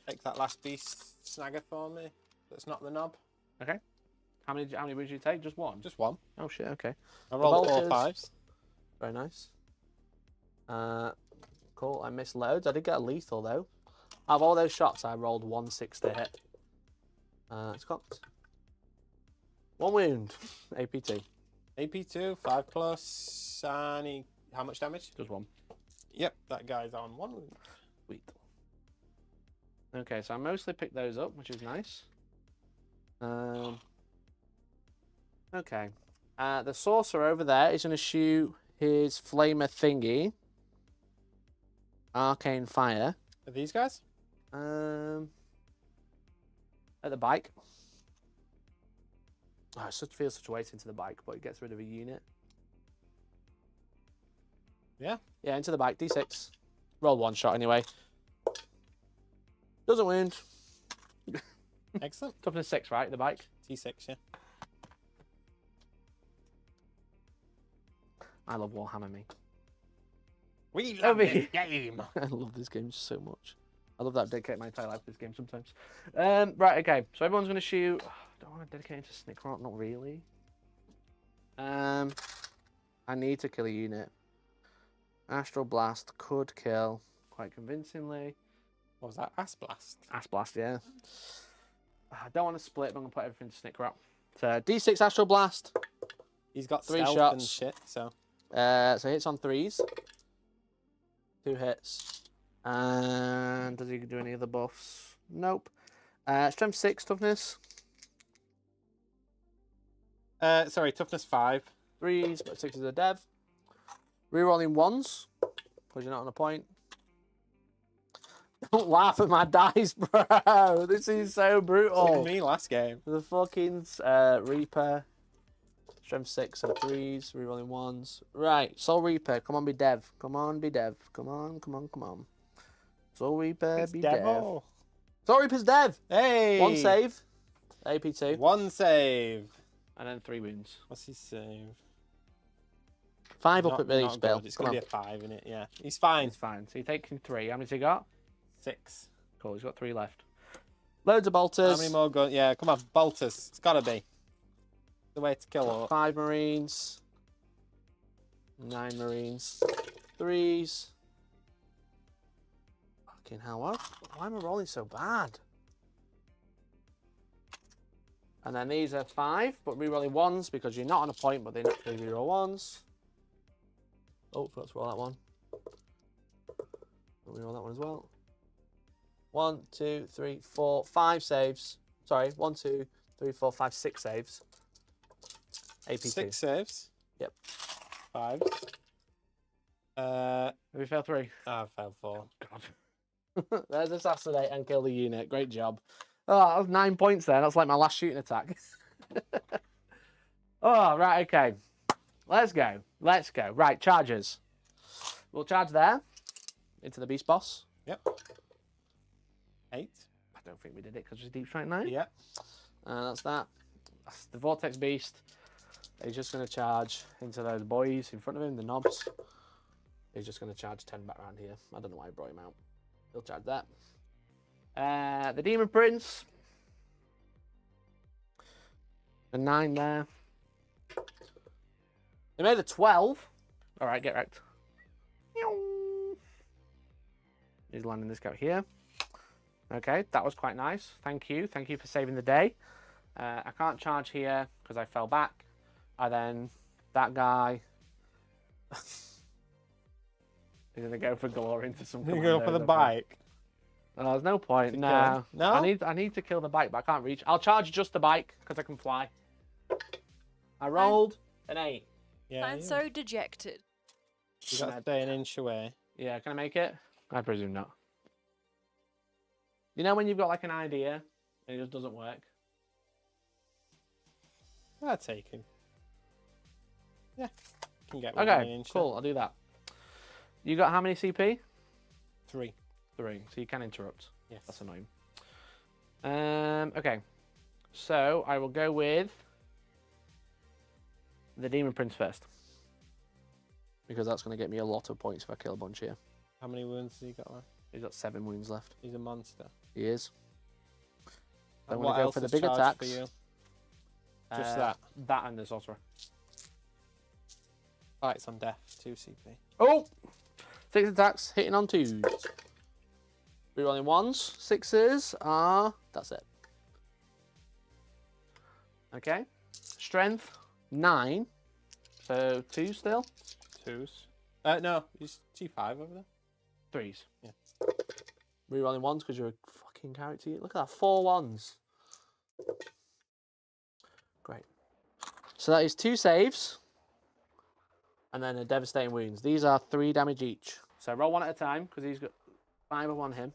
Take that last beast snagger for me. That's not the knob. Okay. How many would you take? Just 1? Just 1. Oh shit, okay. I rolled 4 bolters. 5s. Very nice. Cool, I missed loads. I did get a lethal though. Out of all those shots, I rolled 1 6 to hit. It's got 1 wound. AP2. AP2, 5 plus, and how much damage? Just 1. Yep, that guy's on 1 wound. Sweet. Okay, so I mostly picked those up, which is nice. Okay. The sorcerer over there is going to shoot his flamer thingy. Arcane fire. Are these guys? At the bike. Oh, it feels such a weight into the bike, but it gets rid of a unit. Yeah. Yeah, into the bike. D6. Roll 1 shot anyway. Doesn't wound. Excellent. Toughness 6, right? The bike. T6, yeah. I love Warhammer, me. We love Over this here. game. I love this game so much. I love that I dedicate my entire life to this game sometimes. Right, okay. So everyone's going to shoot. Don't want to dedicate it to Snick Rot, not really. I need to kill a unit. Astral Blast could kill quite convincingly. What was that? Ass Blast? Ass Blast, yeah. I don't want to split, but I'm going to put everything to Snick Rot. So D6 Astral Blast. He's got 3 stealth shots. and shit, so... So hits on 3s. 2 hits. And does he do any other buffs? Nope. Strength 6, toughness. Sorry, toughness 5. 3s, but 6 is a dev. Rerolling 1s, because you're not on a point. Don't laugh at my dice, bro. This is so brutal. Look at me last game. The fucking Reaper. Strength 6, so 3s, rerolling 1s. Right, Soul Reaper, come on, be dev. Come on, be dev. Come on, come on, come on. Soul Reaper, It's be devil. dev. Soul Reaper's dev. Hey! 1 save. AP2. 1 save. And then 3 wounds. What's his save? 5 up at release not spell. good. It's going to be a 5, isn't it? Yeah. He's fine. It's fine. So you're taking 3. How many's he got? 6. Cool, he's got 3 left. Loads of bolters. How many more guns? Yeah, come on. Bolters. It's got to be. The way to kill all. 5 Marines. 9 Marines. 3s. Fucking hell, why am I rolling so bad? And then these are 5, but rerolling 1s because you're not on a point, but they naturally reroll 1s. Oh, forgot to roll that one. I'll reroll that one as well. 1, 2, 3, 4, 5 saves. Sorry, 1, 2, 3, 4, 5, 6 saves. AP2. 6 saves. Yep. 5. Have we failed 3? I failed 4. God. There's assassinate and kill the unit. Great job. Oh, that was 9 points there. That's like my last shooting attack. Oh, right, okay. Let's go. Let's go. Right, charges. We'll charge there into the beast boss. Yep. 8. I don't think we did it because it's Deep Strike 9. Yep. That's that. That's the Vortex Beast. He's just going to charge into those boys in front of him, the knobs. He's just going to charge 10 back around here. I don't know why I brought him out. He'll charge that. The Demon Prince. A 9 there. He made a 12. All right, get wrecked. He's landing this guy here. Okay, that was quite nice. Thank you. Thank you for saving the day. I can't charge here because I fell back. And then that guy... He's going to go for glory into some You go for the commandos, bike. Oh, there's no point. To No. kill him? No? I need to kill the bike, but I can't reach. I'll charge just the bike because I can fly. I rolled an 8. Yeah. I'm so dejected. You got to stay an inch away. Yeah, can I make it? I presume not. You know when you've got like an idea and it just doesn't work? I'll take him. Yeah. Can get one Okay, inch. cool. I'll do that. You got how many CP? 3. 3. So you can interrupt. Yes. That's annoying. Okay. So I will go with the Demon Prince first. Because that's going to get me a lot of points if I kill a bunch here. How many wounds has he got left? He's got 7 wounds left. He's a monster. He is. I And want what to go else for the is big charged attacks. for you? Just that. That and the sorcerer. Fights on death, 2 CP. Oh! 6 attacks, hitting on 2s. Rerolling 1s. 6s are... That's it. Okay. Strength, 9. So 2 still. 2s. No, he's T5 over there. 3s. Yeah. Rerolling 1s because you're a fucking character. Look at that, 4 1s. Great. So that is 2 saves. And then a devastating wounds. These are 3 damage each. So roll 1 at a time because he's got 5 up on him.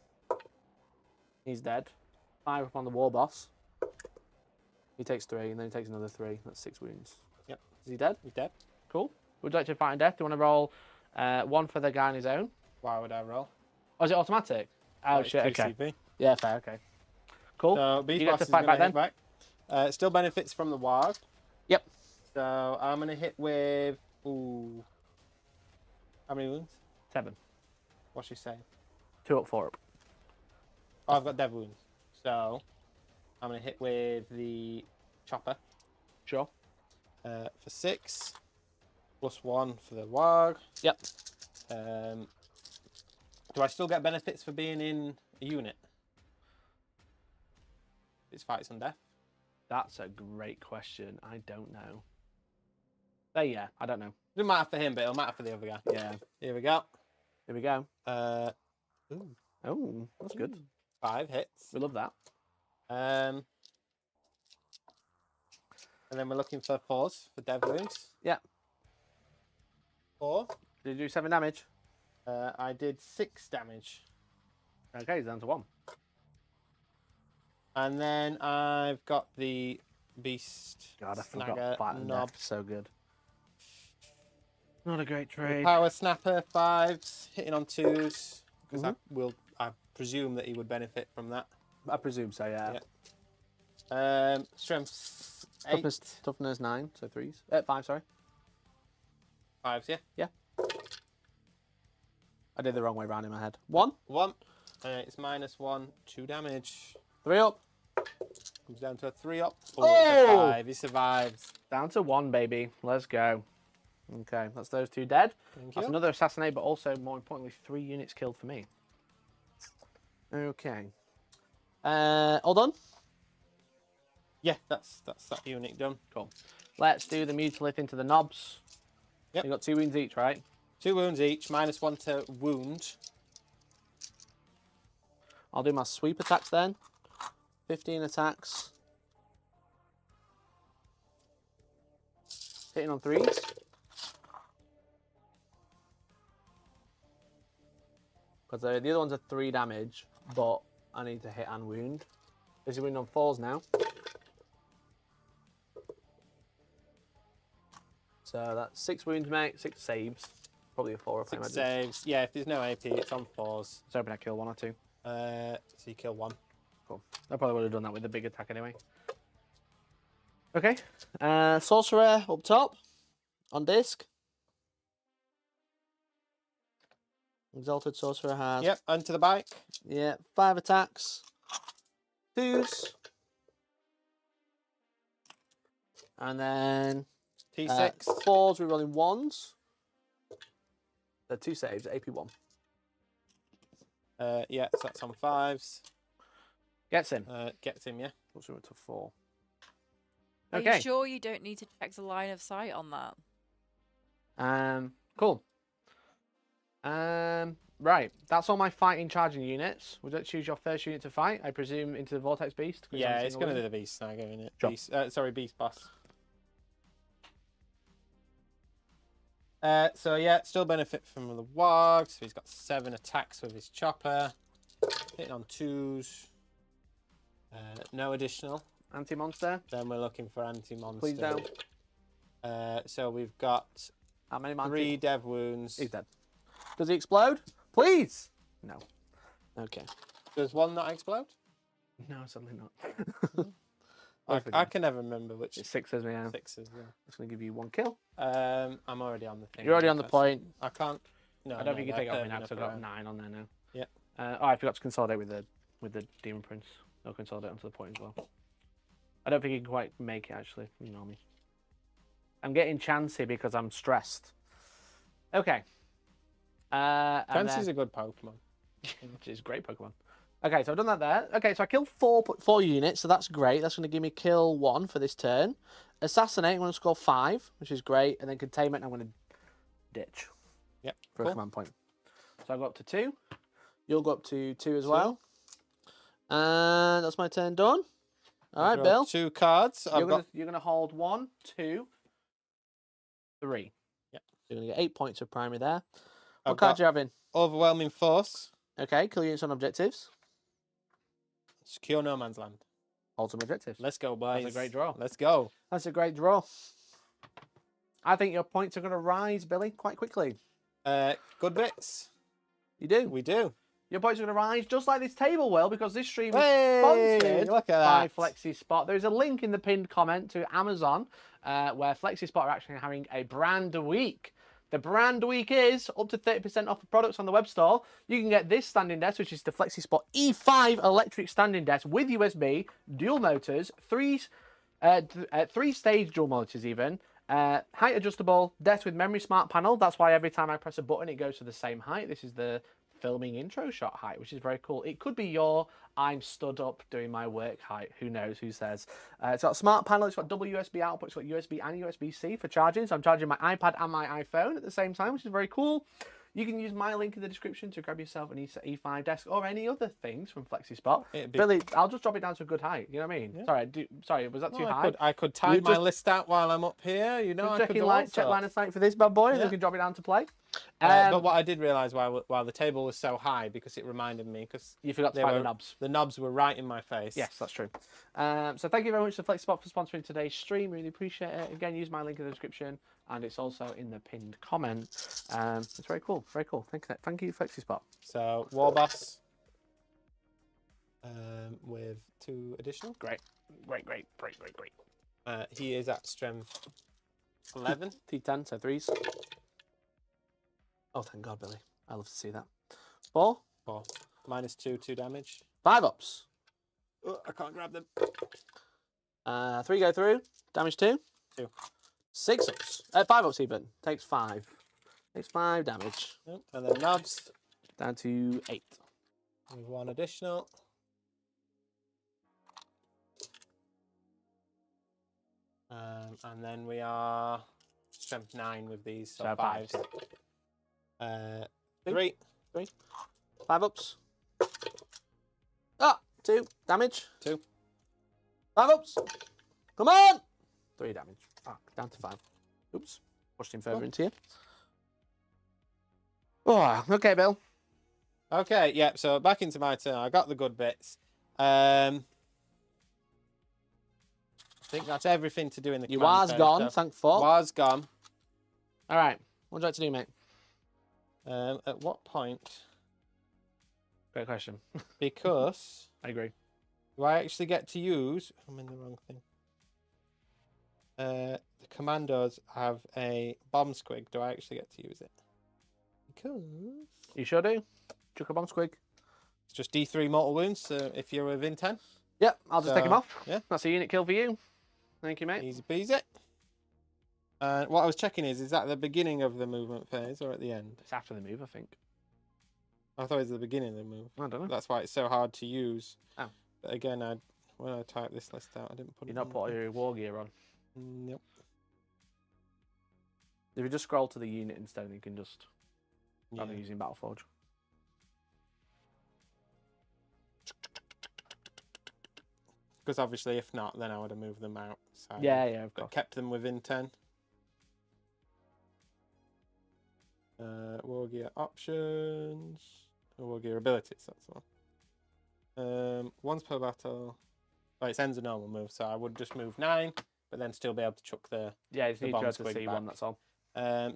He's dead. 5 up on the war boss. He takes 3 and then he takes another 3. That's 6 wounds. Yep. Is he dead? He's dead. Cool. Would you like to fight in death? Do you want to roll 1 for the guy on his own? Why would I roll? Oh, is it automatic? Oh, It's shit. 2 Okay. CP. Yeah, fair. Okay. Cool. So Beast You get Boss to is fight going back to hit back. Still benefits from the Warg. Yep. So I'm going to hit with... Ooh. How many wounds? 7. What's she saying? 2 up, 4 up. Oh, I've got dev wounds. So I'm going to hit with the chopper Sure. for 6. +1 for the Warg. Yep. Do I still get benefits for being in a unit? It's fights on death. That's a great question. I don't know. Yeah, I don't know. Doesn't matter for him, but it'll matter for the other guy. Yeah. Here we go. Here we go. Ooh, Oh, that's good. 5 hits. We love that. And then we're looking for 4s for dev wounds. Yeah. 4. Did you do 7 damage? I did 6 damage. Okay, he's down to 1. And then I've got the beast. God, I snagger forgot fight and knob. death. So good. Not a great trade. Power snapper 5s, hitting on 2s. Because Mhm. I presume that he would benefit from that. I presume so, yeah. Yeah. Strength 8. Toughness 9, so 3s. 5, sorry. 5s, yeah. Yeah. I did the wrong way round in my head. 1. 1. It's -1, 2 damage. 3 up. Comes down to a 3 up. Oh! It's a 5. He survives. Down to 1, baby. Let's go. Okay, that's those 2 dead. Thank That's you. another assassinate, but also, more importantly, 3 units killed for me. Okay. All done? Yeah, that's that unit done. Cool. Let's do the mutilith into the knobs. Yep. You got 2 wounds each, right? 2 wounds each, -1 to wound. I'll do my sweep attacks then. 15 attacks. Hitting on 3s. Because the other ones are 3 damage, but I need to hit and wound. Is he wound on 4s now? So that's 6 wounds, mate. 6 saves. Probably a 4 up, I 6 imagine. saves. Yeah, if there's no AP, it's on 4s. So hoping I kill 1 or 2. So you kill 1. Cool. I probably would have done that with the big attack anyway. Okay. Sorcerer up top on disc. Exalted Sorcerer has Yep, onto the bike. 5 attacks, 2s, and then T6. 4s. We're rolling 1s. 2 saves, AP1. Yeah, so that's on 5s. Gets him. Gets him, yeah. Puts him up to 4. Are Okay. you sure you don't need to check the line of sight on that? Cool. Right. That's all my fighting charging units. Would you choose your first unit to fight? I presume into the Vortex Beast? Yeah, it's going to be the Beast Snagger, isn't it? Sure. Beast Boss. So yeah, still benefit from the Warg. So he's got 7 attacks with his chopper. Hitting on 2s. No additional. Anti-monster. Then we're looking for anti-monster. Please don't. So we've got How many 3 dev wounds. He's dead. Does he explode? Please. No. Okay. Does 1 not explode? No, certainly not. I can never remember which. It's 6 as we have. 6s, yeah. Just going to give you 1 kill. I'm already on the thing. You're already on the point. I can't. No, I don't think you can take it off they're me now because I've permanent got around. 9 on there now. Yeah. I forgot to consolidate with the Demon Prince. I'll consolidate onto the point as well. I don't think you can quite make it actually. Ignore me. I'm getting chancy because I'm stressed. Okay. Chansey's a good Pokemon. Which is a great Pokemon. Okay, so I've done that there. Okay, so I killed 4 units, so that's great. That's going to give me kill 1 for this turn. Assassinate, I'm going to score 5, which is great. And then Containment, I'm going to ditch. Yep. For Cool. a command point. So I go up to 2. You'll go up to 2 as well. And that's my turn done. All right, Bill. 2 cards. You're gonna hold 1, 2, 3. Yep. You're gonna get 8 points of primary there. I've What card got do you have in? Overwhelming Force. Okay, kill units on objectives. Secure No Man's Land. Hold some objectives. Let's go, boys. That's a great draw. Let's go. That's a great draw. I think your points are gonna rise, Billy, quite quickly. Good bits. You do. We do. Your points are going to rise just like this table will because this stream is Hey, sponsored look at by that. Flexispot. There is a link in the pinned comment to Amazon where Flexispot are actually having a brand week. The brand week is up to 30% off the products on the web store. You can get this standing desk, which is the Flexispot E5 electric standing desk with USB, dual motors, 3-stage dual motors even, height adjustable, desk with memory smart panel. That's why every time I press a button, it goes to the same height. This is the filming intro shot height, which is very cool. It could be your I'm stood up doing my work height. Who knows? Who says? It's got a smart panel. It's got double USB output. It's got USB and USB-C for charging. So I'm charging my iPad and my iPhone at the same time, which is very cool. You can use my link in the description to grab yourself an E5 desk or any other things from Flexispot. Billy, I'll just drop it down to a good height. You know what I mean? Yeah. Sorry, was that too high? I could time my list out while I'm up here. You know, I could check line of sight for this bad boy, and then we can drop it down to play. But what I did realise while the table was so high, because it reminded me, because you forgot to find the knobs. The knobs were right in my face. Yes, that's true. So thank you very much to Flexispot for sponsoring today's stream. Really appreciate it. Again, use my link in the description, and it's also in the pinned comment. It's very cool. Very cool. Thank you, Flexispot. So Warboss with 2 additional. Great. He is at strength 11. T10, so 3s. Oh, thank God, Billy. I love to see that. 4. -2, 2 damage. 5 ups. Oh, I can't grab them. 3 go through. Damage 2. 2. 6 ups. 5 ups even. Takes 5. Takes 5 damage. Yep. And then knobs. Down to 8. With 1 additional. And then we are strength 9 with these, so 5s. 3. 5 ups. Ah, 2 damage. 2. 5 ups. Come on. 3 damage. Fuck, down to 5. Oops. Pushed him further into you. Oh, okay, Bill. Okay, yeah, so back into my turn. I got the good bits. I think that's everything to do in the You command was phase gone, stuff. thank fuck. Was gone. All right. What would you like to do, mate? At what point? Great question. Because I agree. do I actually get to use? I'm in the wrong thing. The commandos have a bomb squig. Do I actually get to use it? Because You sure do. Chuck a bomb squig. it's just D3 mortal wounds. So if you're within 10, Yep, I'll just take him So, off. yeah. That's a unit kill for you. Thank you, mate. easy peasy. And what I was checking is that the beginning of the movement phase or at the end? It's after the move, I think. I thought it was the beginning of the move. I don't know. That's why it's so hard to use. Oh. But again, when I typed this list out, I didn't put You're it not in putting your war gear on. Nope. If you just scroll to the unit instead, you can just rather Yeah. using Battleforge. Because obviously, if not, then I would have moved them out. Yeah, of But course. kept them within 10. War gear options. War gear abilities, that's the one. Once per battle. Well, it ends a normal move, so I would just move 9, but then still be able to chuck the. Yeah, you just the need to bomb go to squig C1, back. that's all.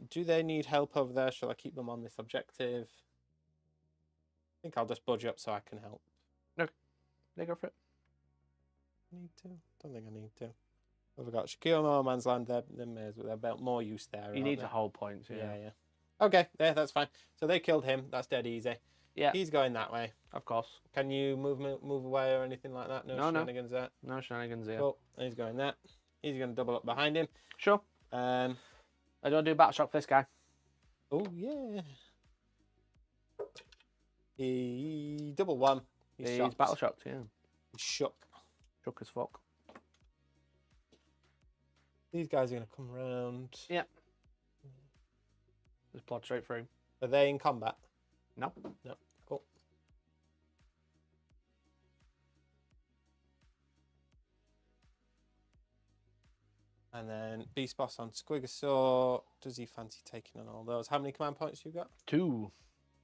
Do they need help over there? Shall I keep them on this objective? I think I'll just budge up so I can help. They go for it. Need to? Don't think I need to. What have I got? Shakir, No Man's Land, they may as well. They're about more use there. You aren't need they? to hold points, yeah. Yeah. Okay, yeah, that's fine. So they killed him. That's dead easy. Yeah, He's going that way. of course. Can you move away or anything like that? No, No. shenanigans there. No shenanigans here. Cool. He's going that. He's going to double up behind him. Sure. Um. I don't do battle shock for this guy. Oh yeah. He double one. He's shocked. battle shocked, yeah. He's shook. Shook as fuck. These guys are going to come round. Yeah. Just plod straight through. Are they in combat? No. No. Cool. And then Beast Boss on Squigosaur. Does he fancy taking on all those? How many command points you got? 2.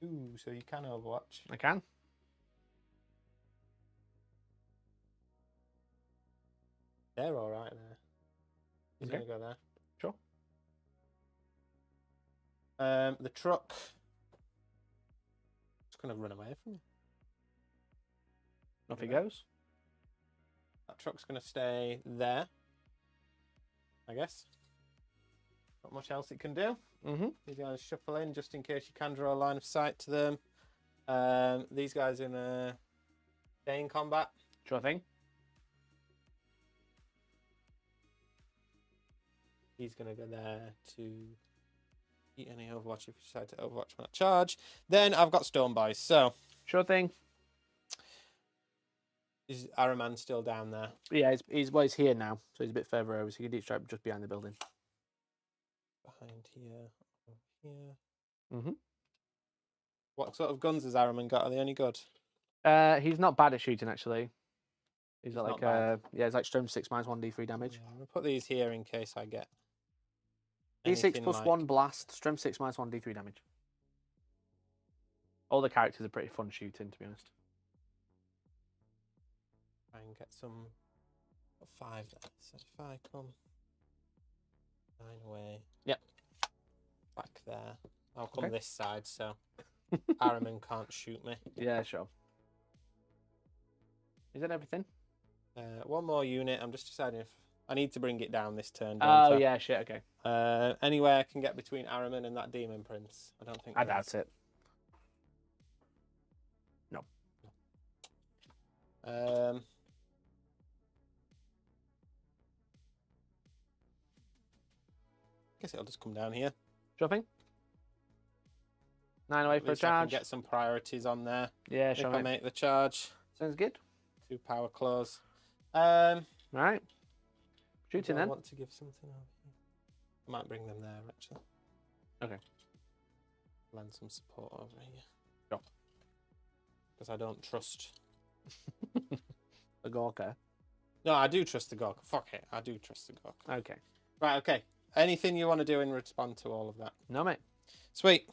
Ooh, so you can Overwatch. I can. They're all right there. He's Okay. going to go there. Sure. The truck. It's going to run away from you. Off he Okay. goes. That truck's going to stay there. I guess. Not much else it can do. Mm-hmm. These guys shuffle in just in case you can draw a line of sight to them. These guys are going to stay in combat. Sure thing. He's going to go there to eat any Overwatch if you decide to Overwatch when I charge. Then I've got Storm Boys. So, Sure thing. is Araman still down there? Yeah, he's here now, so he's a bit further over, so you can deep strike just behind the building. Behind here, over here. Mm-hmm. What sort of guns has Araman got? Are they any good? He's not bad at shooting, actually. He's got He's like, not bad. yeah, it's like Strom 6 minus 1d3 damage. Yeah, I'm going to put these here in case I get D6 anything plus like- 1 blast, Strom 6 minus 1d3 damage. All the characters are pretty fun shooting, to be honest. Try and get some 5 there. So if I come 9 away. Yep. Back there. I'll come Okay. this side so Araman can't shoot me. Yeah, sure. Is that everything? One more unit. I'm just deciding if I need to bring it down this turn. don't Oh, I? yeah, shit, okay. Anywhere I can get between Araman and that Demon Prince. I don't think. I there is. doubt it. No. Guess it'll just come down here. Sure thing. 9 away At for a least I can charge. get some priorities on there. Yeah, If sure. I mate. make the charge, Sounds good. 2 power claws. Right. Do Shooting I then. want to give something over here? I might bring them there actually. Okay. Lend some support over here. Sure. Because I don't trust. The Gorka. No, I do trust the Gork. Fuck it, I do trust the Gork. Okay. Right, okay. Anything you want to do in response to all of that? No, mate. Sweet.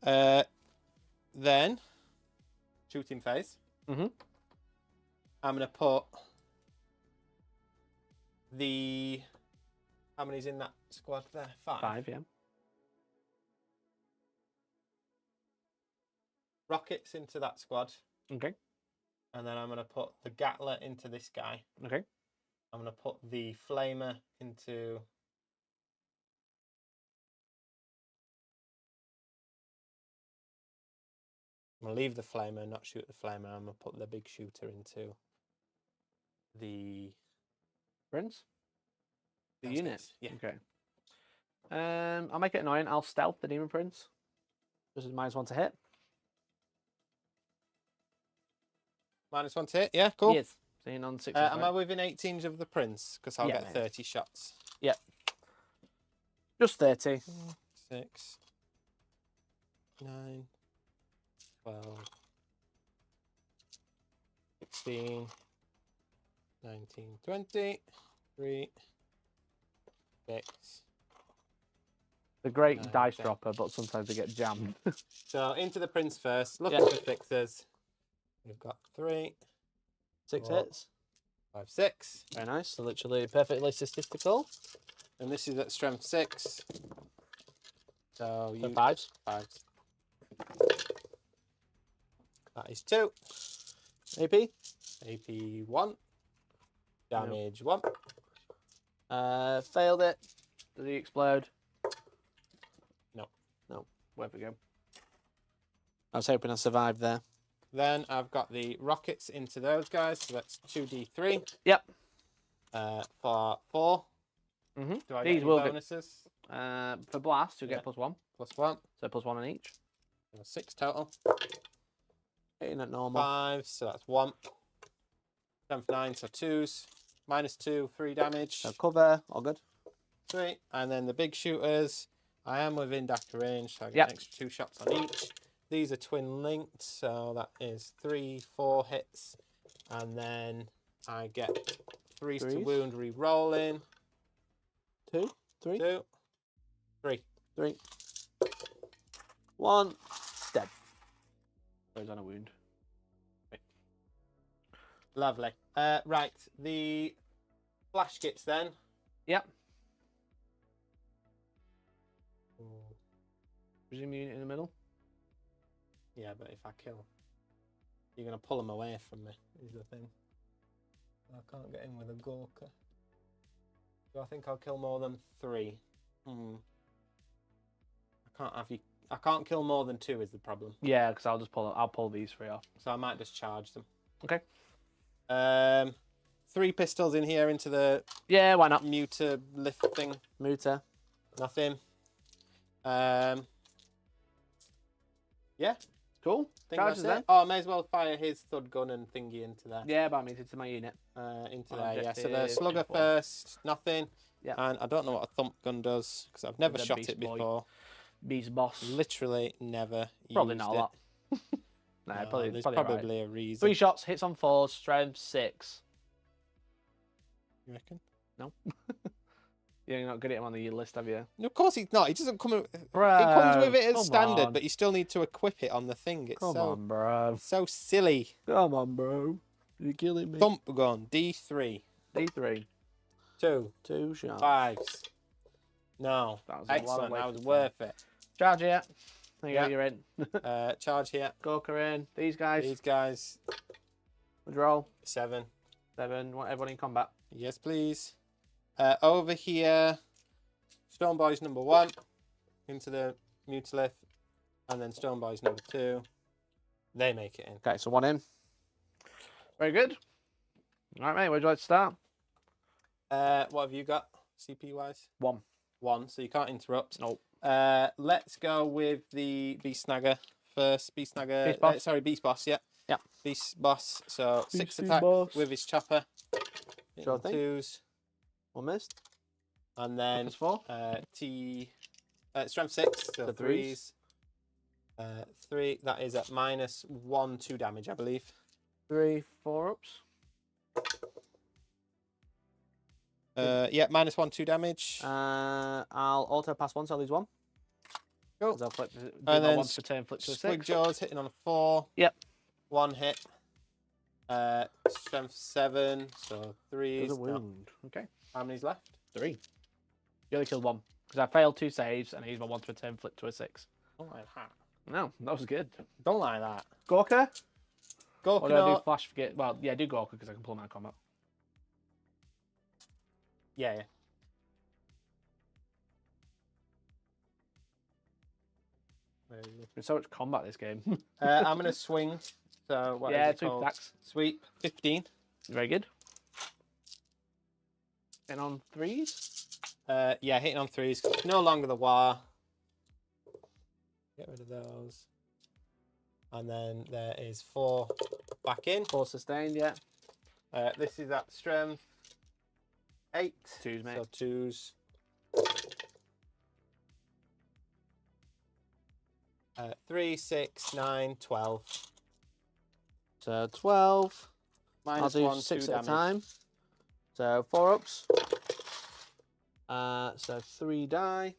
Then, shooting phase. Mhm. I'm going to put the... How many's in that squad there? 5. 5, yeah. Rockets into that squad. Okay. And then I'm going to put the Gatler into this guy. Okay. I'm going to put the flamer into... I'm going to leave the flamer, not shoot the flamer. I'm going to put the big shooter into the... Prince? The unit? downstairs. Yeah. Okay. I'll make it annoying. I'll stealth the Demon Prince. This is -1 to hit. -1 to hit, yeah, cool. Yes. Seeing on 6. Am I within 18 of the prince? Because I'll Yeah, get mate. 30 shots. Yep. Just 30. 6, 9, 12, 16, 19, 20, 3, 6. The great No, dice okay. dropper, but sometimes they get jammed. So into the prince first. Look Yeah. at the fixers. We've got 3, 6 4, hits. 5, 6. Very nice. So literally perfectly statistical. And this is at strength 6. So you... So 5s. 5s. That is 2. AP. AP 1. Damage 1. Failed it. Did he explode? No. No. Where'd we go? I was hoping I survived there. Then I've got the rockets into those guys. So that's 2d3. Yep. For 4. Mm-hmm. Do I These get any will get- bonuses? For blast, you Yeah. get +1. +1. So +1 on each. So 6 total. Hitting at normal. 5. So that's 1. Strength 9. So 2s. -2. 3 damage. So cover. All good. 3. And then the big shooters. I am within dagger range. So I get Yep. an extra 2 shots on each. These are twin linked. So that is 3, 4 hits. And then I get 3s to Threes. wound re-rolling. 2, 3, 2, 3. 3. 1. Dead. Goes on a wound. Lovely. Right, the flash kits then. Yep. Presume unit in the middle. Yeah, but if I kill, you're going to pull them away from me, is the thing. I can't get in with a Gorka. Do I think I'll kill more than 3? I can't have you. I can't kill more than 2 is the problem. Yeah, because I'll pull these 3 off. So I might just charge them. Okay. 3 pistols in here into the Yeah, why not? muter lift thing. Muter. Nothing. Yeah. Cool. Think Charges that's then. it. Oh, I may as well fire his thud gun and thingy into there. Yeah, but I mean, it's my unit. Into On there, yeah. So the objective slugger info. first, nothing. Yeah. And I don't know what a thump gun does because I've never The shot beast it boy. before. Beast boss. Literally never. Probably used not a it. lot. No, No, probably, there's probably, probably right. a reason. 3 shots, hits on 4s, strength 6. You reckon? You're not good at him on the list, have you? No, of course he's not. He doesn't come. It Bro, comes with it as come standard, on. but you still need to equip it on the thing. It's Come so on, bro. so silly. Come on, bro. You're killing me. Thump gun D3. D3. 2 2 shots. 5s. No, That was a lot of excellent. That was wasted worth it. Charge here. There you Yeah. go, you're in. Charge here. Gorka in. These guys. These guys. Withdrawal. 7. 7. Want everyone in combat. Yes, please. Over here, Stone Boys number 1 into the Mutilith, and then Stone Boys number 2. They make it in. Okay, so 1 in. Very good. All right, mate. Where'd you like to start? What have you got, CP wise? 1. 1, so you can't interrupt. Nope. Let's go with the Beast Snagger first. Beast Snagger. Beast Boss. Sorry, Beast Boss. Yeah. Yeah. Beast Boss. So 6 Beast attack Boss. with his chopper. Sure thing. 2s, 1 missed. and then Toughness 4. strength 6. So The 3s. 3. That is at -1, 2 damage, I believe. 3, 4 ups. Yeah, -1, 2 damage. I'll auto pass 1, so I'll lose 1. Cool. 'Cause I'll flip, do And my then once per turn, flip to a Squig 6. Jaws hitting on a 4. Yep. 1 hit. Strength 7, so 3s. There's a No. wound. Okay. How many's left? 3. You only killed 1. Because I failed 2 saves and I used my once per turn, flip to a 6. Don't like that. No, that was good. Don't like that. Gorka? Or do I do Gorka. flash forget? Well, yeah, do Gorka because I can pull him out of combat. Yeah. There's so much combat this game. I'm gonna swing. So what is Yeah, it sweep called? attacks. Sweep 15. Very good. And on 3s? Yeah, hitting on 3s. No longer the war. Get rid of those. And then there is 4 back in. 4 sustained, yeah. This is at strength 8. 2s, mate. So 2s. 3, 6, 9, 12. So 12. I'll Minus do 1, 6 2 at a damage. time. So 4 ups. So 3 die.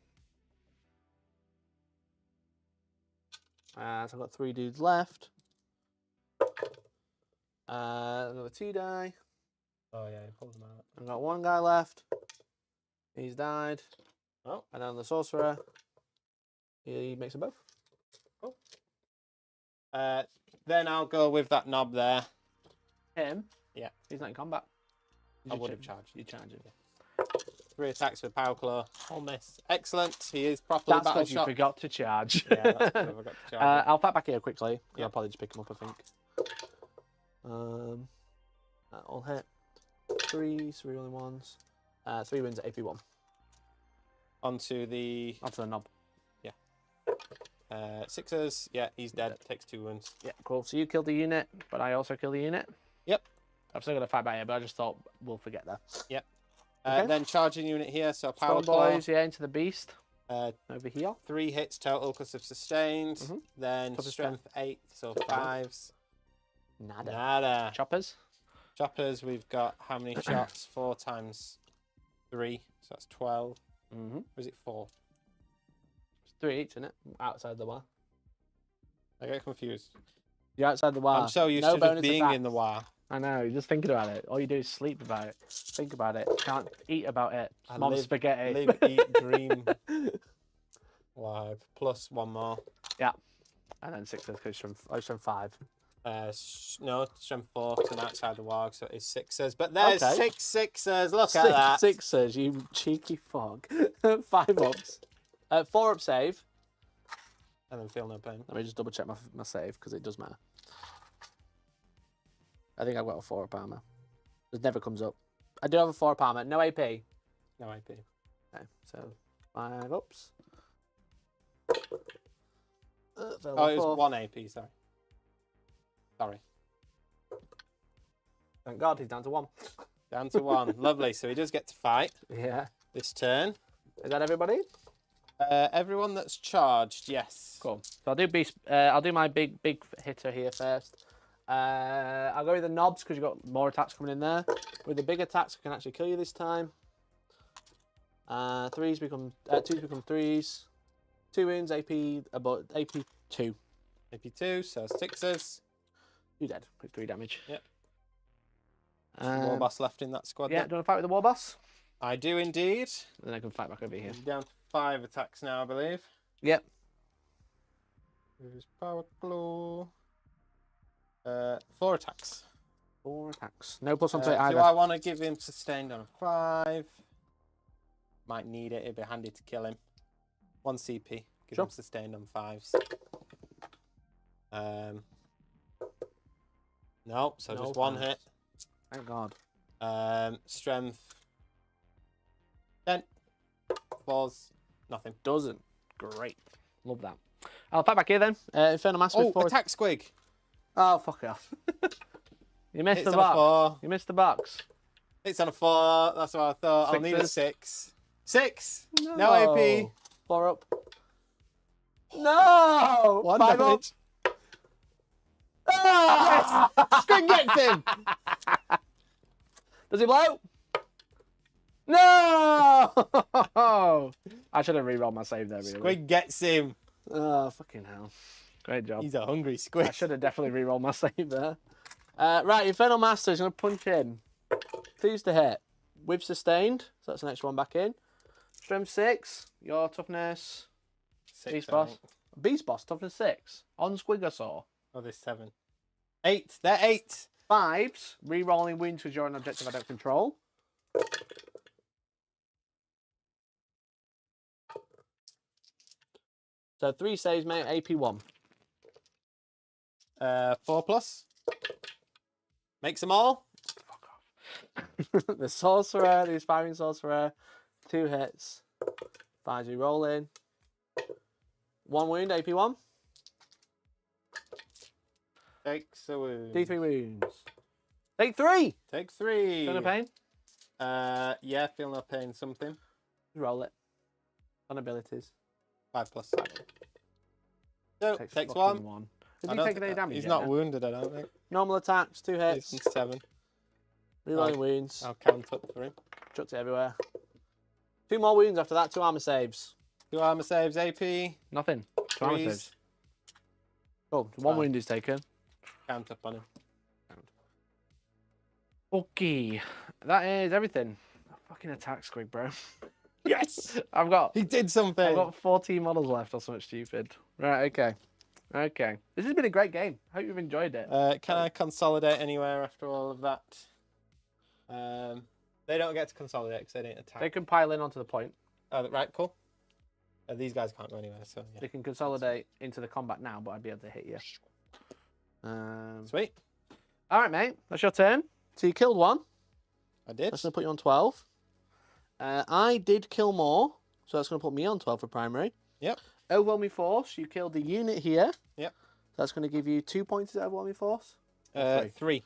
So I've got 3 dudes left. Another 2 die. Oh yeah, pull them out. I've got 1 guy left. He's died. Oh. And then the sorcerer. He makes them both. Cool. Then I'll go with that knob there. Him? Yeah. He's not in combat. I would have charged. You charge him. 3 attacks with power claw. All miss. Excellent. He is properly That's battle because you shot. forgot to charge. Yeah, that's because I forgot to charge. I'll fight back here quickly. Yeah. I'll probably just pick him up, I think. That'll hit. 3 rolling ones. 3 wins at AP1. Onto the Onto the knob. 6ers. Yeah, he's dead. Takes 2 wounds. Yeah, cool. So you killed the unit, but I also killed the unit. Yep. I'm still going to fight back here, but I just thought we'll forget that. Yep. Okay. Then charging unit here. So power Storm claw. boys, yeah, into the beast. Uh, Over here. 3 hits total because of sustained. Mhm. Then Toughness strength 8, so Fine. 5s. Nada. Nada. Choppers. Choppers, we've got how many shots? 4 times 3, so that's 12. Mm-hmm. Or is it 4? It's 3 each, isn't it? Outside the war. I get confused. You're outside the war. I'm so used No to just bonus being attacks. in the war. I know, you're just thinking about it. All you do is sleep about it. Think about it. Can't eat about it. I Mom's live- spaghetti. Live, eat, dream. Live. Plus 1 more. And then 6 because from 5. No, strength 4 because I'm outside the war, so it's 6ers. But there's Okay. 6 6ers. Look at that. 6ers, you cheeky fog. 5 ups. 4 up save. And then feel no pain. Let me just double check my save because it does matter. I think I've got a 4 up armor. It never comes up. I do have a 4 up armor. No AP. No IP. Okay, so 5 ups. Oh, it was 1 AP, sorry. Sorry. Thank God, he's down to 1. Down to 1. Lovely. So he does get to fight Yeah. this turn. Is that everybody? Everyone that's charged, yes. Cool. So I'll do I'll do my big hitter here first. I'll go with the knobs because you've got more attacks coming in there. With the big attacks, I can actually kill you this time. 2s become 3s. 2 wounds, AP about AP 2. AP 2, so 6ers. You dead with 3 damage. Yep. War boss left in that squad. Yeah, then. do you want to fight with the war boss? I do indeed. Then I can fight back over here. He's down to 5 attacks now, I believe. Yep. Here's power claw. 4 attacks. 4 attacks. No plus 1 to it Do either. I want to give him sustained on a 5? Might need it. It'd be handy to kill him. 1 CP. Give Sure. him sustained on 5s. No, so No just 1 thanks. hit. Thank God. Strength 10. 4s. Nothing. Doesn't. Great. Love that. I'll fight back here then. Infernal Master with 4. Attack squig. Oh, fuck off. You missed Hits the on a box. 4. You missed the box. It's on a 4. That's what I thought. I'll need a 6s. 6. 6. No AP. 4 up. No! 1 5 up. damage. Ah! Squig gets him. Does he blow? No! I should have re-rolled my save there, really. Squig gets him. Oh, fucking hell. Great job. He's a hungry I squig. should have definitely re-rolled my save there. Right, Infernal Master is going to punch in. 2s to hit. With sustained, so that's the next one back in. Strength 6. Your toughness. 6, Beast I boss. think. Beast boss, toughness 6. On Squigosaur. Oh, there's 7. 8. They're 8. 5s. Re-rolling wounds because you're an objective I don't control. So 3 saves, mate. AP 1. 4+. Makes them all. The sorcerer, the aspiring sorcerer, 2 hits. 5 rolling. 1 wound, AP 1. Takes a wound. D3 wounds. Take 3. Take 3. Feel no pain? Yeah, feel no pain. Something. Roll it. On abilities. 5+. So takes fucking 1. Has I he don't taken think any damage He's yet, not no? wounded, I don't think. Normal attacks, 2 hits. He's 7. Reloading wounds. I'll count up for him. Chucked it everywhere. 2 more wounds after that, 2 armor saves. 2 armor saves, AP. Nothing. 2 armor Threes. saves. Cool. 1 Fine. wound is taken. Count up on him. Okay. That is everything. Fucking attack squig, bro. Yes! I've got He did something! I've got 14 models left or something stupid. Right, okay. Okay. This has been a great game. Hope you've enjoyed it. Can I consolidate anywhere after all of that? They don't get to consolidate because they didn't attack. They can pile in onto the point. Oh, right, cool. These guys can't go anywhere, so yeah. They can consolidate into the combat now, but I'd be able to hit you. Sweet. All right, mate. That's your turn. So you killed 1. I did. That's going to put you on 12. I did kill more, so that's going to put me on 12 for primary. Yep. Overwhelming force. You killed the unit here. Yep. That's going to give you 2 points of overwhelming force. 3.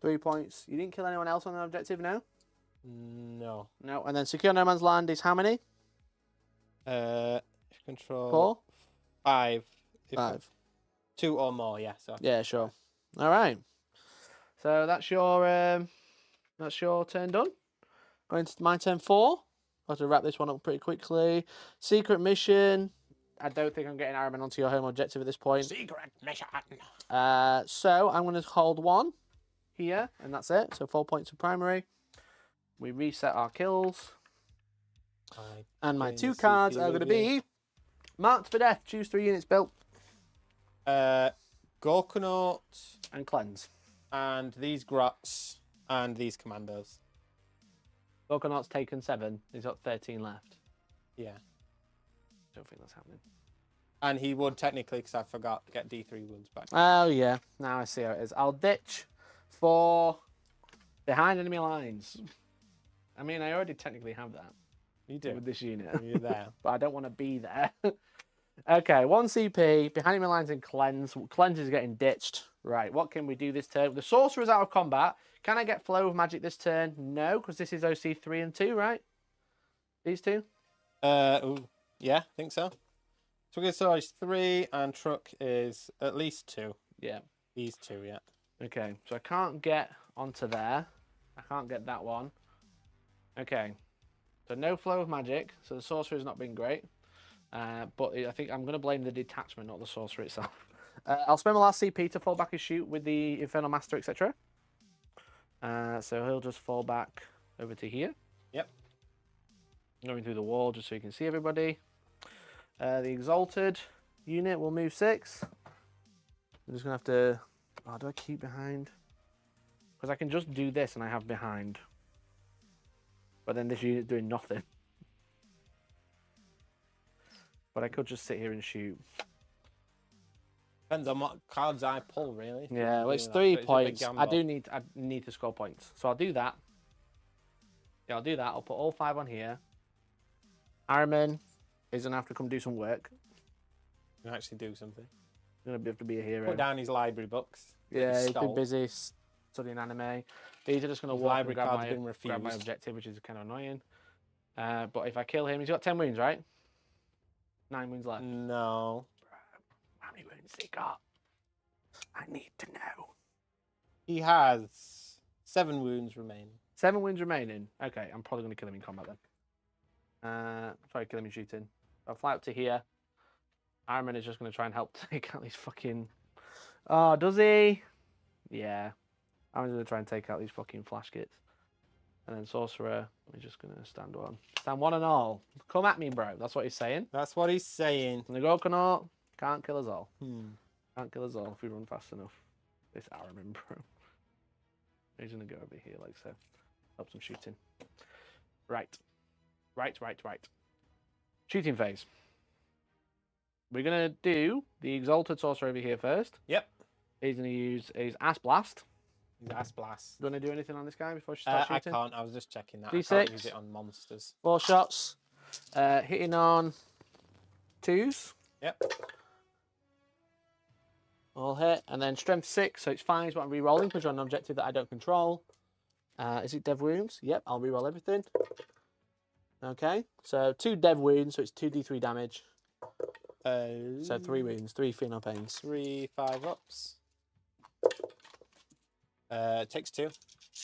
3 points. You didn't kill anyone else on an objective, no? No. No. And then secure no man's land is how many? Control. 4? 5. 5. 2 or more, yeah. So. Yeah, sure. All right. So that's your turn done. Going to my turn 4. I'll have to wrap this one up pretty quickly. Secret mission. I don't think I'm getting Ironman onto your home objective at this point. Secret mission. So I'm going to hold 1 here, and that's it. So 4 points of primary. We reset our kills. And my 2 cards are going to be marked for death. Choose 3 units built. Gorkanaut. And cleanse. And these Grots. And these Commandos. Gorkanaut's taken 7. He's got 13 left. Yeah. Don't think that's happening. And he would technically, because I forgot, get D3 wounds back. Oh, yeah. Now I see how it is. I'll ditch for behind enemy lines. I mean, I already technically have that. You do. With this unit. You're there. But I don't want to be there. Okay, 1 CP, behind enemy lines and cleanse. Cleanse is getting ditched. Right, what can we do this turn? The sorcerer's out of combat. Can I get flow of magic this turn? No, because this is OC 3 and 2, right? These 2? Ooh, yeah, I think so. So we get storage 3 and truck is at least 2. Yeah. These 2, yeah. Okay, so I can't get onto there. I can't get that one. Okay, so no flow of magic. So the sorcerer's not been great. But I think I'm going to blame the detachment, not the sorcerer itself. I'll spend my last CP to fall back and shoot with the Infernal Master, etc. So he'll just fall back over to here. Yep. Going through the wall just so you can see everybody. The Exalted unit will move 6. I'm just going to have to... Oh, do I keep behind? Because I can just do this and I have behind. But then this unit's doing nothing. But I could just sit here and shoot. Depends on what cards I pull, really. Yeah, well, it's 3 points. I need to score points. So I'll do that. Yeah, I'll do that. I'll put all 5 on here. Ironman is going to have to come do some work. You can actually do something. He's going to have to be a hero. Put down his library books. Yeah, he's been stole. busy studying anime. These are just going to His walk and library grab card's my, been grab my refused. objective, which is kind of annoying. But if I kill him, he's got 10 wounds, right? 9 wounds left. No. How many wounds has he got? I need to know. He has 7 wounds remaining. 7 wounds remaining. Okay, I'm probably going to kill him in combat then. Sorry, kill him in shooting. I'll fly up to here. Ironman is just going to try and help take out these fucking... Oh, does he? Yeah. I'm going to try and take out these fucking flash kits. And then Sorcerer, we're just going to stand one. Stand one and all. Come at me, bro. That's what he's saying. That's what he's saying. And the Gorkanaut can't kill us all. Hmm. Can't kill us all if we run fast enough. This Ironman, bro. He's going to go over here like so. Help some shooting. Right. Right. Shooting phase. we're going to do the Exalted Sorcerer over here first. Yep. He's going to use his Ass Blast. Ass Blast. You want to do anything on this guy before she starts I shooting? can't. I was just checking that. D6. I can't use it on monsters. 4 shots. Hitting on 2s. Yep. All hit. And then strength 6, so it's 5 is what I'm re-rolling because you're on an objective that I don't control. Is it Dev Wounds? Yep, I'll re-roll everything. Okay, so 2 Dev Wounds, so it's 2d3 damage. So 3 wounds, 3 Pheno Pains. 3 5-ups. Takes 2.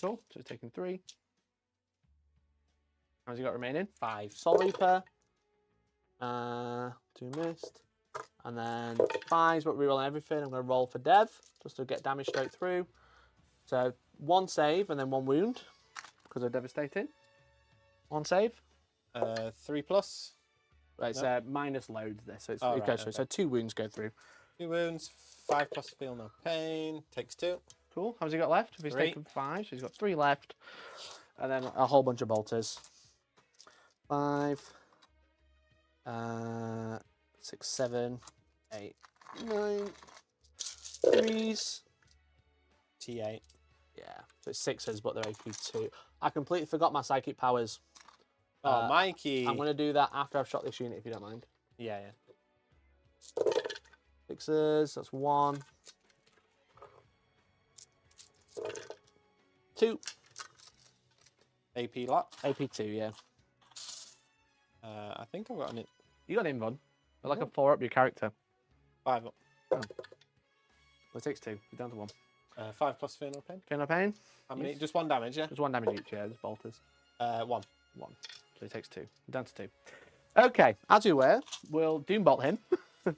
Cool, so it's taking 3. How's he got remaining? 5. Soul Reaper. 2 missed. And then 5's but re-rolling everything. I'm going to roll for Dev, just to get damage straight through. So 1 save and then 1 wound, because they're devastating. 1 save. 3 plus. Right, it's Nope. minus loads this, so it Right, goes through. okay. So 2 wounds go through. 2 wounds. 5 plus feel no pain. Takes 2. Cool. How's he got left? He's 3. taken 5, so he's got 3 left. And then a whole bunch of bolters. 5, 6, 7, 8, 9, 3s. T8. Yeah, so it's 6s, but they're AP2. I completely forgot my psychic powers. Oh, Mikey. I'm going to do that after I've shot this unit, if you don't mind. Yeah, yeah. 6s, that's 1. 2. AP lock. AP2, yeah. I think I've got an You got an invuln. But like a 4 up your character. 5 up. Well, it takes 2. You're down to 1. 5 plus feel no pain. Feel no pain? How many? Yes. Just 1 damage, yeah? Just 1 damage each, yeah, there's bolters. 1. 1. So it takes 2. You're down to 2. Okay, as you were, we'll Doombolt him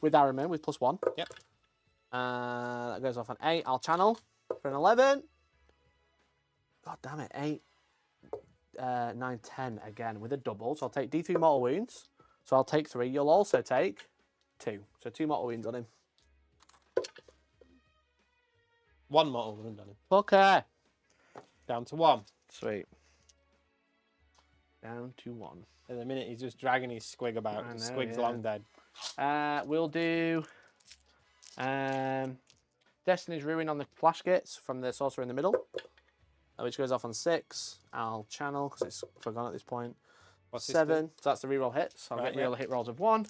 with Aramin with +1. Yep. That goes off on 8. I'll channel for an 11. God damn it, 8, 9, 10 again with a double. So I'll take D3 mortal wounds. So I'll take 3. You'll also take 2. So 2 mortal wounds on him. 1 mortal wound on him. Okay. Down to 1. Sweet. Down to 1. In a minute, he's just dragging his squig about. I know, Squig's yeah. long dead. We'll do Destiny's Ruin on the flash kits from the sorcerer in the middle, which goes off on 6. I'll channel because it's forgone at this point. What's 7, so that's the reroll hits. I'll Right, get reroll hit rolls of 1.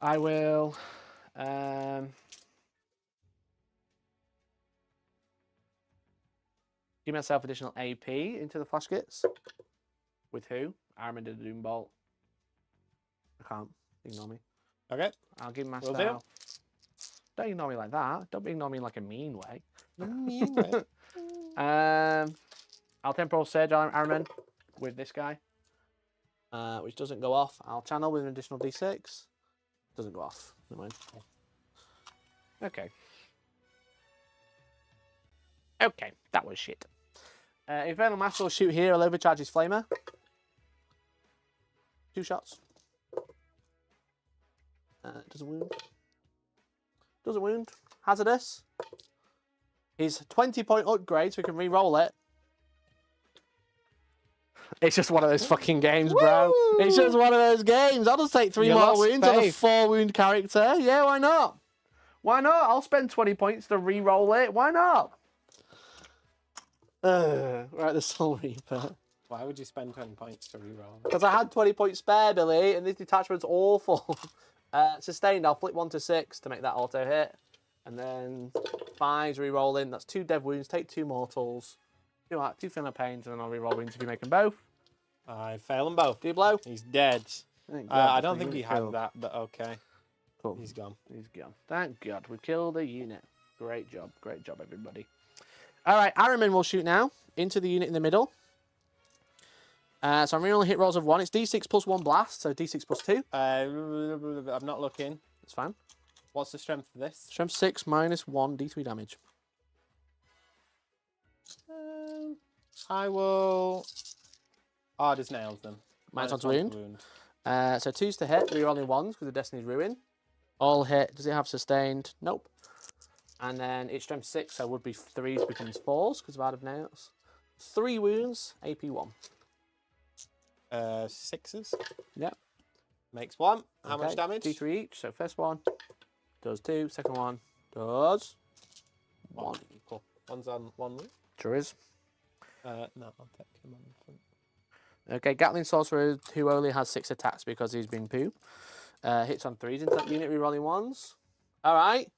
I will give myself additional AP into the flash kits. With who? Aramin did a Doombolt. I can't. Ignore me. Okay. I'll give Will myself. do. Don't ignore me like that. Don't ignore me in like a mean way. Right. I'll temporal surge Aramin with this guy, which doesn't go off. I'll channel with an additional D6. Doesn't go off. Never mind. Okay. Okay, that was shit. Infernal Master will shoot here. I'll overcharge his flamer. 2 shots. Doesn't wound. Doesn't wound. Hazardous. He's 20-point upgrade, so we can re-roll it. It's just one of those fucking games, bro. Woo! It's just one of those games. I'll just take 3 You more lost wounds on a faith. 4-wound character. Yeah, why not? Why not? I'll spend 20 points to re-roll it. Why not? Right, the Soul Reaper. Why would you spend 20 points to reroll? Because I had 20 points spare, Billy, and this detachment's awful. Sustained, I'll flip 1 to 6 to make that auto hit. And then 5's re-rolling. That's 2 dev wounds. Take 2 mortals. 2 filler pains, and then I'll re-roll wounds if you make them both. I fail them both. Do you blow? He's dead. Thank I God, don't this think he thing had killed. that, but okay. Cool. He's gone. He's gone. Thank God. We killed a unit. Great job. Great job, everybody. All right, Aramin will shoot now into the unit in the middle. So I'm rolling hit rolls of 1. It's D6 plus 1 blast, so D6 plus 2. I'm not looking. That's fine. What's the strength of this? Strength 6 minus 1 D3 damage. I will hard as nails them. Minus 1 to one wound. So 2's to hit, re-rolling 1s because of Destiny's Ruin. All hit. Does it have sustained? Nope. And then it's strength 6, so would be 3s becomes 4s because of out of nails. 3 wounds, AP 1. 6s. Yep. Makes 1. How much Okay, damage? D3 each. So first one does 2. Second one does 1. Cool. One's on 1 wound. Sure is. No, I'll take him on the front. Okay, Gatling Sorcerer, who only has 6 attacks because he's been poo. Hits on 3s into that unit, rerolling 1s. All right.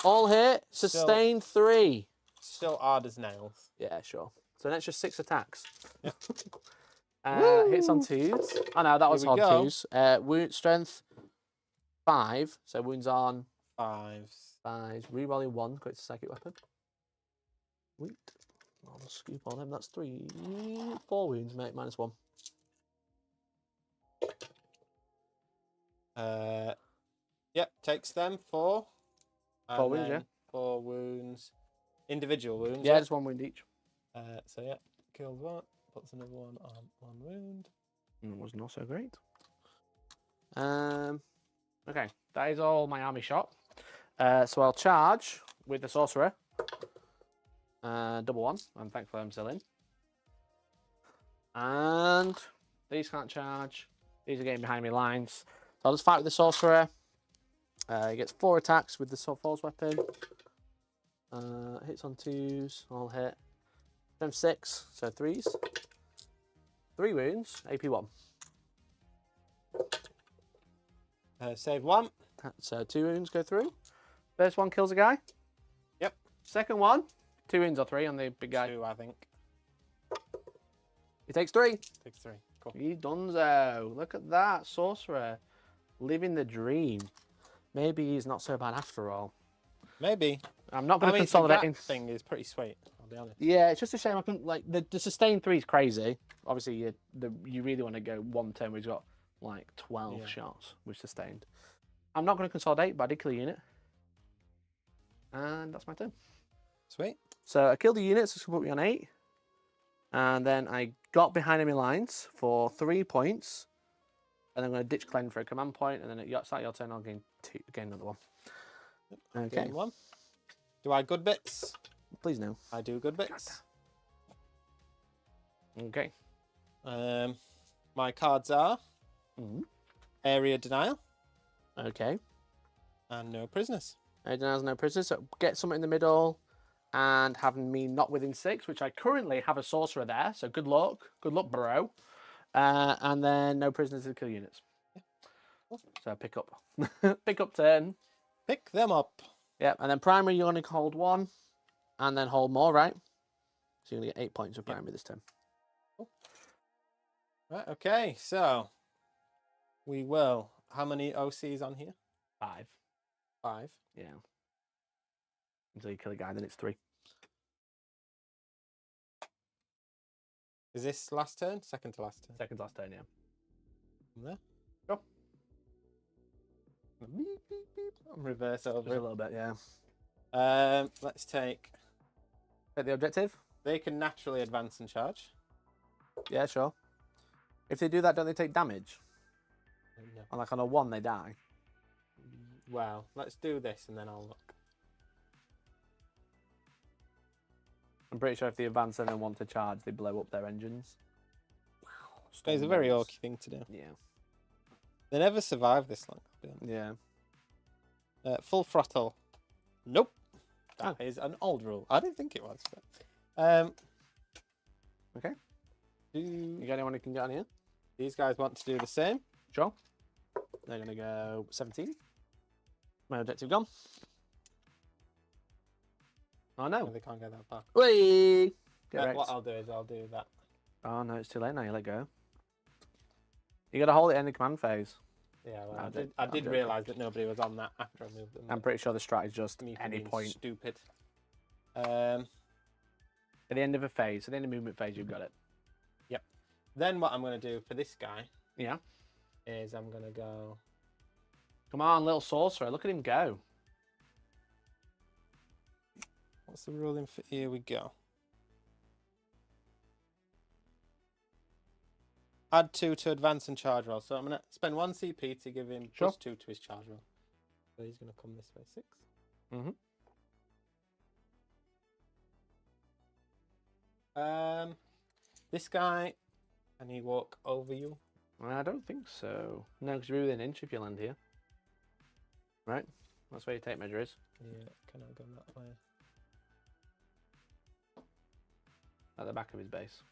All hit. Sustain 3. Still hard as nails. Yeah, sure. So that's just 6 attacks. Yep. Hits on 2s. Oh no, that was we on go. 2s. Wound strength 5. So wounds on 5s. 5s. Rerolling 1. Got a psychic weapon. Wait. I'll just scoop on him. That's 4 wounds, mate. -1. Yep, takes them 4. 4 wounds, yeah. 4 wounds. Individual wounds. Yeah, just 1 wound each. So yeah, kills 1. Puts another one on 1 wound. It was not so great. Okay, that is all my army shot. So I'll charge with the sorcerer. Double 1, and thankfully I'm still in. And these can't charge. These are getting behind me lines. So I'll just fight with the sorcerer. He gets 4 attacks with the force weapon. Hits on 2s. I'll hit. Then 6, so 3s. 3 wounds, AP 1. Save 1. So 2 wounds go through. First one kills a guy. Yep. Second one, 2 wounds or 3 on the big guy. 2, I think. He takes 3. Takes 3. Cool. He donezo. Look at that, sorcerer. Living the dream. Maybe he's not so bad after all. Maybe. I'm not going to The consolidate. gap thing is pretty sweet, I'll be honest. Yeah, it's just a shame I couldn't, like, the sustain 3 is crazy. Obviously, you really want to go 1 turn where he's got, like, 12 shots with sustained. I'm not going to consolidate, but I did kill a unit. And that's my turn. Sweet. So I killed the units, so put me on 8. And then I got behind enemy lines for 3 points. And I'm going to ditch cleanse for a command point, and then at start your turn, I'll gain another 1. Okay. Gain 1. Do I good bits? Please no. I do good bits. Okay. My cards are Area Denial Okay. and No Prisoners. Aiden has no prisoners, so get something in the middle and having me not within 6, which I currently have a sorcerer there, so good luck. Good luck, bro. And then no prisoners to kill units. So pick up. Pick up turn. Pick them up. Yeah, and then primary you're going to hold 1 and then hold more, right? So you're going to get 8 points of primary this turn. Cool. Right, okay, so we will. How many OCs on here? 5. 5. Yeah. Until you kill a guy, then it's 3. Is this last turn? Second to last turn. Second last turn, yeah. From there. Go. Beep, beep, beep. Reverse Just over. a little bit, yeah. Let's take. Take the objective? They can naturally advance and charge. Yeah, sure. If they do that, don't they take damage? No. Or like on a 1, they die. Well, let's do this and then I'll look. I'm pretty sure if they advance and then want to charge, they blow up their engines. Wow. It's a very orky thing to do. Yeah. They never survive this long. I'll be honest. Yeah. Full throttle. Nope. Oh. That is an old rule. I didn't think it was. But, Okay. do You got anyone who can get on here? these guys want to do the same? Sure. They're going to go 17. My objective gone. Oh No, no. they can't go that far. Whee! Get wrecked. What I'll do is I'll do that. Oh no, it's too late now. You let go. You got to hold it in the command phase. Yeah, well, No, I I'm did joking. realise that nobody was on that after I moved them. I'm pretty sure the strat is just Me for any being point Stupid. at the end of a phase. At the end of movement phase, you've got it. Then what I'm going to do for this guy Yeah. is I'm going to go. Come on, little sorcerer. Look at him go. What's the ruling for? Here we go. Add 2 to advance and charge roll. So I'm going to spend 1 CP to give him Sure. +2 to his charge roll. So he's going to come this way. 6. Mm-hmm. This guy, can he walk over you? I don't think so. No, because you're within an inch if you land here. Right? That's where your tape measure is. Yeah, can I go that way? At the back of his base.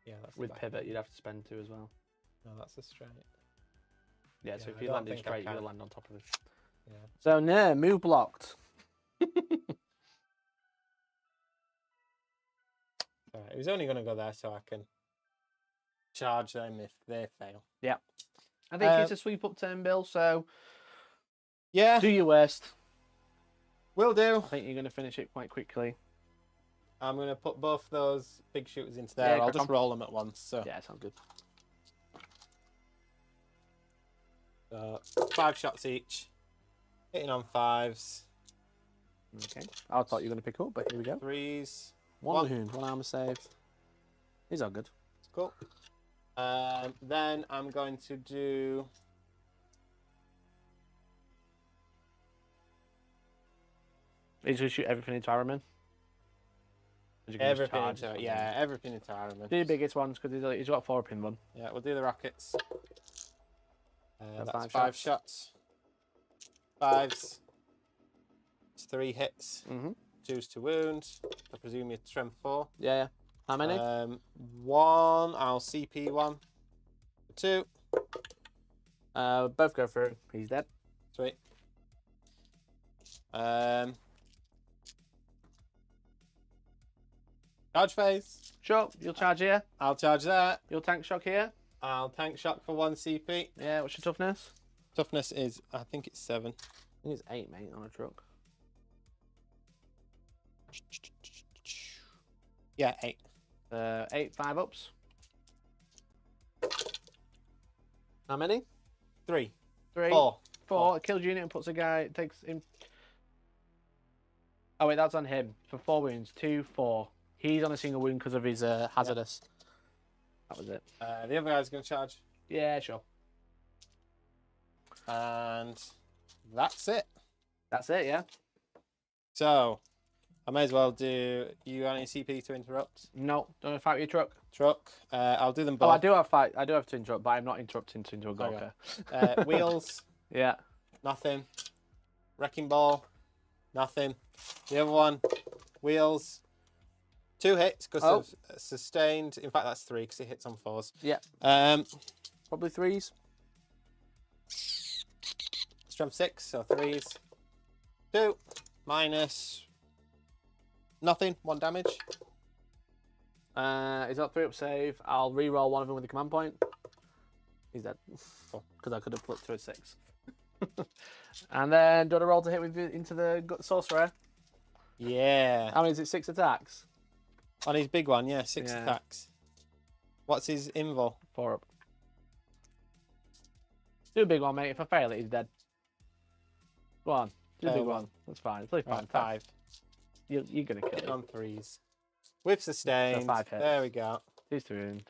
Yeah, that's the With back pivot, one. you'd have to spend 2 as well. No, that's a straight. Yeah, Yeah, so if I you don't landed think I straight, you would can. land on top of it. Yeah. So, no, move blocked. Alright, it was only going to go there so I can charge them if they fail. Yeah. I think it's a sweep up turn, Bill, so Yeah, do your worst. will do. I think you're going to finish it quite quickly. I'm going to put both those big shooters into there. Yeah, I'll crack just on. roll them at once. So, Yeah, sounds good. 5 shots each. Hitting on 5s. Okay. I thought you were going to pick up, but here we go. 3s. One One. wound, 1 armor save. These are good. Cool. Then I'm going to do... He's going to shoot everything into Araman. Everything into it. Yeah, everything into Iron Man. Do the biggest ones, because he's got a 4-pin one. Yeah, we'll do the rockets. That's That's 5 5 shots. 5s. It's 3 hits. Mm-hmm. 2s to wound. I presume you're strength 4. Yeah, yeah. How many? 1, I'll CP 1. 2. Both go through. He's dead. Sweet. Charge phase. Sure, you'll charge here. I'll charge that. You'll tank shock here. I'll tank shock for 1 CP. Yeah, what's your toughness? Toughness is, I think it's 7. I think it's 8, mate, on a truck. Yeah, 8. 8, 5 ups. How many? 3. 3. 4. 4. It kills unit and puts a guy. It takes him. Oh wait, that's on him for 4 wounds. 2, 4. He's on a single wound because of his hazardous. That was it. The other guy's going to charge. Yeah, sure. And that's it. That's it. Yeah. So, I may as well do... You got any CP to interrupt? No, don't fight with your truck. Truck. I'll do them Oh, I both. do have fight. I do have to interrupt, but I'm not interrupting into a Gorka. Wheels. Yeah. Nothing. Wrecking ball. Nothing. The other one. Wheels. 2 hits because of sustained. In fact, that's 3 because it hits on 4s. Yeah. Probably 3s. Strength 6, so 3s. 2 minus nothing. 1 damage. He's got 3 up save. I'll re-roll one of them with a command point. He's dead. Because I could have flipped to a 6. And then do I roll to hit with into the sorcerer? Yeah. How many is it? 6 attacks? On his big one, yeah, 6 Yeah. attacks. What's his invul? 4 up. Do a big one, mate. If I fail it, he's dead. Go on. Do a big one. That's fine. It's really fine. Right, 5. You're going to kill On it. 3s. With sustained. 5 hits. There we go. He's 3 wounds.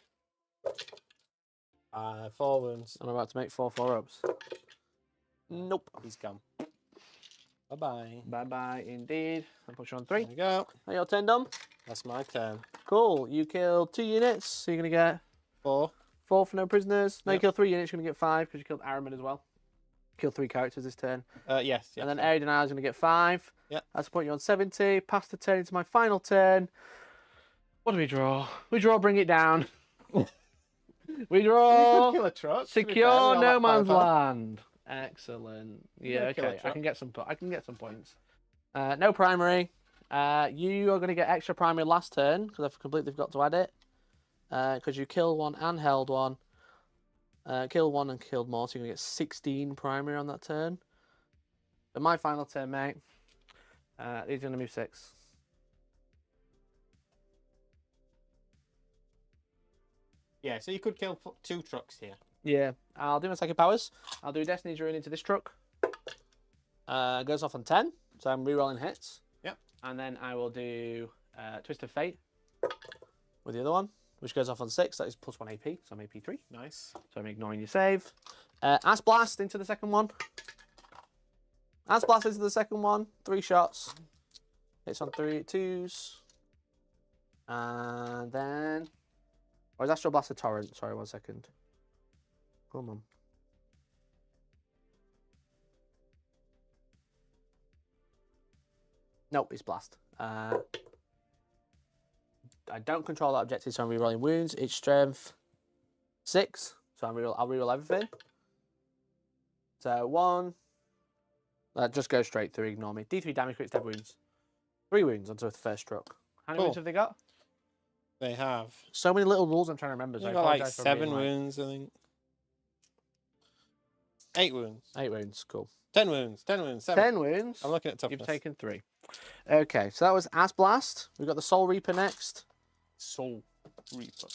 4 wounds. I'm about to make 4 ups. Nope. He's gone. Bye-bye. Bye-bye, indeed. I'll push you on There 3. we go. Are your turn done? That's my turn. Cool. You killed 2 units, so you're going to get 4. 4 for no prisoners. No, you Yep. killed 3 units, you're going to get 5 because you killed Araman as well. Killed 3 characters this turn. Yes. And then Arid and I is going to get 5. Yep. That's putting you on 70. Pass the turn into my final turn. What do we draw? We draw Bring It Down. We You draw could kill a truck. to be fair, Secure with No all that Man's firepower. Land. Excellent. Yeah, could kill a okay. I truck. can get some. I can get some points. No primary. You are going to get extra primary last turn because I've completely forgot to add it. Because you killed 1 and held 1. Killed 1 and killed more, so you're going to get 16 primary on that turn. But my final turn, mate. These are going to move 6. Yeah, so you could kill 2 trucks here. Yeah, I'll do my second powers. I'll do Destiny's Ruin into this truck. Goes off on 10, so I'm re-rolling hits. Yep. And then I will do Twist of Fate with the other one, which goes off on 6. That is plus 1 AP, so I'm AP 3. Nice. So I'm ignoring your save. Ass Blast into the second one. Ass Blast into the second one. 3 shots. Hits on 3 2s. And then... Or is Astral Blast a torrent? Sorry, 1 second. Come on. Nope, it's blast. I don't control that objective, so I'm rerolling wounds. It's strength 6, so I'll reroll everything. So 1. That just goes straight through. Ignore me. D3 damage, crits, dead wounds. 3 wounds onto the first struck. How many wounds have they got? They have. So many little rules I'm trying to remember. They got like 7 wounds, I think. 8 wounds. 8 wounds, cool. 10 wounds. 10 wounds. 7. 10 wounds. I'm looking at toughness. You've taken 3. Okay, so that was As Blast. We've got the Soul Reaper next. Soul Reaper.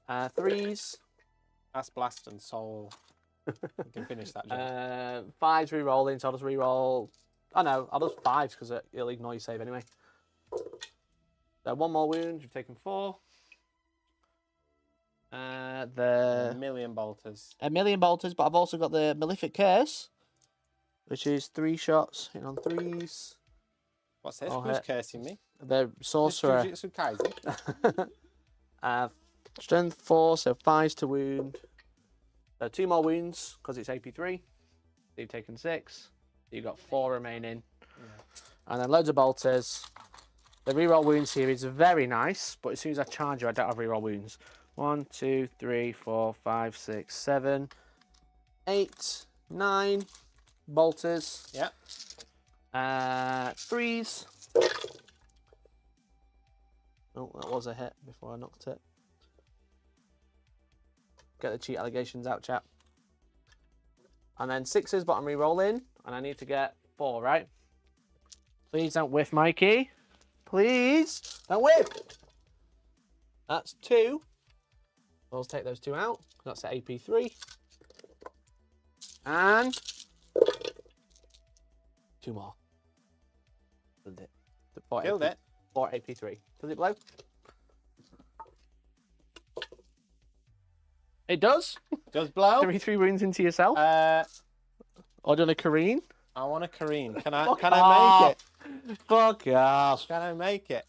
3s. Ass Blast and Soul. You can finish that job. 5s re-rolling, so I'll just re-roll. Oh no, I'll just 5s because it'll ignore your save anyway. So 1 more wound, you've taken 4. A million bolters. A million bolters, but I've also got the Malefic Curse, which is 3 shots hitting on 3s. What's this? Oh, Who's cursing me? The Sorcerer. Jujutsu Kaisen. Strength 4, so 5s to wound. So 2 more wounds because it's AP3. You've taken 6. You've got 4 remaining. Yeah. And then loads of bolters. The reroll wounds here is very nice, but as soon as I charge you, I don't have reroll wounds. 1, 2, 3, 4, 5, 6, 7, 8, 9 bolters. Yeah. 3s. Oh, that was a hit before I knocked it. Get the cheat allegations out, chap. And then 6s, but I'm re-rolling, and I need to get 4, right? Please don't whiff, Mikey. Please don't whiff. That's 2. I'll take those 2 out. That's at AP3. And 2 more. Killed it. Killed it. 4 AP3. Does it blow? It does. Does blow? 3 wounds into yourself. Or do you want a Kareen? I want a Kareen. Can Fuck I make it? Fuck off. Can I make it?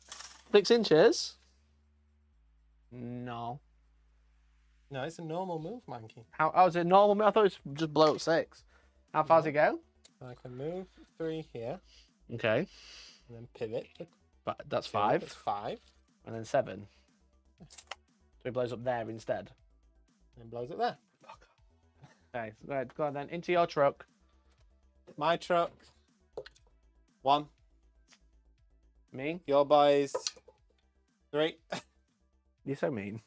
6 inches? No. No, it's a normal move, Mikey. How is it normal? I thought it was just blow up 6. How far does it go? I can move 3 here. Okay. And then pivot. But that's 5. That's 5. And then 7. So it blows up there instead. And blows it there. Okay, so right, go on then. Into your truck. My truck. 1. Me? Your boys. 3. You're so mean.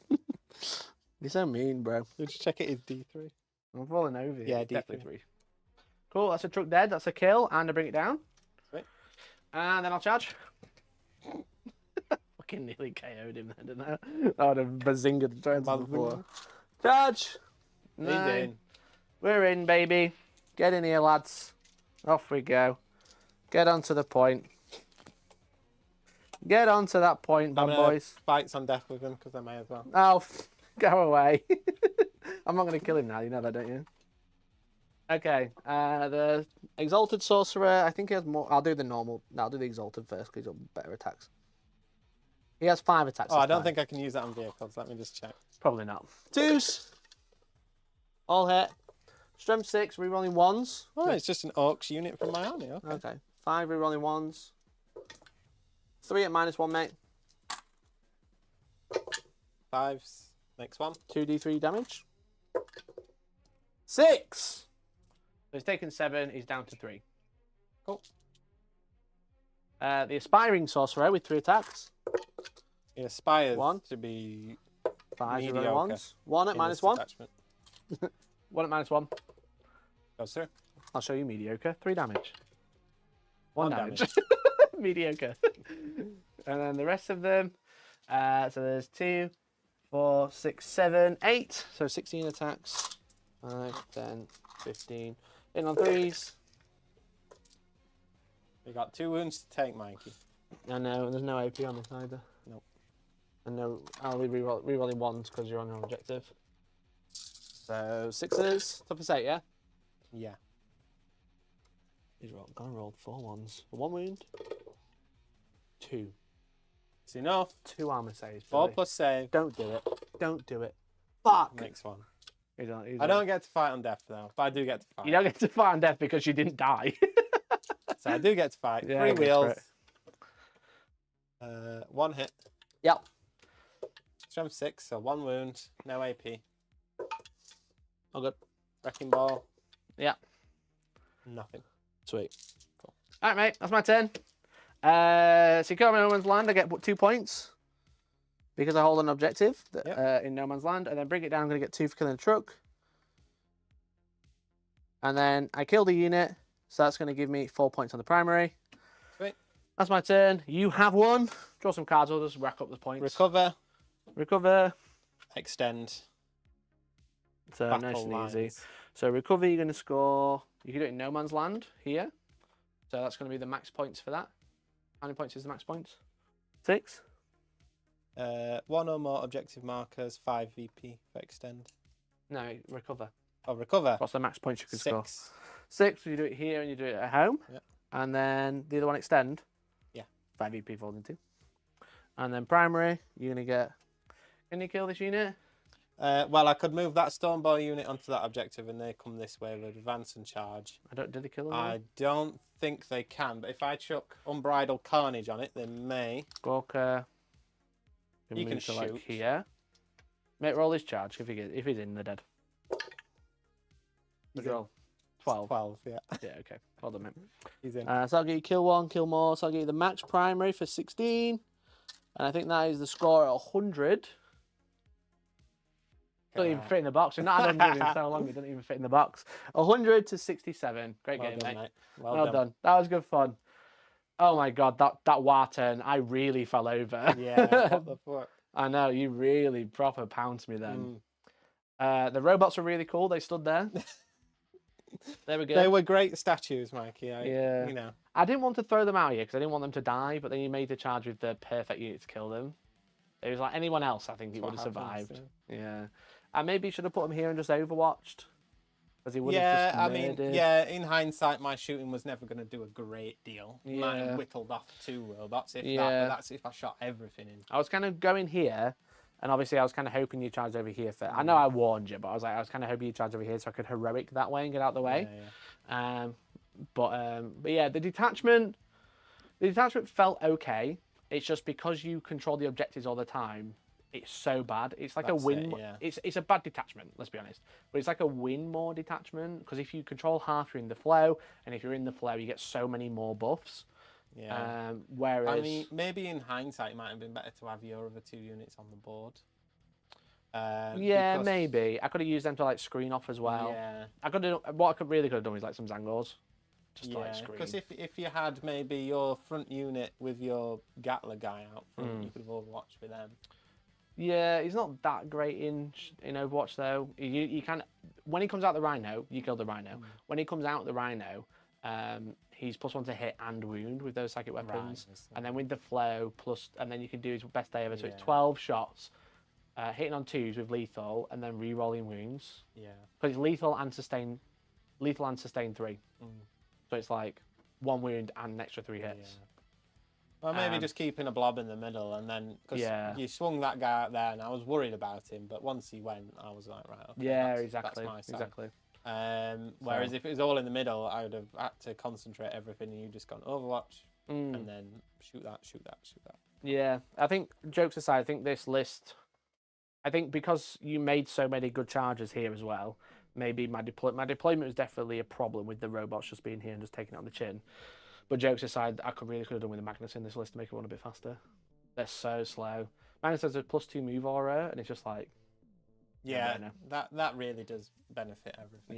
You're so mean, bro. Did you check it is D3? I'm falling over. Yeah, It's D3. definitely 3. Cool, that's a truck dead. That's a kill. And I bring it down. Sweet. And then I'll charge. Fucking nearly KO'd him then, didn't I? I would have bazingaed the turns before. Charge! He's 9. in. We're in, baby. Get in here, lads. Off we go. Get onto the point. Get onto that point, bad boys. Fights on death with him because I may as well. Oh, go away. I'm not going to kill him now. You know that, don't you? Okay. The Exalted Sorcerer, I think he has more. I'll do the normal. No, I'll do the Exalted first because he's got better attacks. He has 5 attacks. Oh, I don't think I can use that on vehicles. Let me just check. Probably not. 2s. All hit. Strength 6, rerolling 1s. Oh, it's just an Orks unit from my army. Okay. 5 rerolling 1s. 3 at -1, mate. 5s. Next one. 2d3 damage. 6! So he's taken 7, he's down to 3. Cool. The Aspiring Sorcerer with 3 attacks. It aspires 1 to be 5 mediocre rerolling 1s. 1 at in this -1. attachment. 1 at -1. Goes through. I'll show you mediocre. 3 damage. 1 damage. Mediocre. And then the rest of them. So there's 2, 4, 6, 7, 8. So 16 attacks. 5, 10, 15. In on 3s. We got 2 wounds to take, Mikey. I know, and there's no AP on this either. Nope. And no, I'll be rerolling 1s because you're on your objective. So 6s. Toughest 8, yeah? Yeah. He's gonna roll 4 1s. 1 wound. 2. It's enough. 2 armor saves. 4 Billy. plus save. Don't do it. Don't do it. Fuck. Next one. I don't get to fight on death though, but I do get to fight. You don't get to fight on death because you didn't die. So I do get to fight. Yeah, 3 go for wheels. it. 1 hit. Yep. Strength 6, so 1 wound, no AP. All good. Wrecking ball. Yeah. Nothing. Sweet. Cool. All right, mate. That's my turn. So you kill no man's land. I get 2 points because I hold an objective in no man's land, and then bring it down. I'm going to get 2 for killing a truck, and then I kill the unit, so that's going to give me 4 points on the primary. Sweet. That's my turn. You have 1. Draw some cards. I'll just rack up the points. Recover. Extend. So Battle nice and lines. easy. So recover, you're going to score. You can do it in no man's land here. So that's going to be the max points for that. How many points is the max points? 6. 1 or more objective markers, 5 VP for extend. No, recover. Oh, recover. What's the max points you can score? 6. 6. So you do it here and you do it at home. Yep. And then the other one extend. Yeah. 5 VP falls into. And then primary, you're going to get. Can you kill this unit? Well, I could move that Stormboy unit onto that objective and they come this way with advance and charge. Did they kill them? I don't think they can, but if I chuck Unbridled Carnage on it, they may. Squawker. You can move to, like, shoot. here. Mate, roll his charge if he's in the dead. He's Roll. 12. 12, yeah. Yeah, okay. Well done, mate. He's in. So I'll get you kill 1, kill more. So I'll get you the max primary for 16. And I think that is the score at 100. Doesn't even fit in the box. We've not had them in so long, it doesn't even fit in the box. 100 to 67. Great Well game, done, mate. Well done. That was good fun. Oh my god, that war turn, I really fell over. Yeah, what the fuck? I know, you really proper pounced me then. The robots were really cool. They stood there. They were good. They were great statues, Mikey. Yeah. You know. I didn't want to throw them out here because I didn't want them to die, but then you made the charge with the perfect unit to kill them. It was like anyone else, I think it would have survived. Yeah. And maybe you should have put them here and just overwatched. Because he would have just murdered. In hindsight, my shooting was never going to do a great deal. Might have whittled off 2 robots, if that, but that's if I shot everything in. I was kind of going here, and obviously I was kind of hoping you charged over here for. I know I warned you, but I was kind of hoping you charged over here so I could heroic that way and get out of the way. But yeah, the detachment felt okay. It's just because you control the objectives all the time, it's so bad. It's like it's a bad detachment, let's be honest. But it's like a win more detachment, because if you control half, you're in the flow, and if you're in the flow, you get so many more buffs. Yeah. Whereas I mean, maybe in hindsight, it might have been better to have your other 2 units on the board. Because... maybe I could have used them to like screen off as well. Yeah. What I really could have done was like some Zangors. Just to like screen. Because if you had maybe your front unit with your Gatler guy out front, you could have Overwatched with them. Yeah, he's not that great in Overwatch though. You can, when he comes out the Rhino, you kill the Rhino. When he comes out the Rhino, he's +1 to hit and wound with those psychic weapons, and then with the flow and then you can do his best day ever. So it's 12 shots, hitting on 2s with lethal, and then re-rolling wounds. Yeah, because it's lethal and sustain 3. So it's like 1 wound and an extra 3 hits. Yeah. Well, maybe just keeping a blob in the middle, and then because you swung that guy out there, and I was worried about him, but once he went, I was like, right, okay, exactly, that's my side. exactly. Whereas if it was all in the middle, I would have had to concentrate everything, and you just gone Overwatch, and then shoot that. Yeah, I think jokes aside, I think this list, because you made so many good charges here as well, maybe my deployment was definitely a problem with the robots just being here and just taking it on the chin. But jokes aside, I could have done with the Magnus in this list to make it run a bit faster. They're so slow. Magnus has a +2 move aura, and it's just like... Yeah, that really does benefit everything.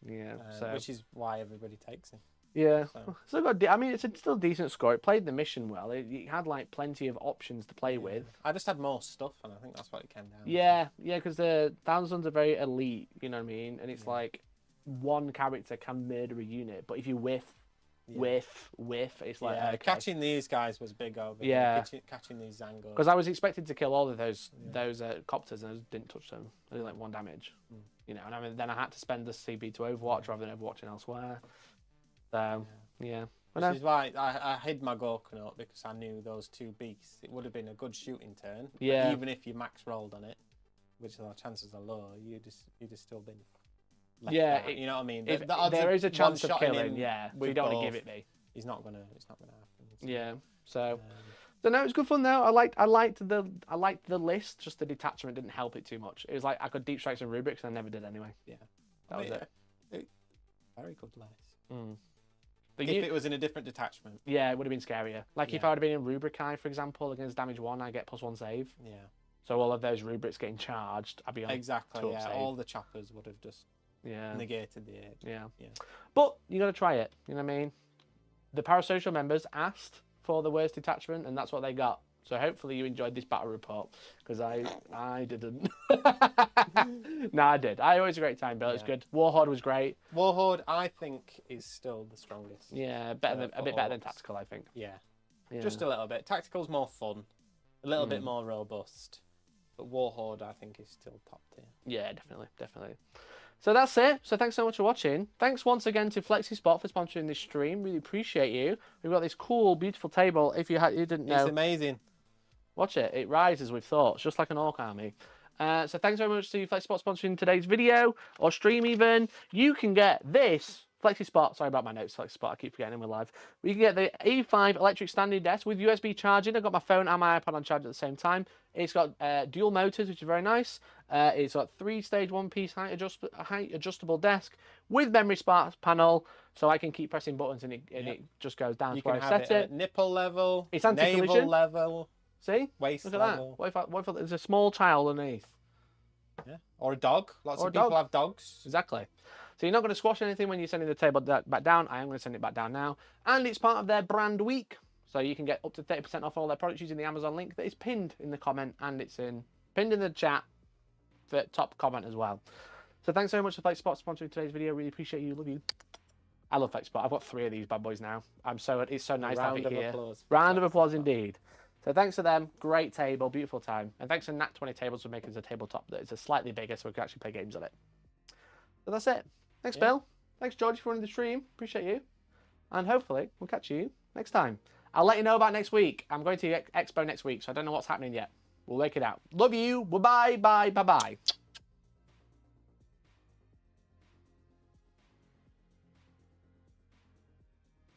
Yeah. Which is why everybody takes him. Yeah. So it's a still decent score. It played the mission well. It had like plenty of options to play with. I just had more stuff, and I think that's what it came down to. Yeah, because the Thousand Sons are very elite, you know what I mean? And it's like one character can murder a unit, but if you whiff, it's like okay. Catching these guys was big over here. Catching these Zangors. Because I was expected to kill all of those copters, and I just didn't touch them. I did like 1 damage, and then I had to spend the CB to Overwatch rather than Overwatching elsewhere. So Which is why I hid my Gorkanaut, because I knew those 2 beasts. It would have been a good shooting turn. Yeah. Even if you max rolled on it, which the chances are low, you'd have still been left Yeah, out, you know what I mean? If The odds there is a chance of one-shotting killing, him yeah. So with you don't want to both, give it me. It's not gonna happen. So, Yeah. So. um, So no, it was good fun though. I liked the list. Just the detachment didn't help it too much. It was like I could deep strike some rubrics and I never did anyway. yeah, That was it. Very good list. But If it was in a different detachment. yeah, it would have been scarier. Like if Yeah. I would have been in Rubrici, for example, against damage 1, I get +1 save. Yeah. So all of those rubrics getting charged, I'd be on Exactly. 2 up Yeah. save. All the choppers would have just Yeah. negated the 8. Yeah. Yeah. But you got to try it. You know what I mean? The parasocial members asked for the worst detachment, and that's what they got. So hopefully you enjoyed this battle report, because I didn't. No, I did. I always had a great time, Bill. It's Yeah. good. Warhorde was great. Warhorde, I think, is still the strongest. Yeah, better than, a bit better than Orks. tactical, I think. Yeah. Yeah. Just a little bit. Tactical's more fun, a little bit more robust, but Warhorde, I think, is still top tier. Yeah, definitely. So that's it. So thanks so much for watching. Thanks once again to Flexispot for sponsoring this stream. Really appreciate you. We've got this cool, beautiful table. If you didn't know, It's amazing. watch it. It rises with thoughts, just like an orc army. So thanks very much to Flexispot sponsoring today's video or stream even. You can get this Flexispot. Sorry about my notes, Flexispot. I keep forgetting we're live. You can get the E5 electric standing desk with USB charging. I've got my phone and my iPad on charge at the same time. It's got dual motors, which is very nice. It's got 3-stage one-piece height adjustable desk with memory spark panel, so I can keep pressing buttons and it just goes down You to where can I have set it it. at nipple level, It's navel anti-collision. level, See? waist Look at level. that. What if there's a small child underneath? Yeah. Or a dog. Lots Or of a people dog. have dogs. Exactly. So you're not going to squash anything when you're sending the table back down. I am going to send it back down now. And it's part of their brand week. So you can get up to 30% off all their products using the Amazon link that is pinned in the comment, and it's pinned in the chat for top comment as well. So thanks so much to Flexispot sponsoring today's video. Really appreciate you. Love you. I love Flexispot. I've got 3 of these bad boys now. It's so nice to have it here. Round of applause indeed. So thanks to them. Great table. Beautiful time. And thanks to Nat20 Tables for making us a tabletop that is a slightly bigger so we can actually play games on it. So that's it. Thanks, Bill. Thanks, George, for running the stream. Appreciate you. And hopefully we'll catch you next time. I'll let you know about next week. I'm going to Expo next week, so I don't know what's happening yet. We'll work it out. Love you. Bye-bye. Bye. Bye-bye.